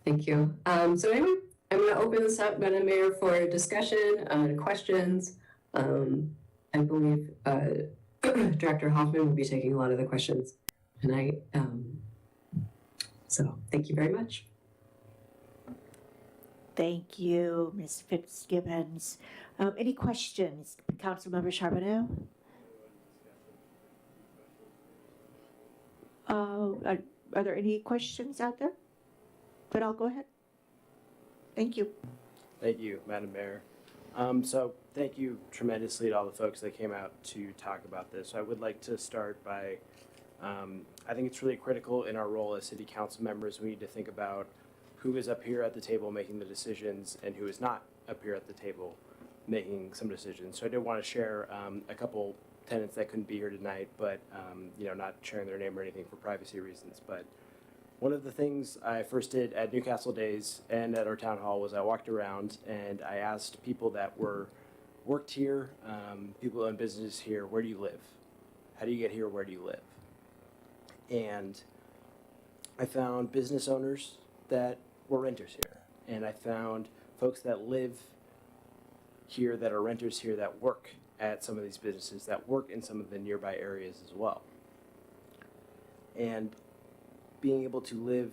Thank you. So anyway, I'm going to open this up, Madam Mayor, for discussion and questions. I believe Director Hoffman will be taking a lot of the questions tonight. So thank you very much. Thank you, Ms. Fitzgibbons. Any questions? Councilmember Charbonneau? Are there any questions out there? But I'll go ahead. Thank you. Thank you, Madam Mayor. So thank you tremendously to all the folks that came out to talk about this. So I would like to start by, I think it's really critical in our role as city council members, we need to think about who is up here at the table making the decisions and who is not up here at the table making some decisions. So I did want to share a couple tenants that couldn't be here tonight, but not sharing their name or anything for privacy reasons. But one of the things I first did at Newcastle Days and at our town hall was I walked around and I asked people that worked here, people in business here, where do you live? How do you get here? Where do you live? And I found business owners that were renters here. And I found folks that live here that are renters here that work at some of these businesses, that work in some of the nearby areas as well. And being able to live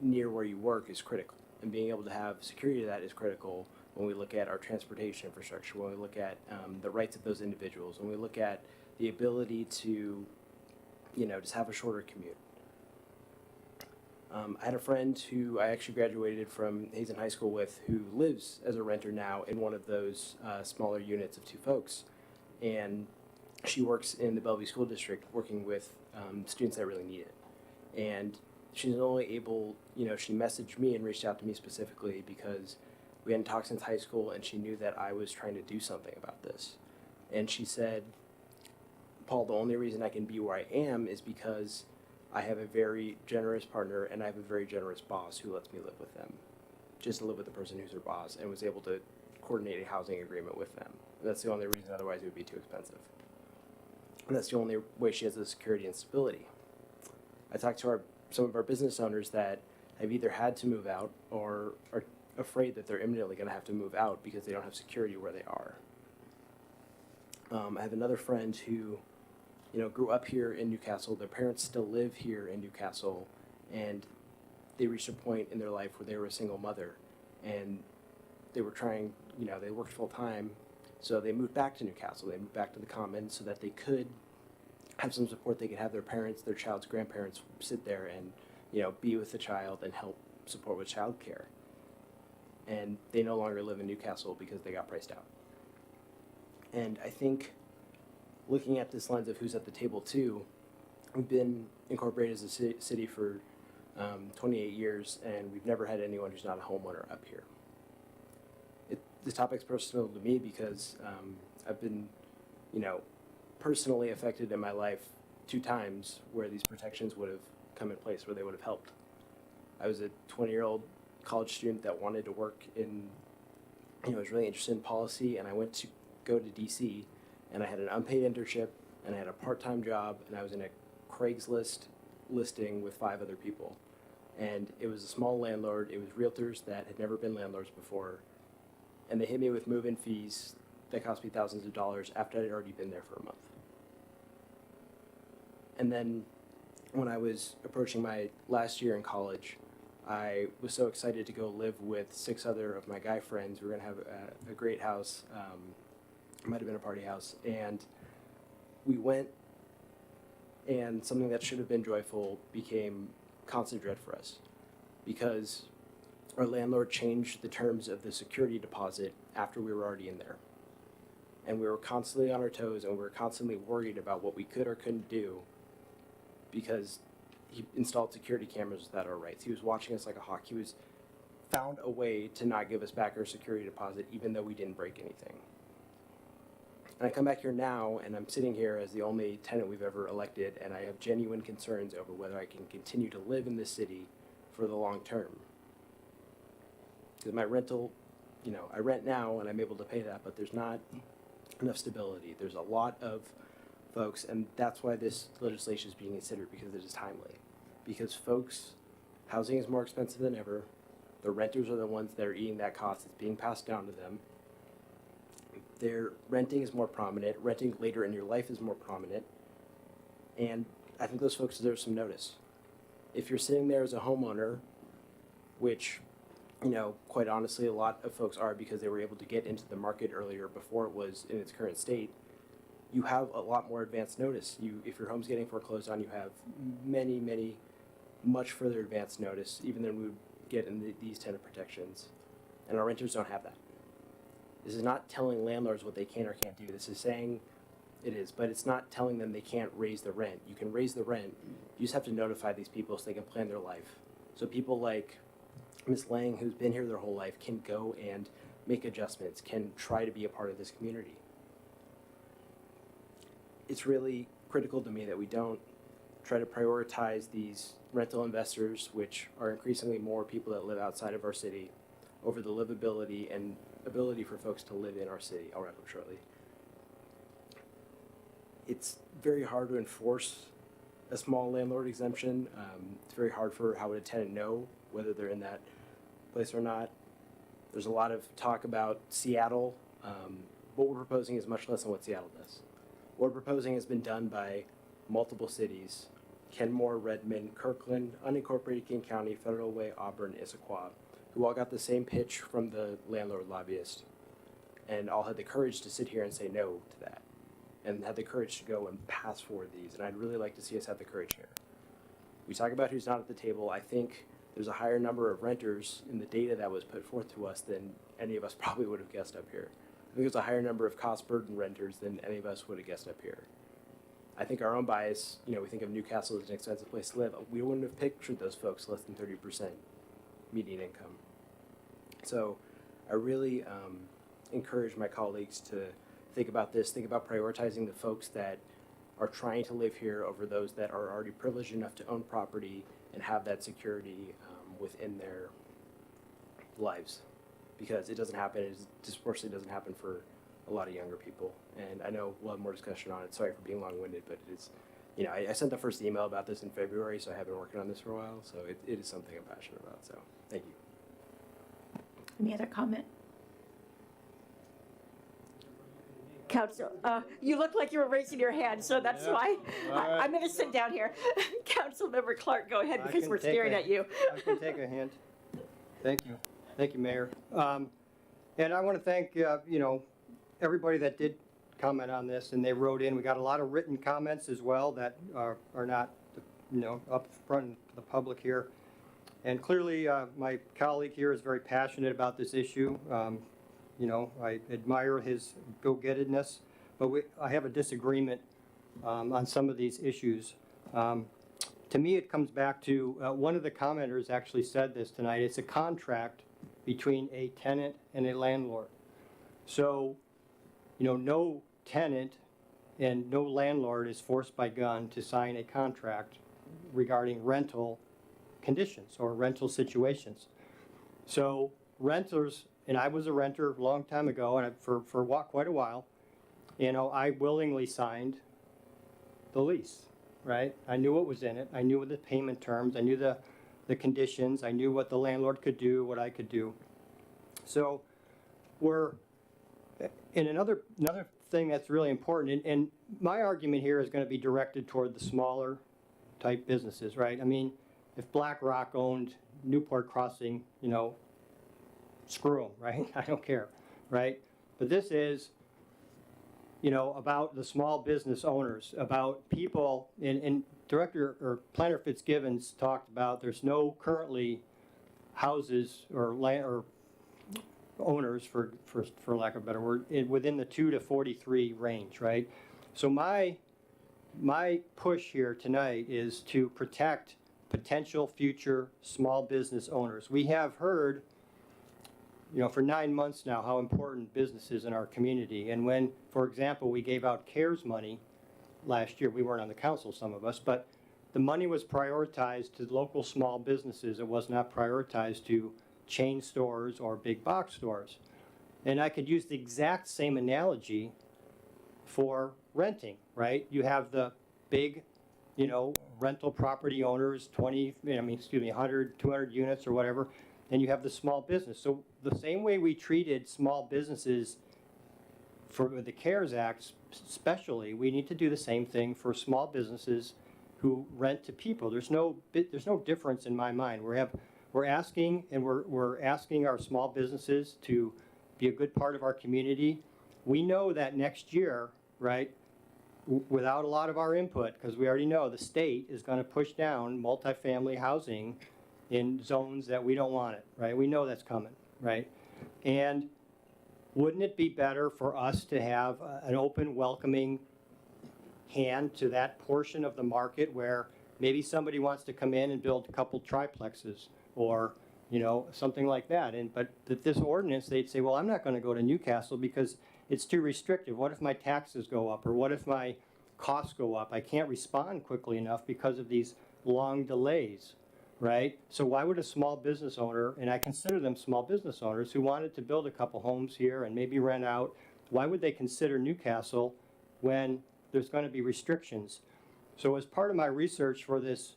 near where you work is critical. And being able to have security of that is critical when we look at our transportation infrastructure, when we look at the rights of those individuals, when we look at the ability to, just have a shorter commute. I had a friend who I actually graduated from Hazen High School with who lives as a renter now in one of those smaller units of 2 folks. And she works in the Bellevue School District working with students that really need it. And she's only able, she messaged me and reached out to me specifically because we hadn't talked since high school and she knew that I was trying to do something about this. And she said, Paul, the only reason I can be where I am is because I have a very generous partner and I have a very generous boss who lets me live with them. Just to live with the person who's her boss, and was able to coordinate a housing agreement with them. And that's the only reason, otherwise it would be too expensive. And that's the only way she has the security and stability. I talked to some of our business owners that have either had to move out or are afraid that they're imminently going to have to move out because they don't have security where they are. I have another friend who grew up here in Newcastle. Their parents still live here in Newcastle, and they reached a point in their life where they were a single mother, and they were trying, they worked full time, so they moved back to Newcastle. They moved back to the Commons so that they could have some support. They could have their parents, their child's grandparents sit there and, be with the child and help support with childcare. and they no longer live in Newcastle because they got priced out. And I think looking at this lens of who's at the table too, we've been incorporated as a city for 28 years, and we've never had anyone who's not a homeowner up here. This topic's personal to me because I've been, personally affected in my life 2 times where these protections would have come in place, where they would have helped. I was a 20-year-old college student that wanted to work in, was really interested in policy, and I went to go to DC, and I had an unpaid internship, and I had a part-time job, and I was in a Craigslist listing with 5 other people. And it was a small landlord, it was realtors that had never been landlords before, and they hit me with move-in fees that cost me thousands of dollars after I'd already been there for a month. And then when I was approaching my last year in college, I was so excited to go live with 6 other of my guy friends. We were gonna have a great house, it might have been a party house, and we went, and something that should have been joyful became constant dread for us, because our landlord changed the terms of the security deposit after we were already in there. And we were constantly on our toes, and we were constantly worried about what we could or couldn't do, because he installed security cameras without our rights. He was watching us like a hawk. He was found a way to not give us back our security deposit, even though we didn't break anything. And I come back here now, and I'm sitting here as the only tenant we've ever elected, and I have genuine concerns over whether I can continue to live in this city for the long term. Because my rental, I rent now, and I'm able to pay that, but there's not enough stability. There's a lot of folks, and that's why this legislation is being considered, because it is timely. Because folks, housing is more expensive than ever. The renters are the ones that are eating that cost. It's being passed down to them. Their renting is more prominent. Renting later in your life is more prominent. And I think those folks deserve some notice. If you're sitting there as a homeowner, which, quite honestly, a lot of folks are because they were able to get into the market earlier before it was in its current state, you have a lot more advanced notice. If your home's getting foreclosed on, you have much further advanced notice, even than we would get in these tenant protections. And our renters don't have that. This is not telling landlords what they can or can't do. This is saying it is, but it's not telling them they can't raise the rent. You can raise the rent. You just have to notify these people so they can plan their life. So people like Ms. Lang, who's been here their whole life, can go and make adjustments, can try to be a part of this community. It's really critical to me that we don't try to prioritize these rental investors, which are increasingly more people that live outside of our city, over the livability and ability for folks to live in our city. I'll wrap up shortly. It's very hard to enforce a small landlord exemption. It's very hard for how would a tenant know whether they're in that place or not. There's a lot of talk about Seattle. What we're proposing is much less than what Seattle does. What we're proposing has been done by multiple cities: Kenmore, Redmond, Kirkland, unincorporated King County, Federal Way, Auburn, Issaquah, who all got the same pitch from the landlord lobbyist, and all had the courage to sit here and say no to that, and had the courage to go and pass forward these. And I'd really like to see us have the courage here. We talk about who's not at the table. I think there's a higher number of renters in the data that was put forth to us than any of us probably would have guessed up here. I think there's a higher number of cost burden renters than any of us would have guessed up here. I think our own bias, we think of Newcastle as an expensive place to live. We wouldn't have pictured those folks less than 30% median income. So I really encourage my colleagues to think about this, think about prioritizing the folks that are trying to live here over those that are already privileged enough to own property and have that security within their lives. Because it doesn't happen, it disproportionately doesn't happen for a lot of younger people. And I know we'll have more discussion on it. Sorry for being long-winded, but it is, I sent the first email about this in February, so I have been working on this for a while. So it is something I'm passionate about, so thank you. Any other comment? Council, you look like you were raising your hand, so that's why I'm going to sit down here. Councilmember Clark, go ahead, because we're staring at you. I can take a hint. Thank you. Thank you, Mayor. And I want to thank, everybody that did comment on this, and they wrote in. We got a lot of written comments as well that are not, up front to the public here. And clearly, my colleague here is very passionate about this issue. You know, I admire his go-gettedness, but I have a disagreement on some of these issues. To me, it comes back to, one of the commenters actually said this tonight, it's a contract between a tenant and a landlord. So, you know, no tenant and no landlord is forced by gun to sign a contract regarding rental conditions or rental situations. So renters, and I was a renter a long time ago, and for quite a while, you know, I willingly signed the lease, right? I knew what was in it. I knew the payment terms. I knew the conditions. I knew what the landlord could do, what I could do. So we're, and another thing that's really important, and my argument here is going to be directed toward the smaller type businesses, right? I mean, if BlackRock owned Newport Crossing, you know, screw them, right? I don't care, right? But this is, you know, about the small business owners, about people, and Director or Planner Fitzgibbons talked about there's no currently houses or land or owners, for lack of a better word, within the 2 to 43 range, right? So my push here tonight is to protect potential future small business owners. We have heard, you know, for 9 months now how important business is in our community. And when, for example, we gave out CARES money last year, we weren't on the council, some of us, but the money was prioritized to local small businesses. It was not prioritized to chain stores or big box stores. And I could use the exact same analogy for renting, right? You have the big, you know, rental property owners, 100, 200 units or whatever, and you have the small business. So the same way we treated small businesses for the CARES Act especially, we need to do the same thing for small businesses who rent to people. There's no difference in my mind. We're asking our small businesses to be a good part of our community. We know that next year, right, without a lot of our input, because we already know the state is going to push down multifamily housing in zones that we don't want it, right? We know that's coming, right? And wouldn't it be better for us to have an open, welcoming hand to that portion of the market where maybe somebody wants to come in and build a couple triplexes or, you know, something like that? But this ordinance, they'd say, well, I'm not going to go to Newcastle because it's too restrictive. What if my taxes go up, or what if my costs go up? I can't respond quickly enough because of these long delays, right? So why would a small business owner, and I consider them small business owners, who wanted to build a couple homes here and maybe rent out, why would they consider Newcastle when there's going to be restrictions? So as part of my research for this,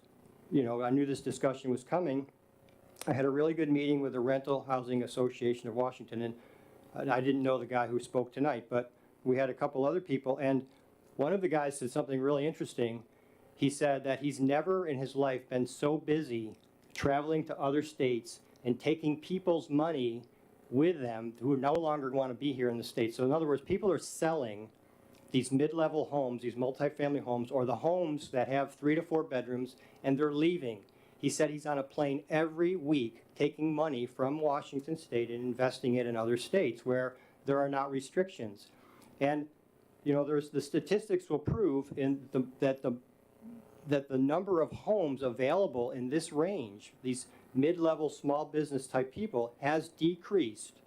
you know, I knew this discussion was coming. I had a really good meeting with the Rental Housing Association of Washington, and I didn't know the guy who spoke tonight, but we had a couple other people, and one of the guys said something really interesting. He said that he's never in his life been so busy traveling to other states and taking people's money with them who no longer want to be here in the state. So in other words, people are selling these mid-level homes, these multifamily homes, or the homes that have 3 to 4 bedrooms, and they're leaving. He said he's on a plane every week taking money from Washington State and investing it in other states where there are not restrictions. And, you know, the statistics will prove that the number of homes available in this range, these mid-level small business type people, has decreased,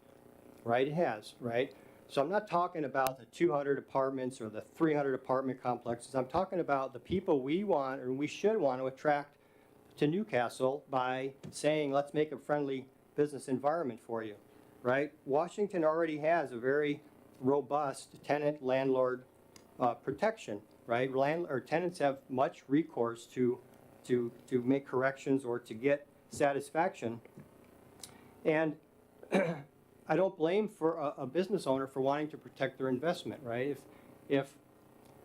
right? It has, right? So I'm not talking about the 200 apartments or the 300 apartment complexes. I'm talking about the people we want, or we should want to attract to Newcastle by saying, let's make a friendly business environment for you, right? Washington already has a very robust tenant-landlord protection, right? Tenants have much recourse to make corrections or to get satisfaction. And I don't blame for a business owner for wanting to protect their investment, right? If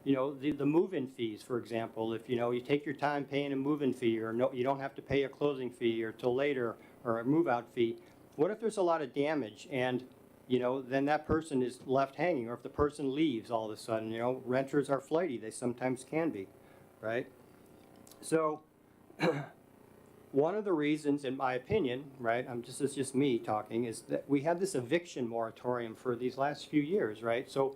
you know, the move-in fees, for example, if, you know, you take your time paying a move-in fee, or no, you don't have to pay a closing fee or till later, or a move-out fee. What if there's a lot of damage and, you know, then that person is left hanging, or if the person leaves all of a sudden? You know, renters are flighty. They sometimes can be, right? So one of the reasons, in my opinion, right, it's just me talking, is that we have this eviction moratorium for these last few years, right? So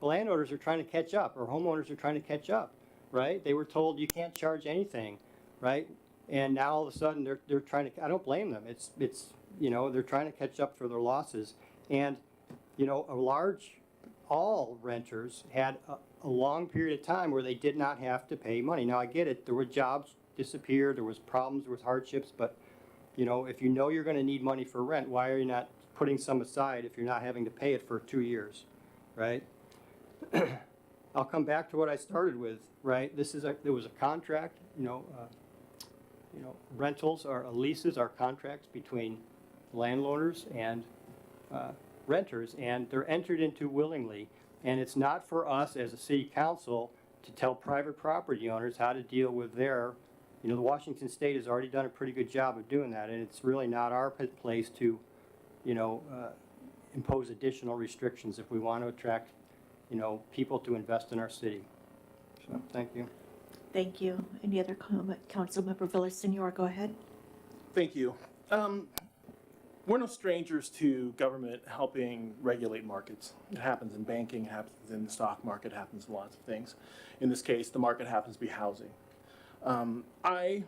landowners are trying to catch up, or homeowners are trying to catch up, right? They were told you can't charge anything, right? And now all of a sudden they're trying to, I don't blame them. It's they're trying to catch up for their losses. And, all renters had a long period of time where they did not have to pay money. Now I get it, there were jobs disappeared, there was problems, there was hardships, but if you know you're going to need money for rent, why are you not putting some aside if you're not having to pay it for 2 years, right? I'll come back to what I started with, right? There was a contract, rentals or leases are contracts between landowners and renters, and they're entered into willingly. And it's not for us as a city council to tell private property owners how to deal with their, the Washington State has already done a pretty good job of doing that, and it's really not our place to, impose additional restrictions if we want to attract, people to invest in our city. So, thank you. Thank you. Any other comment? Councilmember Villasenor, go ahead. Thank you. We're no strangers to government helping regulate markets. It happens in banking, it happens in the stock market, it happens in lots of things. In this case, the market happens to be housing. I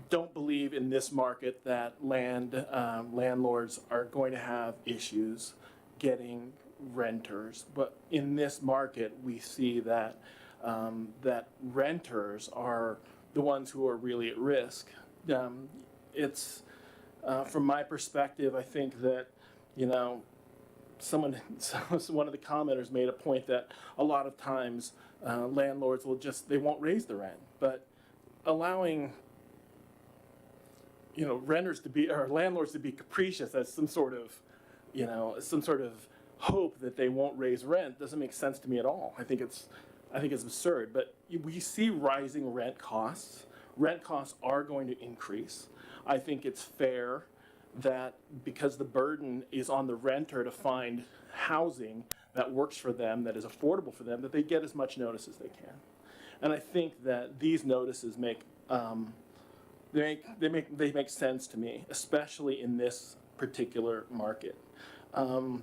don't believe in this market that landlords are going to have issues getting renters, but in this market, we see that that renters are the ones who are really at risk. From my perspective, I think that, one of the commenters made a point that a lot of times landlords they won't raise the rent, but allowing, landlords to be capricious as some sort of hope that they won't raise rent doesn't make sense to me at all. I think it's absurd, but we see rising rent costs. Rent costs are going to increase. I think it's fair that because the burden is on the renter to find housing that works for them, that is affordable for them, that they get as much notice as they can. And I think that these notices make sense to me, especially in this particular market. And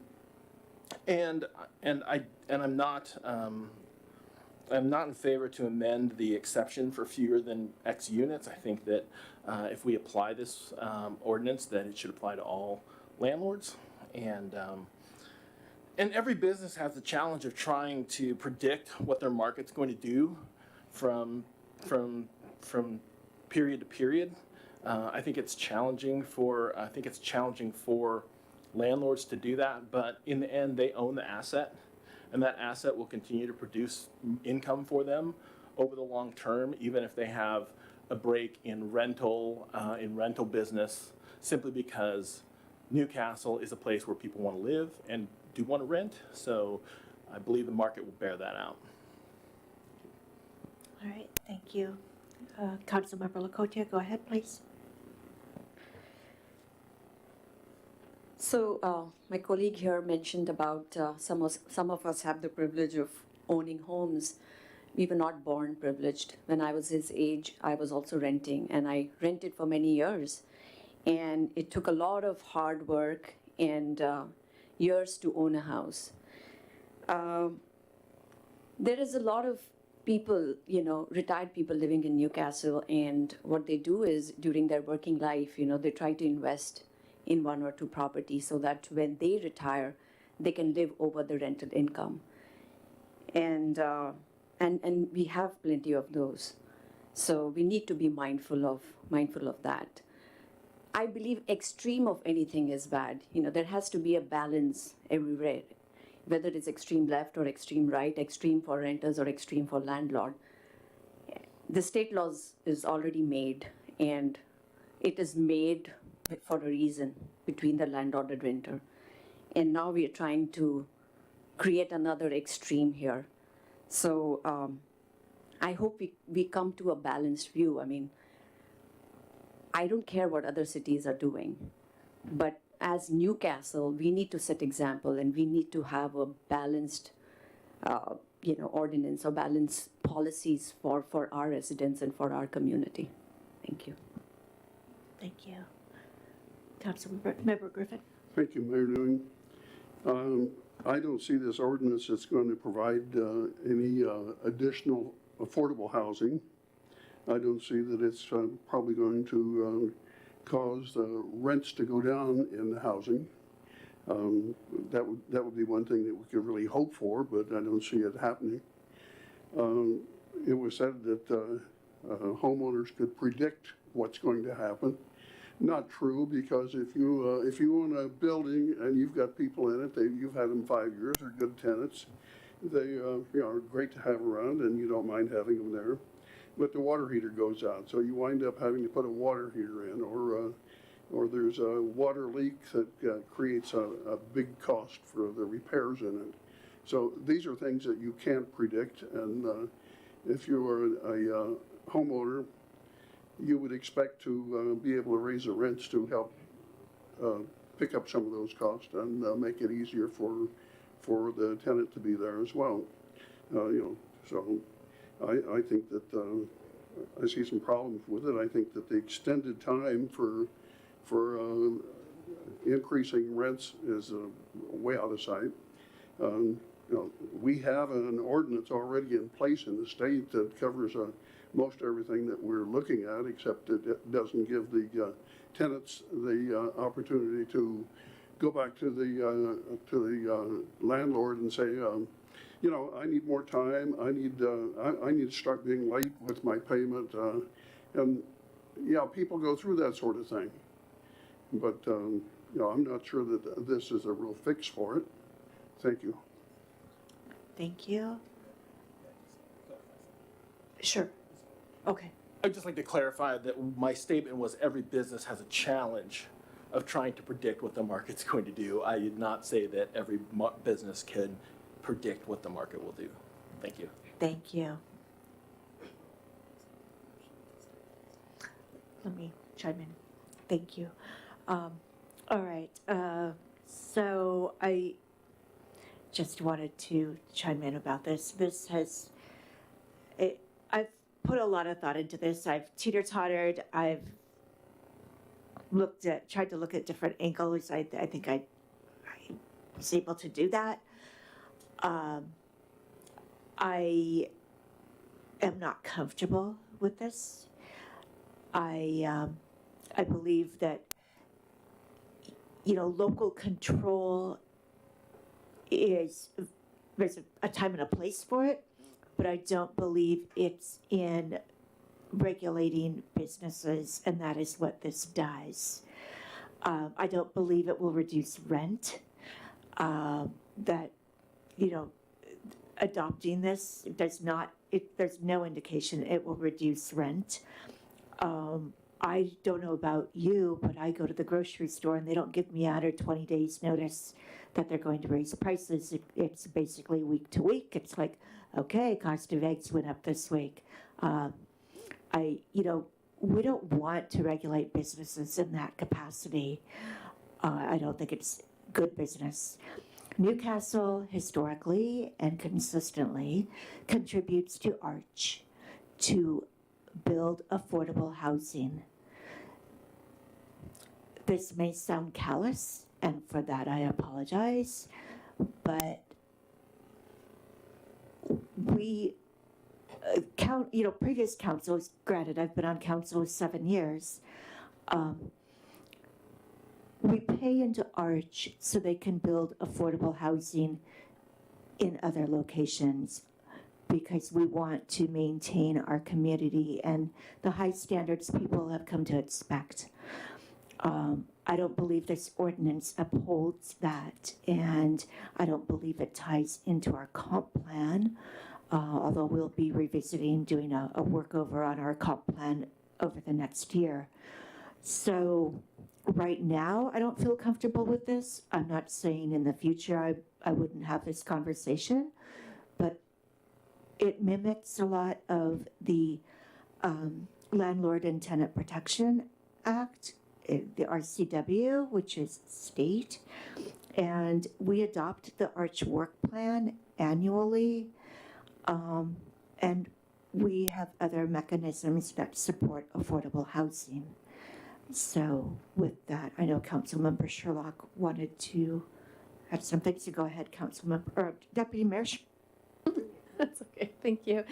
I'm not in favor to amend the exception for fewer than X units. I think that if we apply this ordinance, that it should apply to all landlords. And every business has the challenge of trying to predict what their market's going to do from period to period. I think it's challenging for landlords to do that, but in the end, they own the asset. And that asset will continue to produce income for them over the long term, even if they have a break in rental business, simply because Newcastle is a place where people want to live and do want to rent. So I believe the market will bear that out. All right, thank you. Councilmember Lacotia, go ahead, please. So my colleague here mentioned about some of us have the privilege of owning homes. We were not born privileged. When I was his age, I was also renting, and I rented for many years. And it took a lot of hard work and years to own a house. There is a lot of people, retired people living in Newcastle, and what they do is during their working life, they try to invest in one or two properties so that when they retire, they can live over the rental income. And we have plenty of those. So we need to be mindful of that. I believe extreme of anything is bad. There has to be a balance everywhere, whether it's extreme left or extreme right, extreme for renters or extreme for landlord. The state laws is already made, and it is made for a reason between the landlord and renter. And now we are trying to create another extreme here. So I hope we come to a balanced view. I mean, I don't care what other cities are doing, but as Newcastle, we need to set example, and we need to have a balanced, ordinance or balanced policies for our residents and for our community. Thank you. Thank you. Councilmember Griffin? Thank you, Mayor Newing. I don't see this ordinance that's going to provide any additional affordable housing. I don't see that it's probably going to cause the rents to go down in the housing. That would be one thing that we could really hope for, but I don't see it happening. It was said that homeowners could predict what's going to happen. Not true, because if you own a building and you've got people in it, you've had them 5 years, they're good tenants. They are great to have around, and you don't mind having them there. But the water heater goes out, so you wind up having to put a water heater in, or there's a water leak that creates a big cost for the repairs in it. So these are things that you can't predict, and if you are a homeowner, you would expect to be able to raise the rents to help pick up some of those costs and make it easier for the tenant to be there as well. So I think that I see some problems with it. I think that the extended time for increasing rents is way out of sight. We have an ordinance already in place in the state that covers most everything that we're looking at, except it doesn't give the tenants the opportunity to go back to the landlord and say, I need more time. I need to start being late with my payment. And yeah, people go through that sort of thing. But I'm not sure that this is a real fix for it. Thank you. Thank you. Sure. Okay. I'd just like to clarify that my statement was every business has a challenge of trying to predict what the market's going to do. I did not say that every business can predict what the market will do. Thank you. Thank you. Let me chime in. Thank you. All right. So I just wanted to chime in about this. I've put a lot of thought into this. I've teeter-tottered. I've tried to look at different angles. I think I was able to do that. I am not comfortable with this. I believe that, local control there's a time and a place for it, but I don't believe it's in regulating businesses, and that is what this does. I don't believe it will reduce rent. Adopting this there's no indication it will reduce rent. I don't know about you, but I go to the grocery store and they don't give me 120 days notice that they're going to raise prices. It's basically week to week. It's like, okay, cost of eggs went up this week. We don't want to regulate businesses in that capacity. I don't think it's good business. Newcastle historically and consistently contributes to ARCH to build affordable housing. This may sound callous, and for that I apologize, but we previous councils, granted I've been on council 7 years, we pay into ARCH so they can build affordable housing in other locations because we want to maintain our community and the high standards people have come to expect. I don't believe this ordinance upholds that, and I don't believe it ties into our comp plan, although we'll be revisiting doing a workover on our comp plan over the next year. So right now, I don't feel comfortable with this. I'm not saying in the future I wouldn't have this conversation, but it mimics a lot of the Landlord and Tenant Protection Act, the RCW, which is state, and we adopt the ARCH work plan annually, and we have other mechanisms that support affordable housing. So with that, I know Councilmember Sherlock wanted to add something, so go ahead, Councilmember, or Deputy Mayor. That's okay, thank you.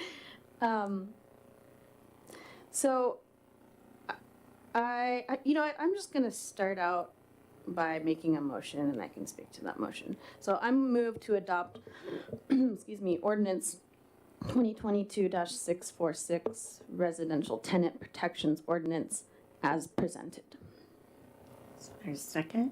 So you know what, I'm just gonna start out by making a motion, and I can speak to that motion. So I'm moved to adopt, excuse me, ordinance 2022-646 residential tenant protections ordinance as presented. There's a second.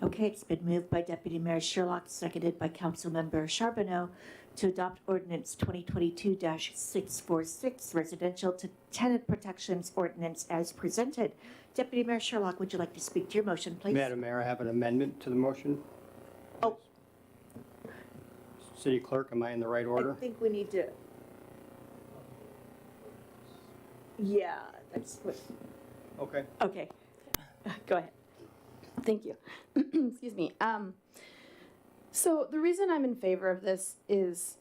Okay, it's been moved by Deputy Mayor Sherlock, seconded by Councilmember Charbonneau to adopt ordinance 2022-646 residential tenant protections ordinance as presented. Deputy Mayor Sherlock, would you like to speak to your motion, please? Madam Mayor, I have an amendment to the motion. Oh. City Clerk, am I in the right order? I think we need to. Yeah, that's what. Okay. Okay, go ahead. Thank you. Excuse me. So the reason I'm in favor of this is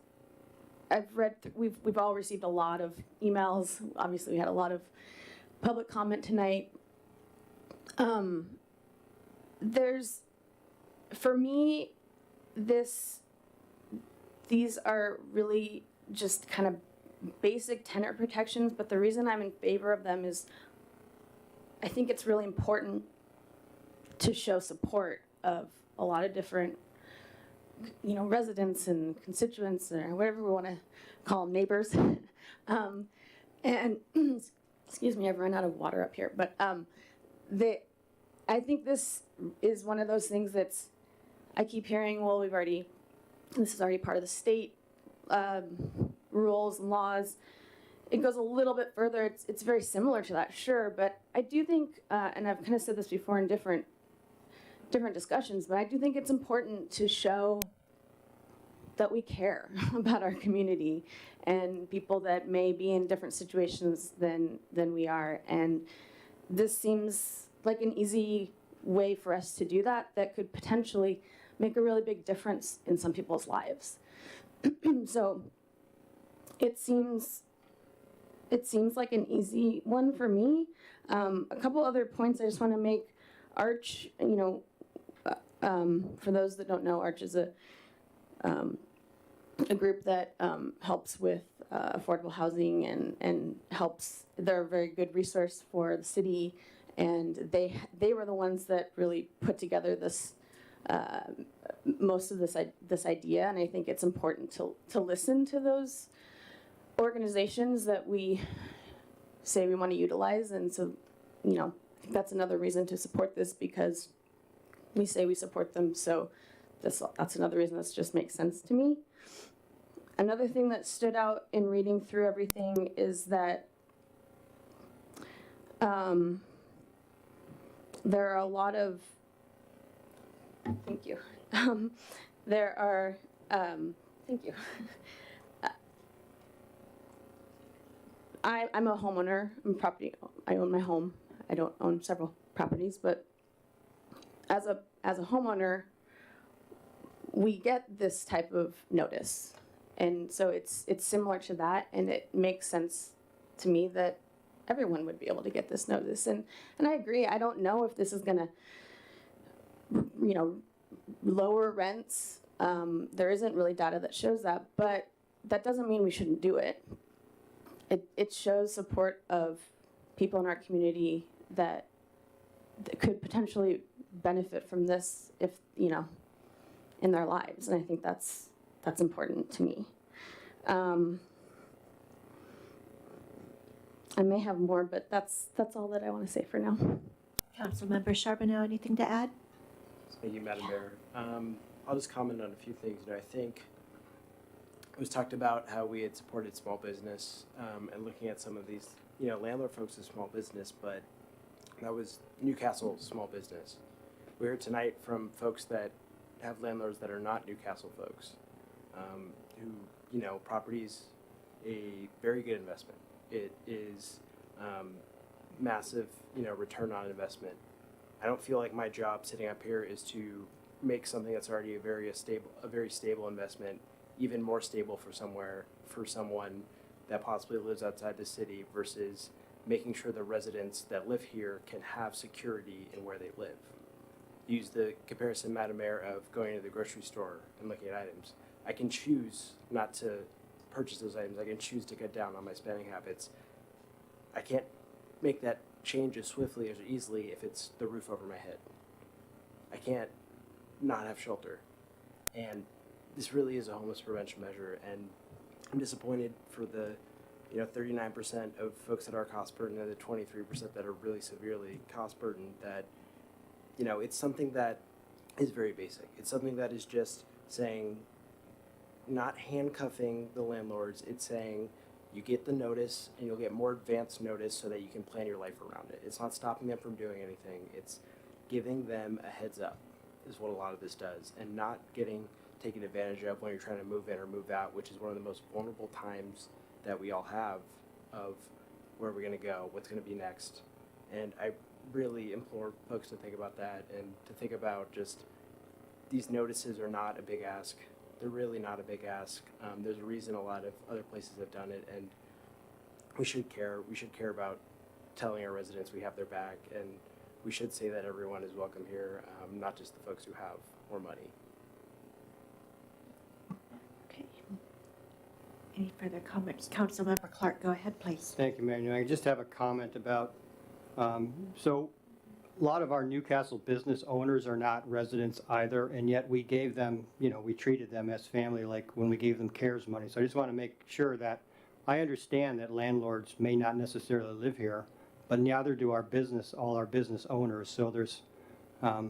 I've read, we've all received a lot of emails. Obviously, we had a lot of public comment tonight. For me, these are really just kind of basic tenant protections, but the reason I'm in favor of them is I think it's really important to show support of a lot of different, you know, residents and constituents, or whatever we want to call them, neighbors. And excuse me, I've run out of water up here, but I think this is one of those things that's, I keep hearing, well, this is already part of the state rules and laws. It goes a little bit further. It's very similar to that, sure, but I do think, and I've kind of said this before in different discussions, but I do think it's important to show that we care about our community and people that may be in different situations than we are. And this seems like an easy way for us to do that could potentially make a really big difference in some people's lives. So it seems like an easy one for me. A couple other points I just want to make. Arch, you know, for those that don't know, Arch is a group that helps with affordable housing and helps. They're a very good resource for the city, and they were the ones that really put together this most of this idea. And I think it's important to listen to those organizations that we say we want to utilize. And so, you know, I think that's another reason to support this, because we say we support them. So that's another reason this just makes sense to me. Another thing that stood out in reading through everything is that there are a lot of, thank you. There are, thank you. I'm a homeowner. I own my home. I don't own several properties, but as a homeowner, we get this type of notice. And so it's similar to that, and it makes sense to me that everyone would be able to get this notice. And I agree. I don't know if this is going to, you know, lower rents. There isn't really data that shows that, but that doesn't mean we shouldn't do it. It shows support of people in our community that could potentially benefit from this, if, you know, in their lives. And I think that's important to me. I may have more, but that's all that I want to say for now. Councilmember Charbonneau, anything to add? Thank you, Madam Mayor. I'll just comment on a few things. You know, I think it was talked about how we had supported small business and looking at some of these, you know, landlord folks as small business, but that was Newcastle small business. We heard tonight from folks that have landlords that are not Newcastle folks, who, you know, property's a very good investment. It is massive, you know, return on investment. I don't feel like my job sitting up here is to make something that's already a very stable investment even more stable for someone that possibly lives outside the city versus making sure the residents that live here can have security in where they live. Use the comparison, Madam Mayor, of going to the grocery store and looking at items. I can choose not to purchase those items. I can choose to cut down on my spending habits. I can't make that change as swiftly or easily if it's the roof over my head. I can't not have shelter. And this really is a homeless prevention measure, and I'm disappointed for the 39% of folks that are cost burdened and the 23% that are really severely cost burdened, that it's something that is very basic. It's something that is just saying, not handcuffing the landlords, it's saying you get the notice and you'll get more advanced notice so that you can plan your life around it. It's not stopping them from doing anything. It's giving them a heads up is what a lot of this does, and not getting taken advantage of when you're trying to move in or move out, which is one of the most vulnerable times that we all have of where we're going to go, what's going to be next. And I really implore folks to think about that and to think about just these notices are not a big ask. They're really not a big ask. There's a reason a lot of other places have done it, and we should care. We should care about telling our residents we have their back, and we should say that everyone is welcome here, not just the folks who have more money. Okay. Any further comments? Councilmember Clark, go ahead, please. Thank you, Mayor. I just have a comment about, so a lot of our Newcastle business owners are not residents either, and yet we gave them, we treated them as family, like when we gave them CARES money. So I just want to make sure that I understand that landlords may not necessarily live here, but neither do all our business owners. So there's, to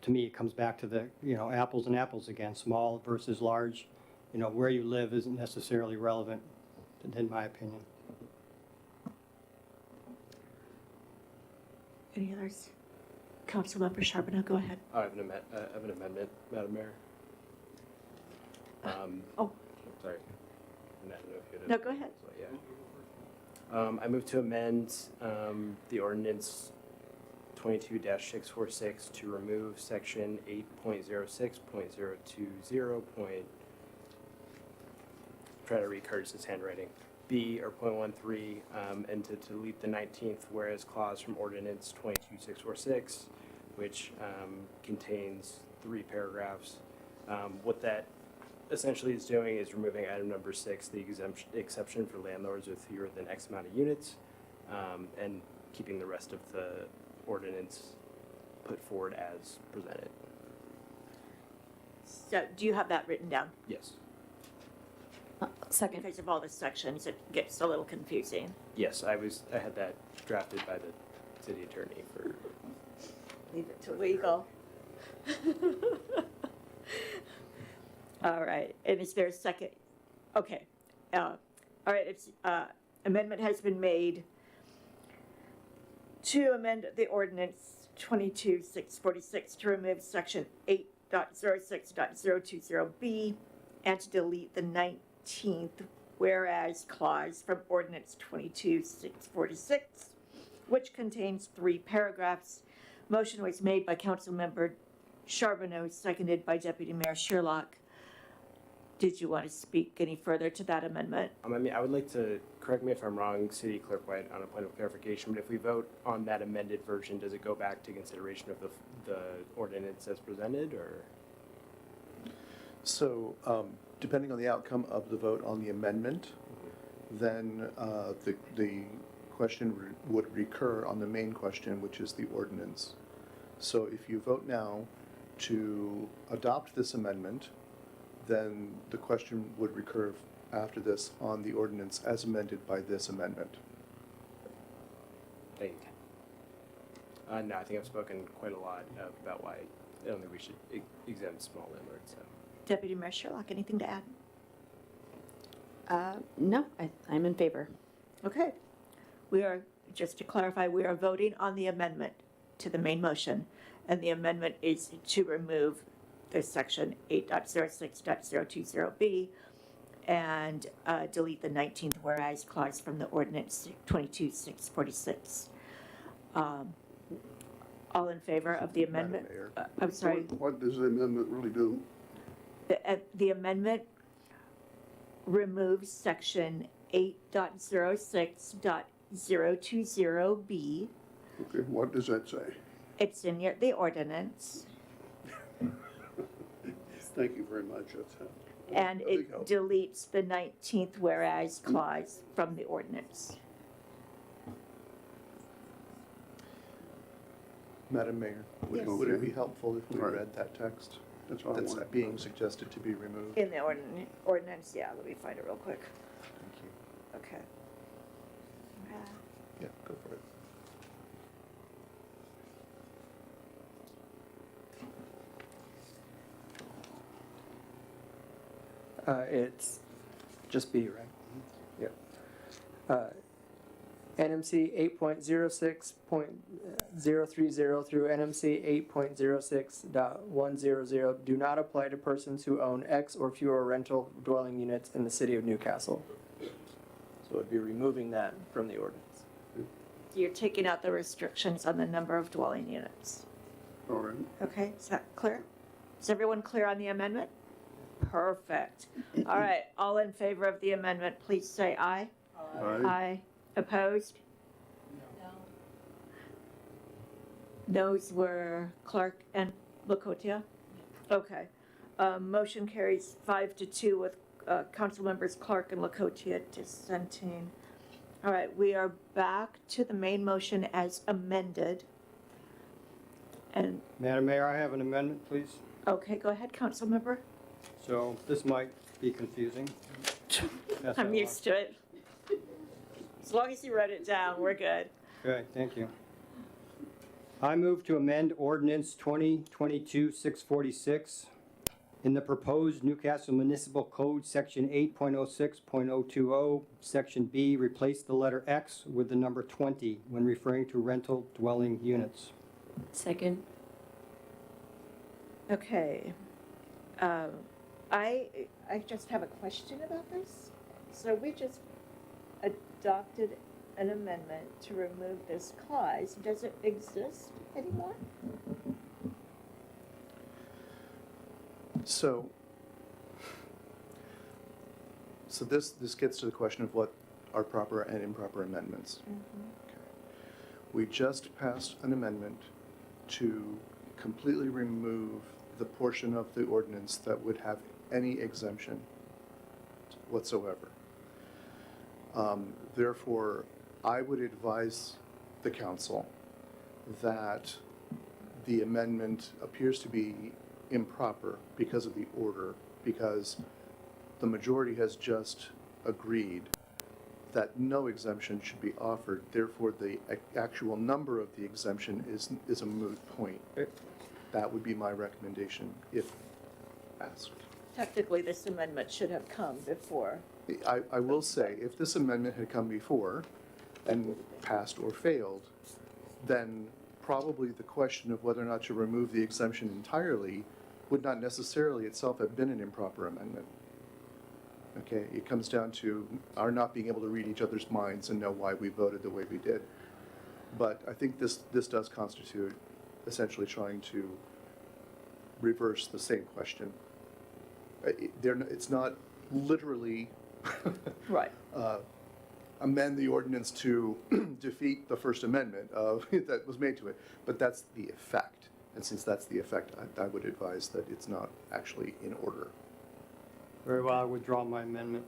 me, it comes back to the, apples and apples again, small versus large. Where you live isn't necessarily relevant, in my opinion. Any others? Councilmember Charbonneau, go ahead. I have an amendment, Madam Mayor. Sorry. I don't know if you No, go ahead. So, yeah. I move to amend the ordinance 22-646 to remove section 8.06.020. Try to read Curtis's handwriting. B, or 0.13, and to delete the 19th whereas clause from ordinance 22-646, which contains 3 paragraphs. What that essentially is doing is removing item number 6, the exception for landlords with fewer than X amount of units, and keeping the rest of the ordinance put forward as presented. So do you have that written down? Yes. Second. Because of all the sections, it gets a little confusing. Yes, I had that drafted by the city attorney for. Leave it to legal. All right, and is there a second? Okay, all right, it's, amendment has been made to amend the ordinance 22-646 to remove section 8.06.020B and to delete the 19th whereas clause from ordinance 22-646, which contains 3 paragraphs. Motion was made by Councilmember Charbonneau, seconded by Deputy Mayor Sherlock. Did you want to speak any further to that amendment? I mean, I would like to, correct me if I'm wrong, City Clerk White, on a point of clarification, but if we vote on that amended version, does it go back to consideration of the ordinance as presented, or? So, depending on the outcome of the vote on the amendment, then the question would recur on the main question, which is the ordinance. So if you vote now to adopt this amendment, then the question would recur after this on the ordinance as amended by this amendment. Thank you. No, I think I've spoken quite a lot about why I don't think we should exempt small landlords. So. Deputy Mayor Sherlock, anything to add? No, I'm in favor. Okay. We are, just to clarify, we are voting on the amendment to the main motion, and the amendment is to remove the section 8.06.020B and delete the 19th whereas clause from the ordinance 22-646. All in favor of the amendment? I'm sorry. What does the amendment really do? The amendment removes section 8.06. 020B. Okay, what does that say? It's in the ordinance, Thank you very much. That's and a big it help. deletes the 19th whereas clause from the ordinance. Madam Mayor, Yes. would it be helpful if we Right. read that text? That's all I That's wanted. being suggested to be removed. In the ordinance, yeah, let me find it real quick. Thank you. Okay. Yeah, go for it. It's just B, right? Yep. NMC 8.06.030 through NMC 8.06.100 do not apply to persons who own X or fewer rental dwelling units in the city of Newcastle. So it'd be removing that from the ordinance. You're taking out the restrictions on the number of dwelling units. All right. Okay, is that clear? Is everyone clear on the amendment? Perfect. All right, all in favor of the amendment, please say aye. Aye. Aye. Opposed? No. Those were Clark and Lakotia? Okay. Motion carries 5-2 with council members Clark and Lakotia dissenting. All right, we are back to the main motion as amended. And, Madam Mayor, I have an amendment, please. okay, go ahead, council member. So this might be confusing. That's I'm all. used to it. As long as you wrote it down, we're good. Okay, thank you. I move to amend ordinance 2022-646 in the proposed Newcastle Municipal Code, section 8.06.020, section B, replace the letter X with the number 20 when referring to rental dwelling units. Second. Okay. I just have a question about this. So we just adopted an amendment to remove this clause. Does it exist anymore? So this gets to the question of what are proper and improper amendments. Okay. We just passed an amendment to completely remove the portion of the ordinance that would have any exemption whatsoever. Therefore, I would advise the council that the amendment appears to be improper because of the order, because the majority has just agreed that no exemption should be offered. Therefore, the actual number of the exemption is a moot point. That would be my recommendation if asked. Technically, this amendment should have come before. I will say, if this amendment had come before and passed or failed, then probably the question of whether or not to remove the exemption entirely would not necessarily itself have been an improper amendment. Okay, it comes down to our not being able to read each other's minds and know why we voted the way we did. But I think this does constitute essentially trying to reverse the same question. It's not literally right. Amend the ordinance to defeat the First Amendment that was made to it, but that's the effect. And since that's the effect, I would advise that it's not actually in order. Very well, I withdraw my amendment.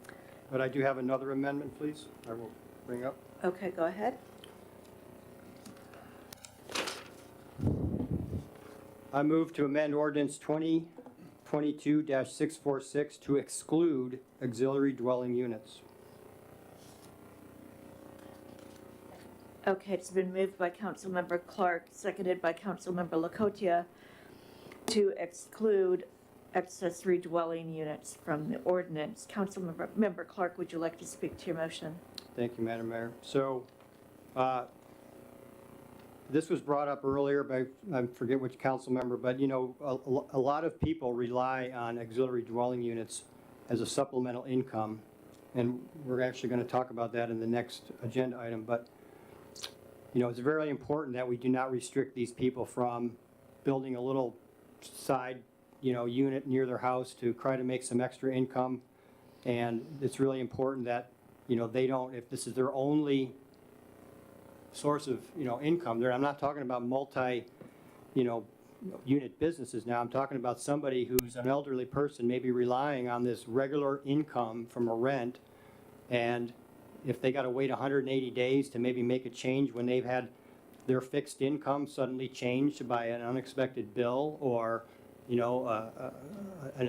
But I do have another amendment, please, I will bring up. Okay, go ahead. I move to amend ordinance 2022-646 to exclude auxiliary dwelling units. Okay, it's been moved by Councilmember Clark, seconded by Councilmember Lakotia to exclude accessory dwelling units from the ordinance. Councilmember Clark, would you like to speak to your motion? Thank you, Madam Mayor. So, this was brought up earlier by, I forget which council member, but you know, a lot of people rely on auxiliary dwelling units as a supplemental income. And we're actually going to talk about that in the next agenda item. But, you know, it's very important that we do not restrict these people from building a little side, you know, unit near their house to try to make some extra income. And it's really important that, you know, they don't, if this is their only source of, income there. I'm not talking about multi, unit businesses now. I'm talking about somebody who's an elderly person, maybe relying on this regular income from a rent. And if they got to wait 180 days to maybe make a change when they've had their fixed income suddenly changed by an unexpected bill or, a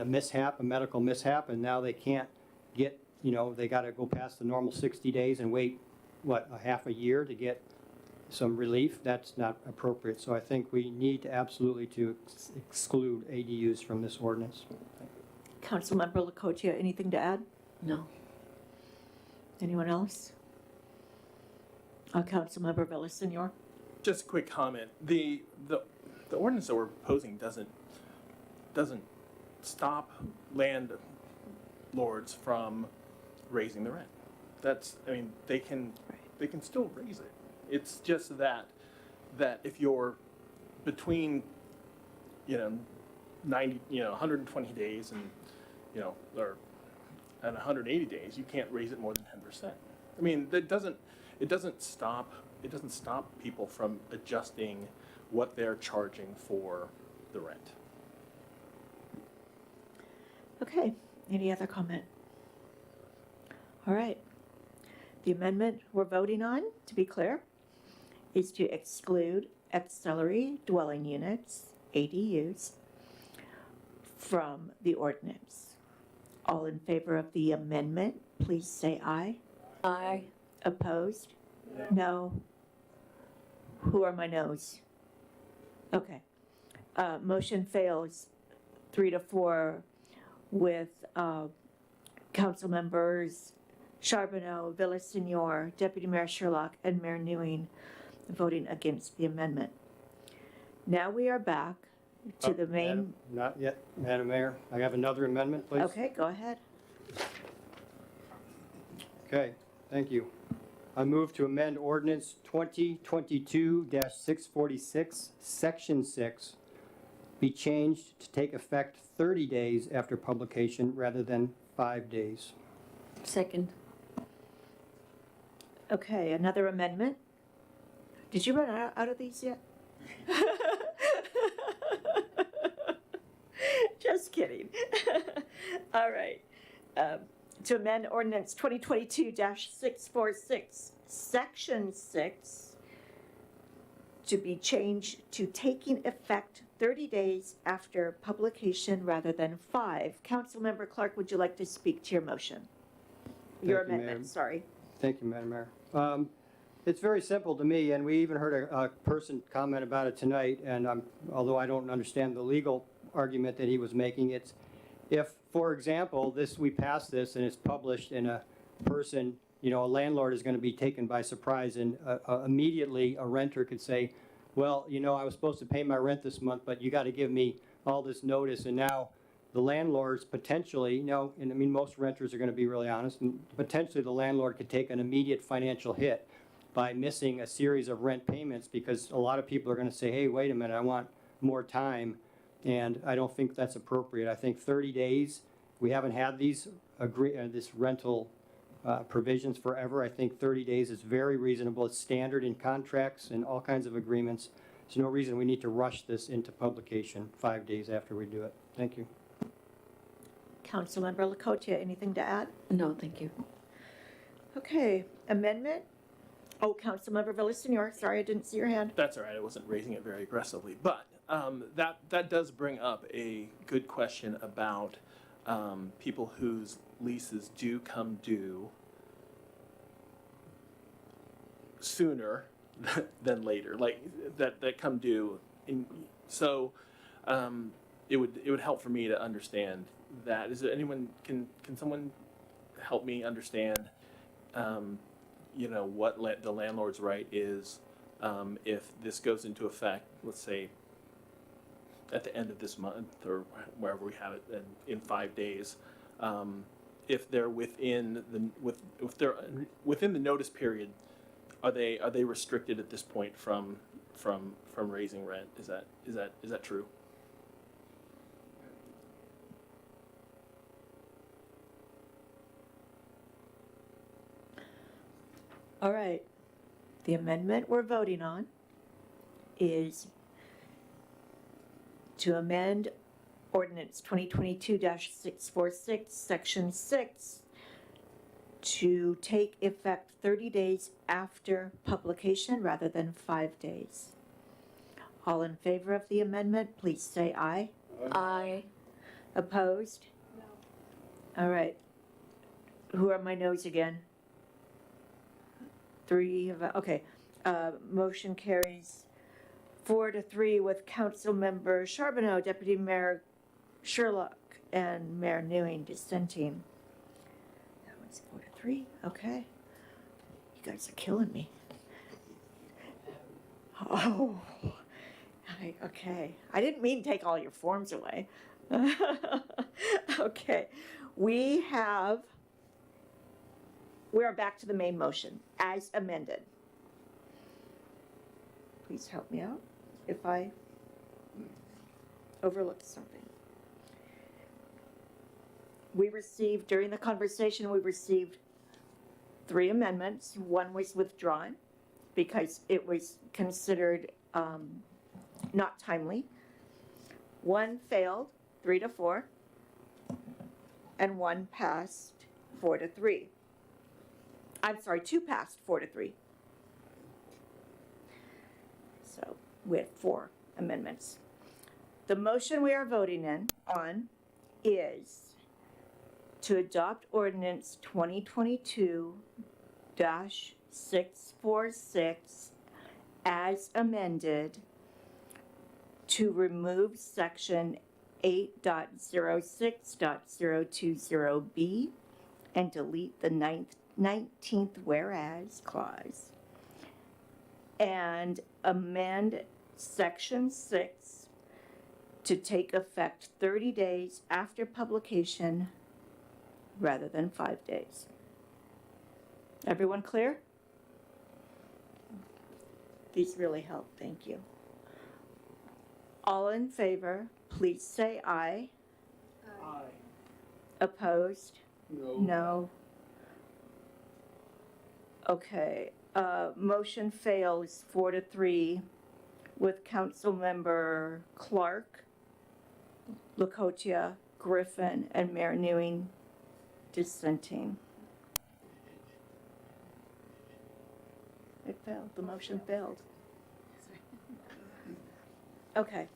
mishap, a medical mishap, and now they can't get, they got to go past the normal 60 days and wait, a half a year to get some relief, that's not appropriate. So I think we need to absolutely to exclude ADUs from this ordinance. Councilmember Lacotia, anything to add? No. Anyone else? Councilmember Villasenor? Just a quick comment. The ordinance that we're proposing doesn't stop landlords from raising the rent. They can still raise it. It's just that if you're between 120 days and or at 180 days, you can't raise it more than 10%. It doesn't stop people from adjusting what they're charging for the rent. Okay, any other comment? All right. The amendment we're voting on, to be clear, is to exclude auxiliary dwelling units, ADUs, from the ordinance. All in favor of the amendment, please say aye. Aye. Opposed? No. Who are my noes? Okay. Motion fails 3-4 with council members Charbonneau, Villasenor, Deputy Mayor Sherlock, and Mayor Newing voting against the amendment. Now we are back to the main. Not yet, Madam Mayor. I have another amendment, please. Okay, go ahead. Okay, thank you. I move to amend ordinance 2022-646, section 6, be changed to take effect 30 days after publication rather than 5 days. Second. Okay, another amendment. Did you run out of these yet? Just kidding. All right. To amend ordinance 2022-646, section 6, to be changed to taking effect 30 days after publication rather than 5. Councilmember Clark, would you like to speak to your motion? Your Thank you, amendment, Madam. sorry. Thank you, Madam Mayor. It's very simple to me, and we even heard a person comment about it tonight, and although I don't understand the legal argument that he was making, it's if, for example, we pass this and it's published and a person, a landlord is going to be taken by surprise and immediately a renter could say, well, I was supposed to pay my rent this month, but you got to give me all this notice, and now the landlords potentially, most renters are going to be really honest, and potentially the landlord could take an immediate financial hit by missing a series of rent payments because a lot of people are going to say, hey, wait a minute, I want more time, and I don't think that's appropriate. I think 30 days, we haven't had this rental provisions forever. I think 30 days is very reasonable. It's standard in contracts and all kinds of agreements. There's no reason we need to rush this into publication 5 days after we do it. Thank you. Councilmember Lacotia, anything to add? No, thank you. Okay, amendment. Oh, Councilmember Villasenor, sorry, I didn't see your hand. That's all right. I wasn't raising it very aggressively, but that does bring up a good question about people whose leases do come due sooner than later, like that come due. So it would help for me to understand that. Is there anyone can someone help me understand? What the landlord's right is if this goes into effect, let's say at the end of this month or wherever we have it in 5 days, if they're within the notice period, are they restricted at this point from raising rent? Is that true? All right. The amendment we're voting on is to amend ordinance 2022-646, section 6, to take effect 30 days after publication rather than 5 days. All in favor of the amendment, please say aye. Aye. Opposed? No. All right. Who are my no's again? 3 of, okay. Motion carries 4-3 with Councilmember Charbonneau, Deputy Mayor Sherlock, and Mayor Newing dissenting. That was 4-3, okay. You guys are killing me. Oh, okay. I didn't mean to take all your forms away. Okay, we are back to the main motion as amended. Please help me out if I overlooked something. During the conversation, we received 3 amendments. One was withdrawn because it was considered not timely. 1 failed, 3-4, and 1 passed, 4-3. I'm sorry, 2 passed, 4-3. So we had 4 amendments. The motion we are voting on is to adopt ordinance 2022-646 as amended to remove section 8.06.020B and delete the 19th whereas clause, and amend section 6 to take effect 30 days after publication rather than 5 days. Everyone clear? These really help, thank you. All in favor, please say aye. Aye. Opposed? No. No. Okay, motion fails 4-3 with Councilmember Clark, Lakotia, Griffin, and Mayor Newing dissenting. It failed, the motion failed. Okay.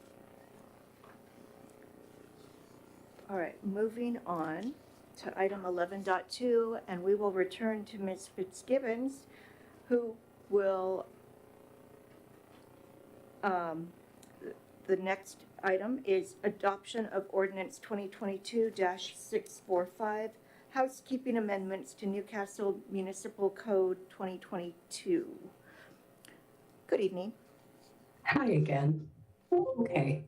All right, moving on to item 11.2, and we will return to Ms. Fitzgibbons, who will, the next item is adoption of ordinance 2022-645, housekeeping amendments to Newcastle Municipal Code 2022. Good evening. Hi again. Okay.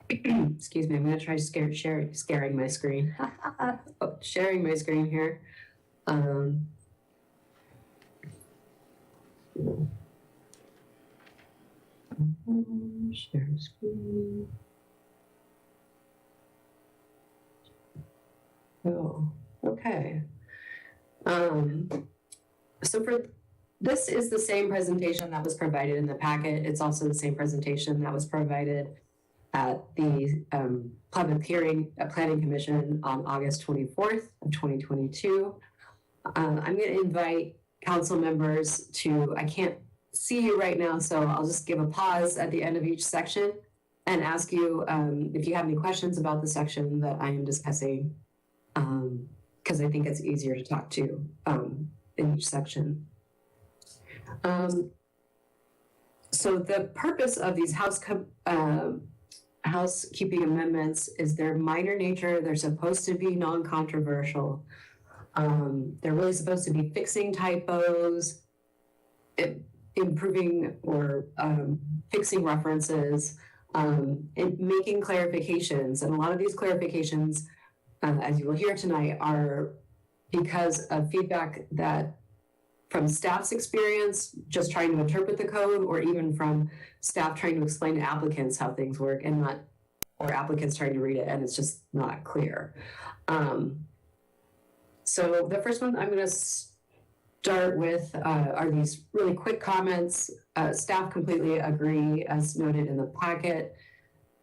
Excuse me, I'm gonna try scaring my screen. Oh, sharing my screen here. Share screen. Oh, okay. So this is the same presentation that was provided in the packet. It's also the same presentation that was provided at the public hearing at Planning Commission on August 24th of 2022. I'm going to invite council members to, I can't see you right now, so I'll just give a pause at the end of each section and ask you if you have any questions about the section that I am discussing, because I think it's easier to talk to in each section. So the purpose of these housekeeping amendments is their minor nature. They're supposed to be non-controversial. They're really supposed to be fixing typos, improving or fixing references, and making clarifications. And a lot of these clarifications, as you will hear tonight, are because of feedback that from staff's experience, just trying to interpret the code, or even from staff trying to explain to applicants how things work and not, or applicants trying to read it and it's just not clear. So the first one I'm going to start with are these really quick comments. Staff completely agree, as noted in the packet,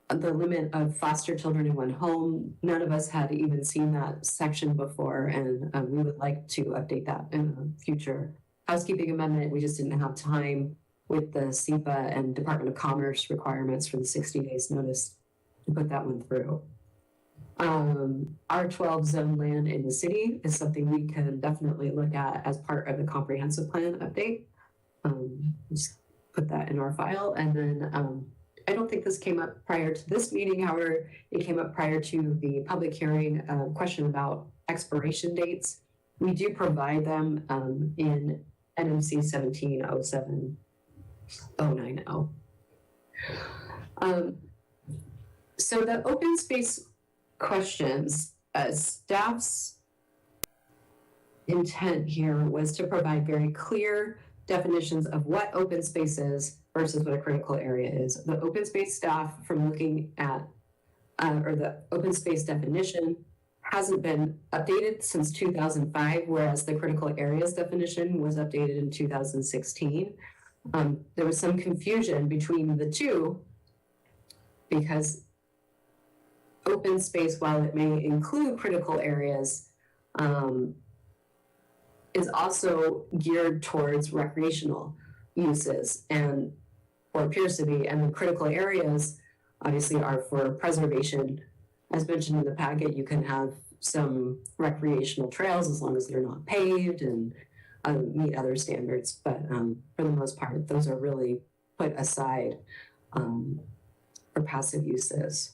the limit of foster children in one home. None of us had even seen that section before, and we would like to update that in a future housekeeping amendment. We just didn't have time with the SEPA and Department of Commerce requirements for the 60 days notice to put that one through. R12 zone land in the city is something we can definitely look at as part of the comprehensive plan update. Just put that in our file. And then I don't think this came up prior to this meeting. However, it came up prior to the public hearing question about expiration dates. We do provide them in NMC 1707090. So the open space questions, staff's intent here was to provide very clear definitions of what open space is versus what a critical area is. The open space staff, from looking at, or the open space definition, hasn't been updated since 2005, whereas the critical areas definition was updated in 2016. There was some confusion between the two because open space, while it may include critical areas, is also geared towards recreational uses and, or appears to be, and the critical areas obviously are for preservation. As mentioned in the packet, you can have some recreational trails as long as they're not paved and meet other standards, but for the most part, those are really put aside for passive uses.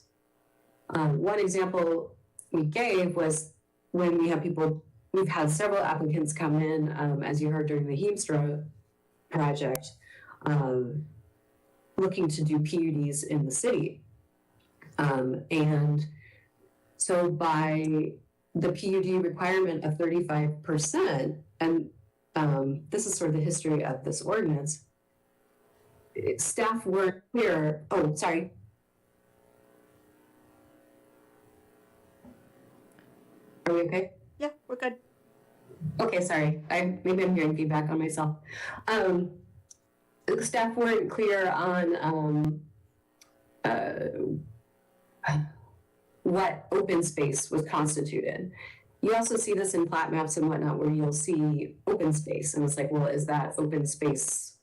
One example we gave was when we have people, we've had several applicants come in, as you heard during the Heemstra project, looking to do PUDs in the city. And so by the PUD requirement of 35%, and this is sort of the history of this ordinance, staff weren't clear, oh, sorry. Are we okay? Yeah, we're good. Okay, sorry. Maybe I'm hearing feedback on myself. The staff weren't clear on what open space was constituted. You also see this in plat maps and whatnot, where you'll see open space, and it's like, well, is that open space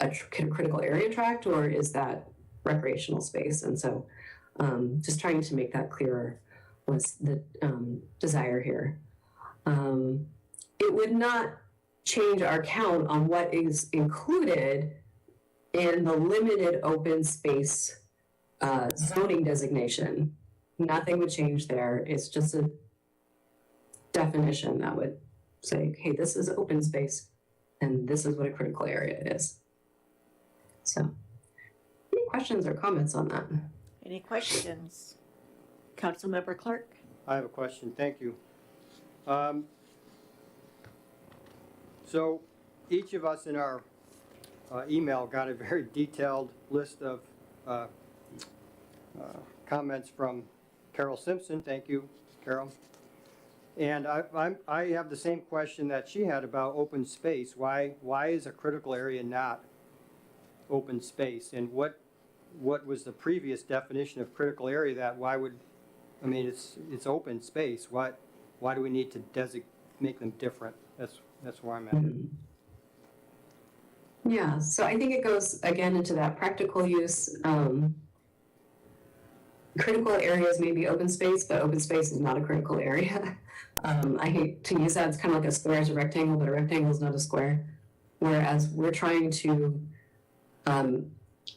a critical area tract, or is that recreational space? And so, just trying to make that clearer was the desire here. It would not change our count on what is included in the limited open space zoning designation. Nothing would change there. It's just a definition that would say, hey, this is open space and this is what a critical area is. So, any questions or comments on that? Any questions? Councilmember Clark? I have a question. Thank you. So each of us in our email got a very detailed list of comments from Carol Simpson. Thank you, Carol. And I have the same question that she had about open space. Why is a critical area not open space? And what was the previous definition of critical area? That why would, I mean, it's open space. Why do we need to make them different? That's where I'm at. Yeah, so I think it goes again into that practical use. Critical areas may be open space, but open space is not a critical area. I hate to use that. It's kind of like a square is a rectangle, but a rectangle is not a square. Whereas we're trying to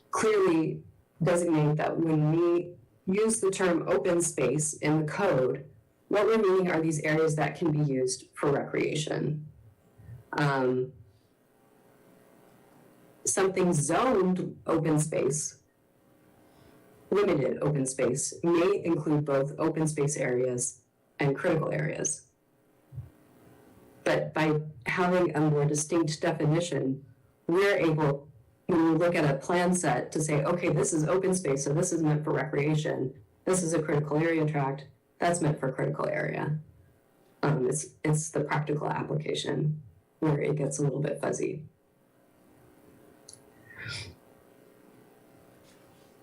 clearly designate that when we use the term open space in the code, what we're meaning are these areas that can be used for recreation. Something zoned open space, limited open space, may include both open space areas and critical areas. But by having a more distinct definition, we're able, when we look at a plan set, to say, okay, this is open space, so this is meant for recreation. This is a critical area tract, that's meant for critical area. It's the practical application where it gets a little bit fuzzy.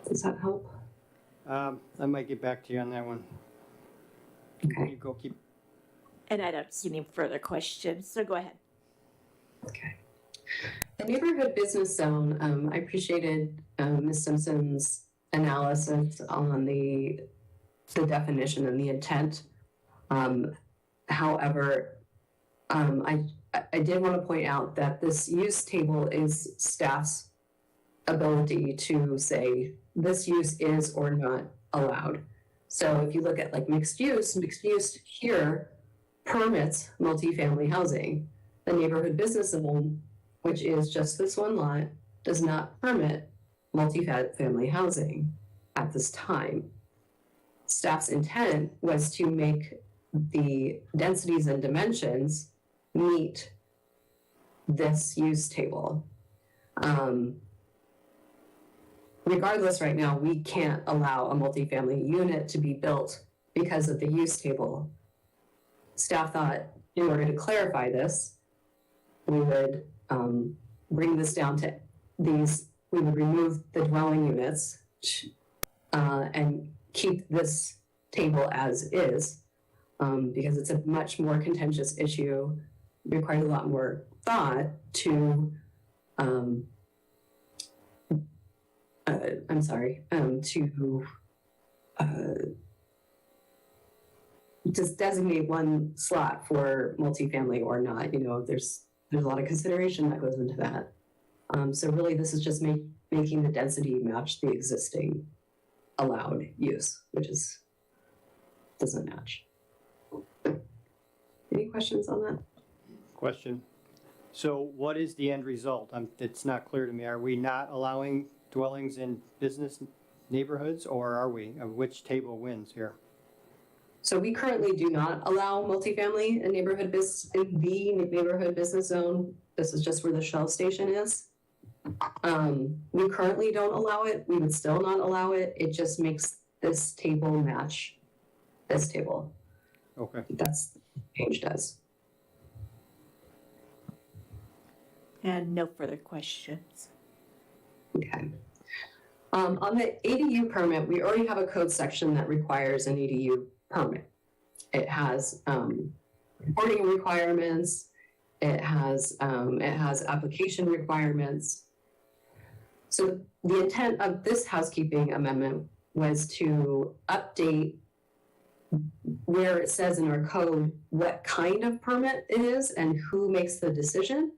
Does that help? I might get back to you on that one. Okay. You go keep. And I don't see any further questions, so go ahead. Okay. The neighborhood business zone, I appreciated Ms. Simpson's analysis on the definition and the intent. However, I did want to point out that this use table is staff's ability to say this use is or not allowed. So if you look at like mixed use here permits multifamily housing. The neighborhood business zone, which is just this one lot, does not permit multifamily housing at this time. Staff's intent was to make the densities and dimensions meet this use table. Regardless, right now, we can't allow a multifamily unit to be built because of the use table. Staff thought in order to clarify this, we would bring this down to these, we would remove the dwelling units and keep this table as is, because it's a much more contentious issue, requires a lot more thought to, just designate one slot for multifamily or not. You know, there's a lot of consideration that goes into that. So really, this is just making the density match the existing allowed use, which doesn't match. Any questions on that? Question. So what is the end result? It's not clear to me. Are we not allowing dwellings in business neighborhoods, or are we? Which table wins here? So we currently do not allow multifamily in the neighborhood business zone. This is just where the Shell station is. We currently don't allow it. We would still not allow it. It just makes this table match this table. Okay. That's what change does. And no further questions. Okay. On the ADU permit, we already have a code section that requires an ADU permit. It has reporting requirements. It has application requirements. So the intent of this housekeeping amendment was to update where it says in our code what kind of permit it is and who makes the decision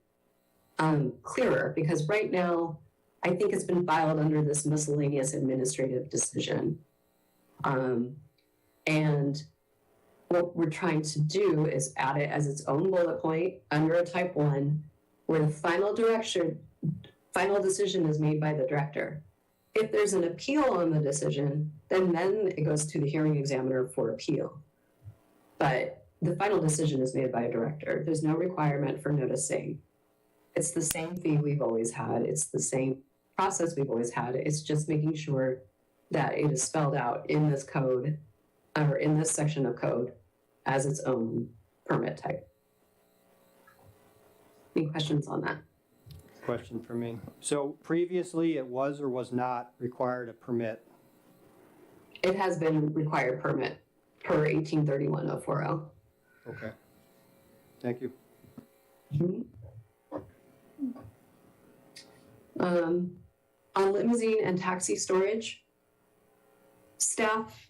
clearer, because right now I think it's been filed under this miscellaneous administrative decision. And what we're trying to do is add it as its own bullet point under a type 1, where the final decision is made by the director. If there's an appeal on the decision, then it goes to the hearing examiner for appeal. But the final decision is made by a director. There's no requirement for noticing. It's the same fee we've always had. It's the same process we've always had. It's just making sure that it is spelled out in this code or in this section of code as its own permit type. Any questions on that? Question for me. So previously it was or was not required a permit? It has been required permit per 1831-040. Okay. Thank you. On limousine and taxi storage, staff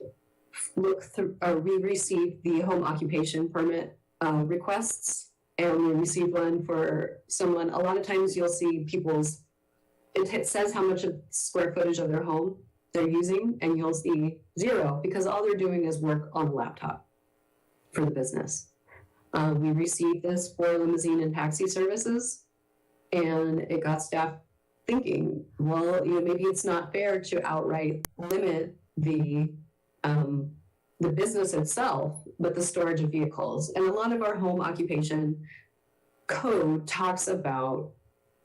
we received the home occupation permit requests, and we received one for someone. A lot of times you'll see it says how much of square footage of their home they're using, and you'll see 0 because all they're doing is work on a laptop for the business. We received this for limousine and taxi services, and it got staff thinking, well, maybe it's not fair to outright limit the business itself, but the storage of vehicles. And a lot of our home occupation code talks about,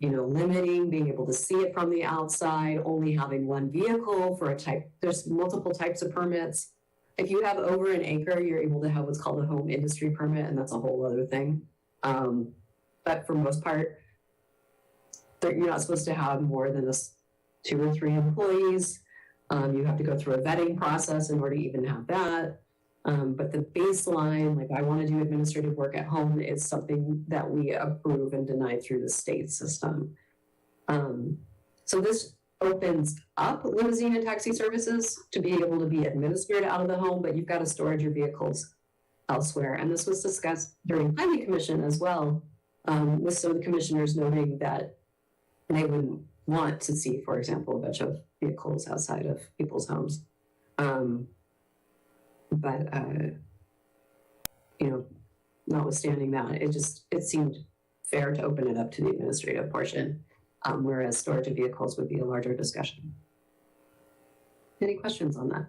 limiting, being able to see it from the outside, only having one vehicle for a type. There's multiple types of permits. If you have over an acre, you're able to have what's called a home industry permit, and that's a whole other thing. but for most part, you're not supposed to have more than 2 or 3 employees. You have to go through a vetting process in order to even have that. But the baseline, like I want to do administrative work at home, is something that we approve and deny through the state system. So this opens up limousine and taxi services to be able to be administered out of the home, but you've got to store your vehicles elsewhere. And this was discussed during planning commission as well, with some of the commissioners noting that they wouldn't want to see, for example, a bunch of vehicles outside of people's homes. But notwithstanding that, it seemed fair to open it up to the administrative portion, whereas storage of vehicles would be a larger discussion. Any questions on that?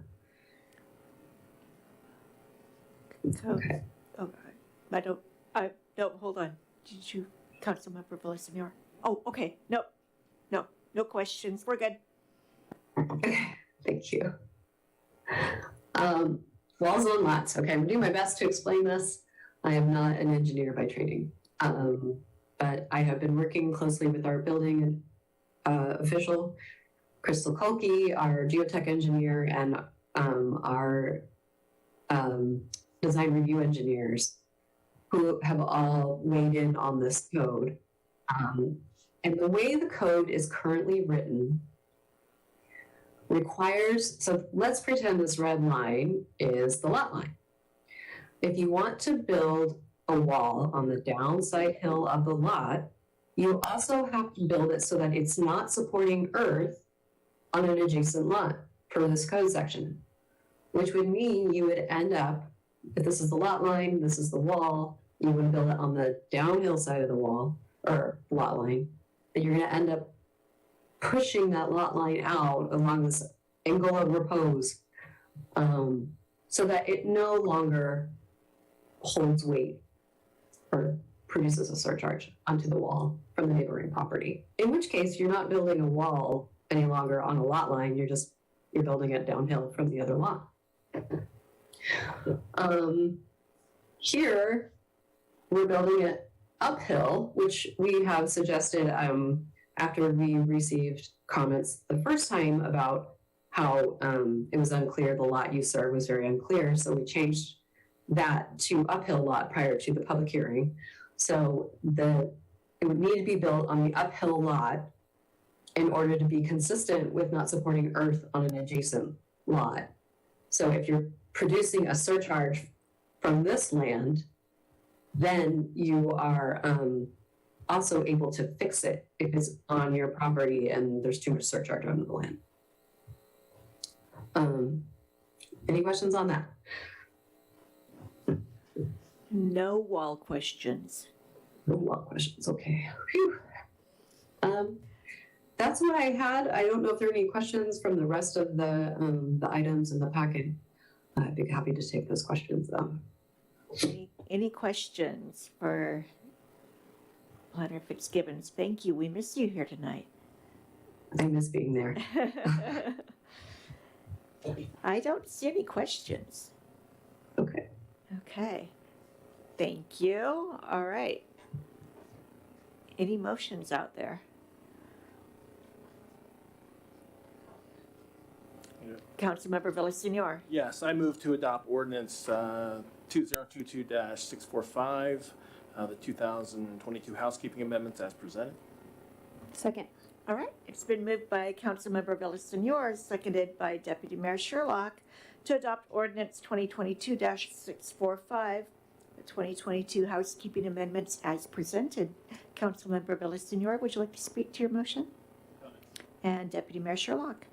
Okay. No, hold on. Did you, Councilmember Villasenor? Oh, okay. No questions. We're good. Thank you. Walls on lots. Okay, I'm doing my best to explain this. I am not an engineer by training, but I have been working closely with our building official, Crystal Kolke, our geotech engineer, and our design review engineers, who have all weighed in on this code. And the way the code is currently written requires, so let's pretend this red line is the lot line. If you want to build a wall on the downside hill of the lot, you also have to build it so that it's not supporting earth on an adjacent lot per this code section, which would mean you would end up, if this is the lot line, this is the wall, you would build it on the downhill side of the wall or lot line, and you're going to end up pushing that lot line out along this angle of repose, so that it no longer holds weight or produces a surcharge onto the wall from the neighboring property. In which case, you're not building a wall any longer on a lot line, you're building it downhill from the other lot. Here, we're building it uphill, which we have suggested after we received comments the first time about how it was unclear, the lot user was very unclear, so we changed that to uphill lot prior to the public hearing. So it would need to be built on the uphill lot in order to be consistent with not supporting earth on an adjacent lot. So if you're producing a surcharge from this land, then you are also able to fix it if it's on your property and there's too much surcharge on the land. Any questions on that? No wall questions. No wall questions, okay. Phew. That's what I had. I don't know if there are any questions from the rest of the items in the packet. I'd be happy to take those questions though. Any questions for Planner Fitzgibbons? Thank you. We miss you here tonight. I miss being there. I don't see any questions. Okay. Okay. Thank you. All right. Any motions out there? Councilmember Villasenor. Yes, I move to adopt ordinance 2022-645, the 2022 housekeeping amendments as presented. Second. All right. It's been moved by Councilmember Villasenor, seconded by Deputy Mayor Sherlock, to adopt ordinance 2022-645, the 2022 housekeeping amendments as presented. Councilmember Villasenor, would you like to speak to your motion? And Deputy Mayor Sherlock.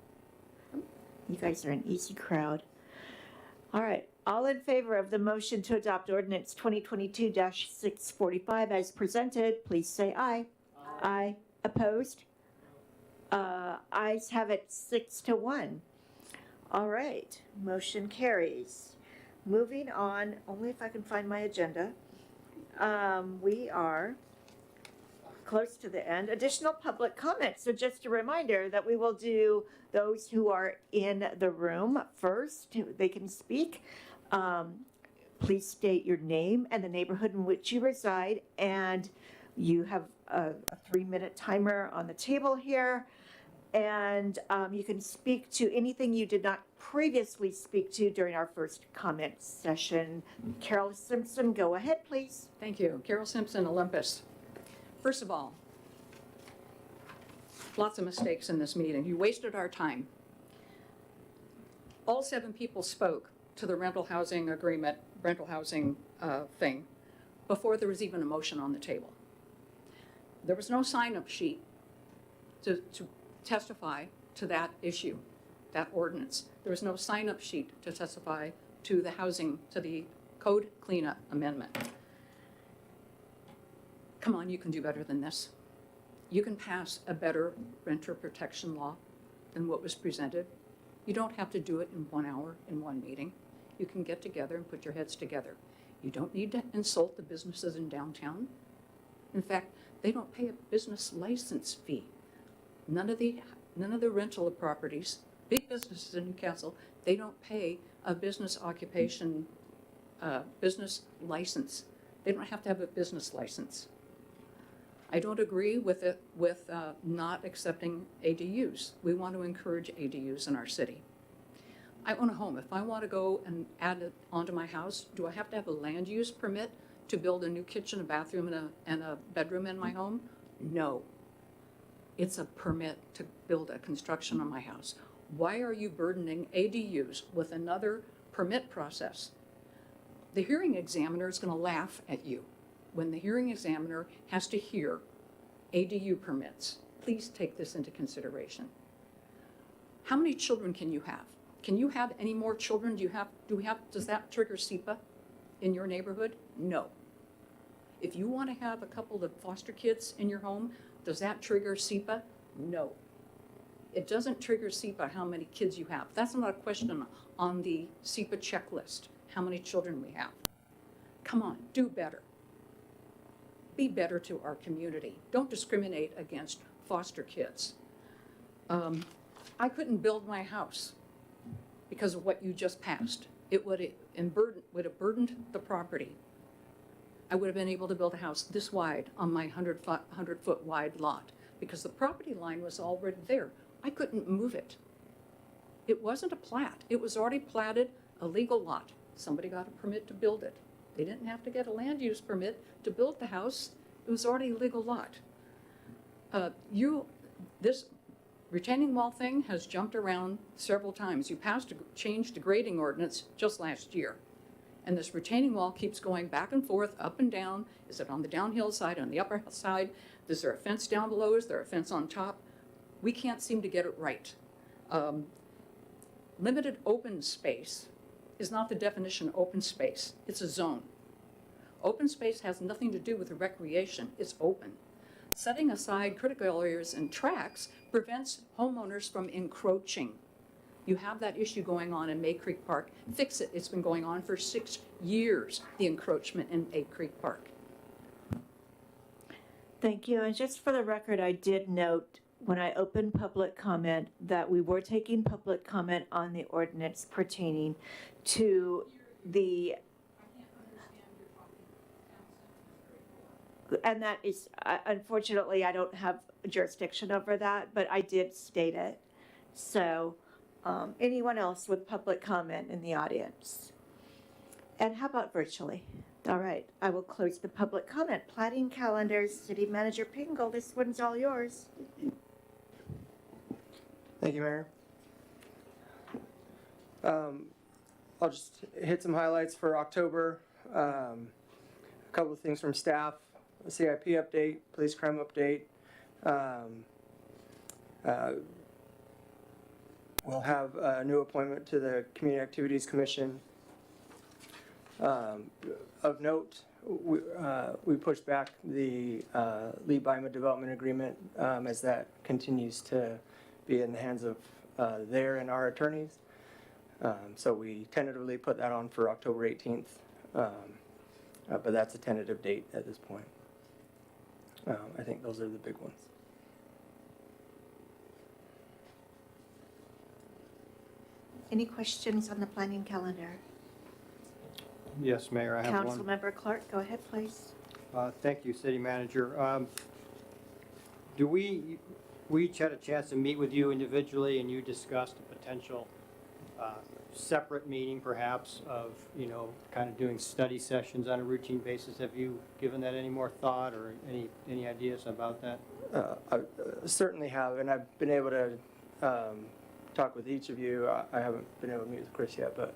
You guys are an easy crowd. All right. All in favor of the motion to adopt ordinance 2022-645 as presented, please say aye. Aye. Opposed? Ayes have it 6-1. All right. Motion carries. Moving on, only if I can find my agenda. We are close to the end. Additional public comments. So just a reminder that we will do those who are in the room first. They can speak. Please state your name and the neighborhood in which you reside, and You have a 3-minute timer on the table here, and you can speak to anything you did not previously speak to during our first comment session. Carol Simpson, go ahead, please. Thank you. Carol Simpson, Olympus. First of all, lots of mistakes in this meeting. You wasted our time. All 7 people spoke to the rental housing agreement, rental housing thing, before there was even a motion on the table. There was no sign-up sheet to testify to that issue, that ordinance. There was no sign-up sheet to testify to the housing, to the code cleanup amendment. Come on, you can do better than this. You can pass a better renter protection law than what was presented. You don't have to do it in 1 hour in one meeting. You can get together and put your heads together. You don't need to insult the businesses in downtown. In fact, they don't pay a business license fee. None of the rental properties, big businesses in Newcastle, they don't pay a business occupation, business license. They don't have to have a business license. I don't agree with not accepting ADUs. We want to encourage ADUs in our city. I own a home. If I want to go and add it onto my house, do I have to have a land use permit to build a new kitchen, a bathroom, and a bedroom in my home? No. It's a permit to build a construction on my house. Why are you burdening ADUs with another permit process? The hearing examiner is going to laugh at you when the hearing examiner has to hear ADU permits. Please take this into consideration. How many children can you have? Can you have any more children? Does that trigger SEPA in your neighborhood? No. If you want to have a couple of foster kids in your home, does that trigger SEPA? No. It doesn't trigger SEPA how many kids you have. That's not a question on the SEPA checklist, how many children we have. Come on, do better. Be better to our community. Don't discriminate against foster kids. I couldn't build my house because of what you just passed. It would have burdened the property. I would have been able to build a house this wide on my 100-foot wide lot because the property line was already there. I couldn't move it. It wasn't a plat. It was already platted, a legal lot. Somebody got a permit to build it. They didn't have to get a land use permit to build the house. It was already a legal lot. This retaining wall thing has jumped around several times. You passed a changed the grading ordinance just last year. And this retaining wall keeps going back and forth, up and down. Is it on the downhill side, on the upper side? Is there a fence down below? Is there a fence on top? We can't seem to get it right. Limited open space is not the definition of open space. It's a zone. Open space has nothing to do with recreation. It's open. Setting aside critical areas and tracks prevents homeowners from encroaching. You have that issue going on in May Creek Park. Fix it. It's been going on for 6 years, the encroachment in May Creek Park. Thank you. And just for the record, I did note when I opened public comment that we were taking public comment on the ordinance pertaining to the, and that is, unfortunately, I don't have jurisdiction over that, but I did state it. So anyone else with public comment in the audience? And how about virtually? All right, I will close the public comment. Plating calendars, City Manager Pingle, this one's all yours. Thank you, Mayor. I'll just hit some highlights for October. A couple of things from staff, a CIP update, police crime update. We'll have a new appointment to the Community Activities Commission. Of note, we pushed back the Lee Bima Development Agreement as that continues to be in the hands of their and our attorneys. So we tentatively put that on for October 18th, but that's a tentative date at this point. I think those are the big ones. Any questions on the planning calendar? Yes, Mayor, I have one. Councilmember Clark, go ahead, please. Thank you, City Manager. We each had a chance to meet with you individually, and you discussed a potential separate meeting perhaps of, kind of doing study sessions on a routine basis. Have you given that any more thought or any ideas about that? I certainly have, and I've been able to talk with each of you. I haven't been able to meet with Chris yet, but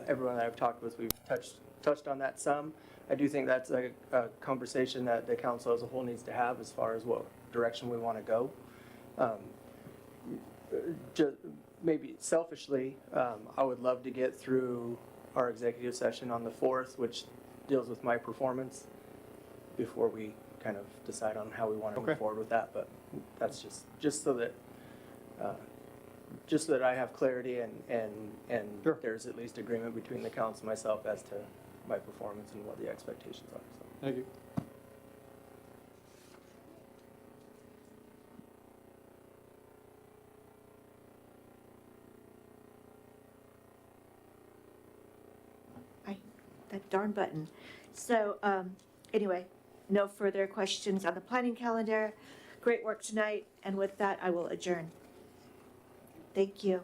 everyone that I've talked with, we've touched on that some. I do think that's a conversation that the council as a whole needs to have as far as what direction we want to go. Just maybe selfishly, I would love to get through our executive session on the 4th, which deals with my performance, before we kind of decide on how we want to move forward with that. But that's just so that I have clarity and there's at least agreement between the council and myself as to my performance and what the expectations are. So. Thank you. That darn button. So anyway, no further questions on the planning calendar. Great work tonight, and with that, I will adjourn. Thank you.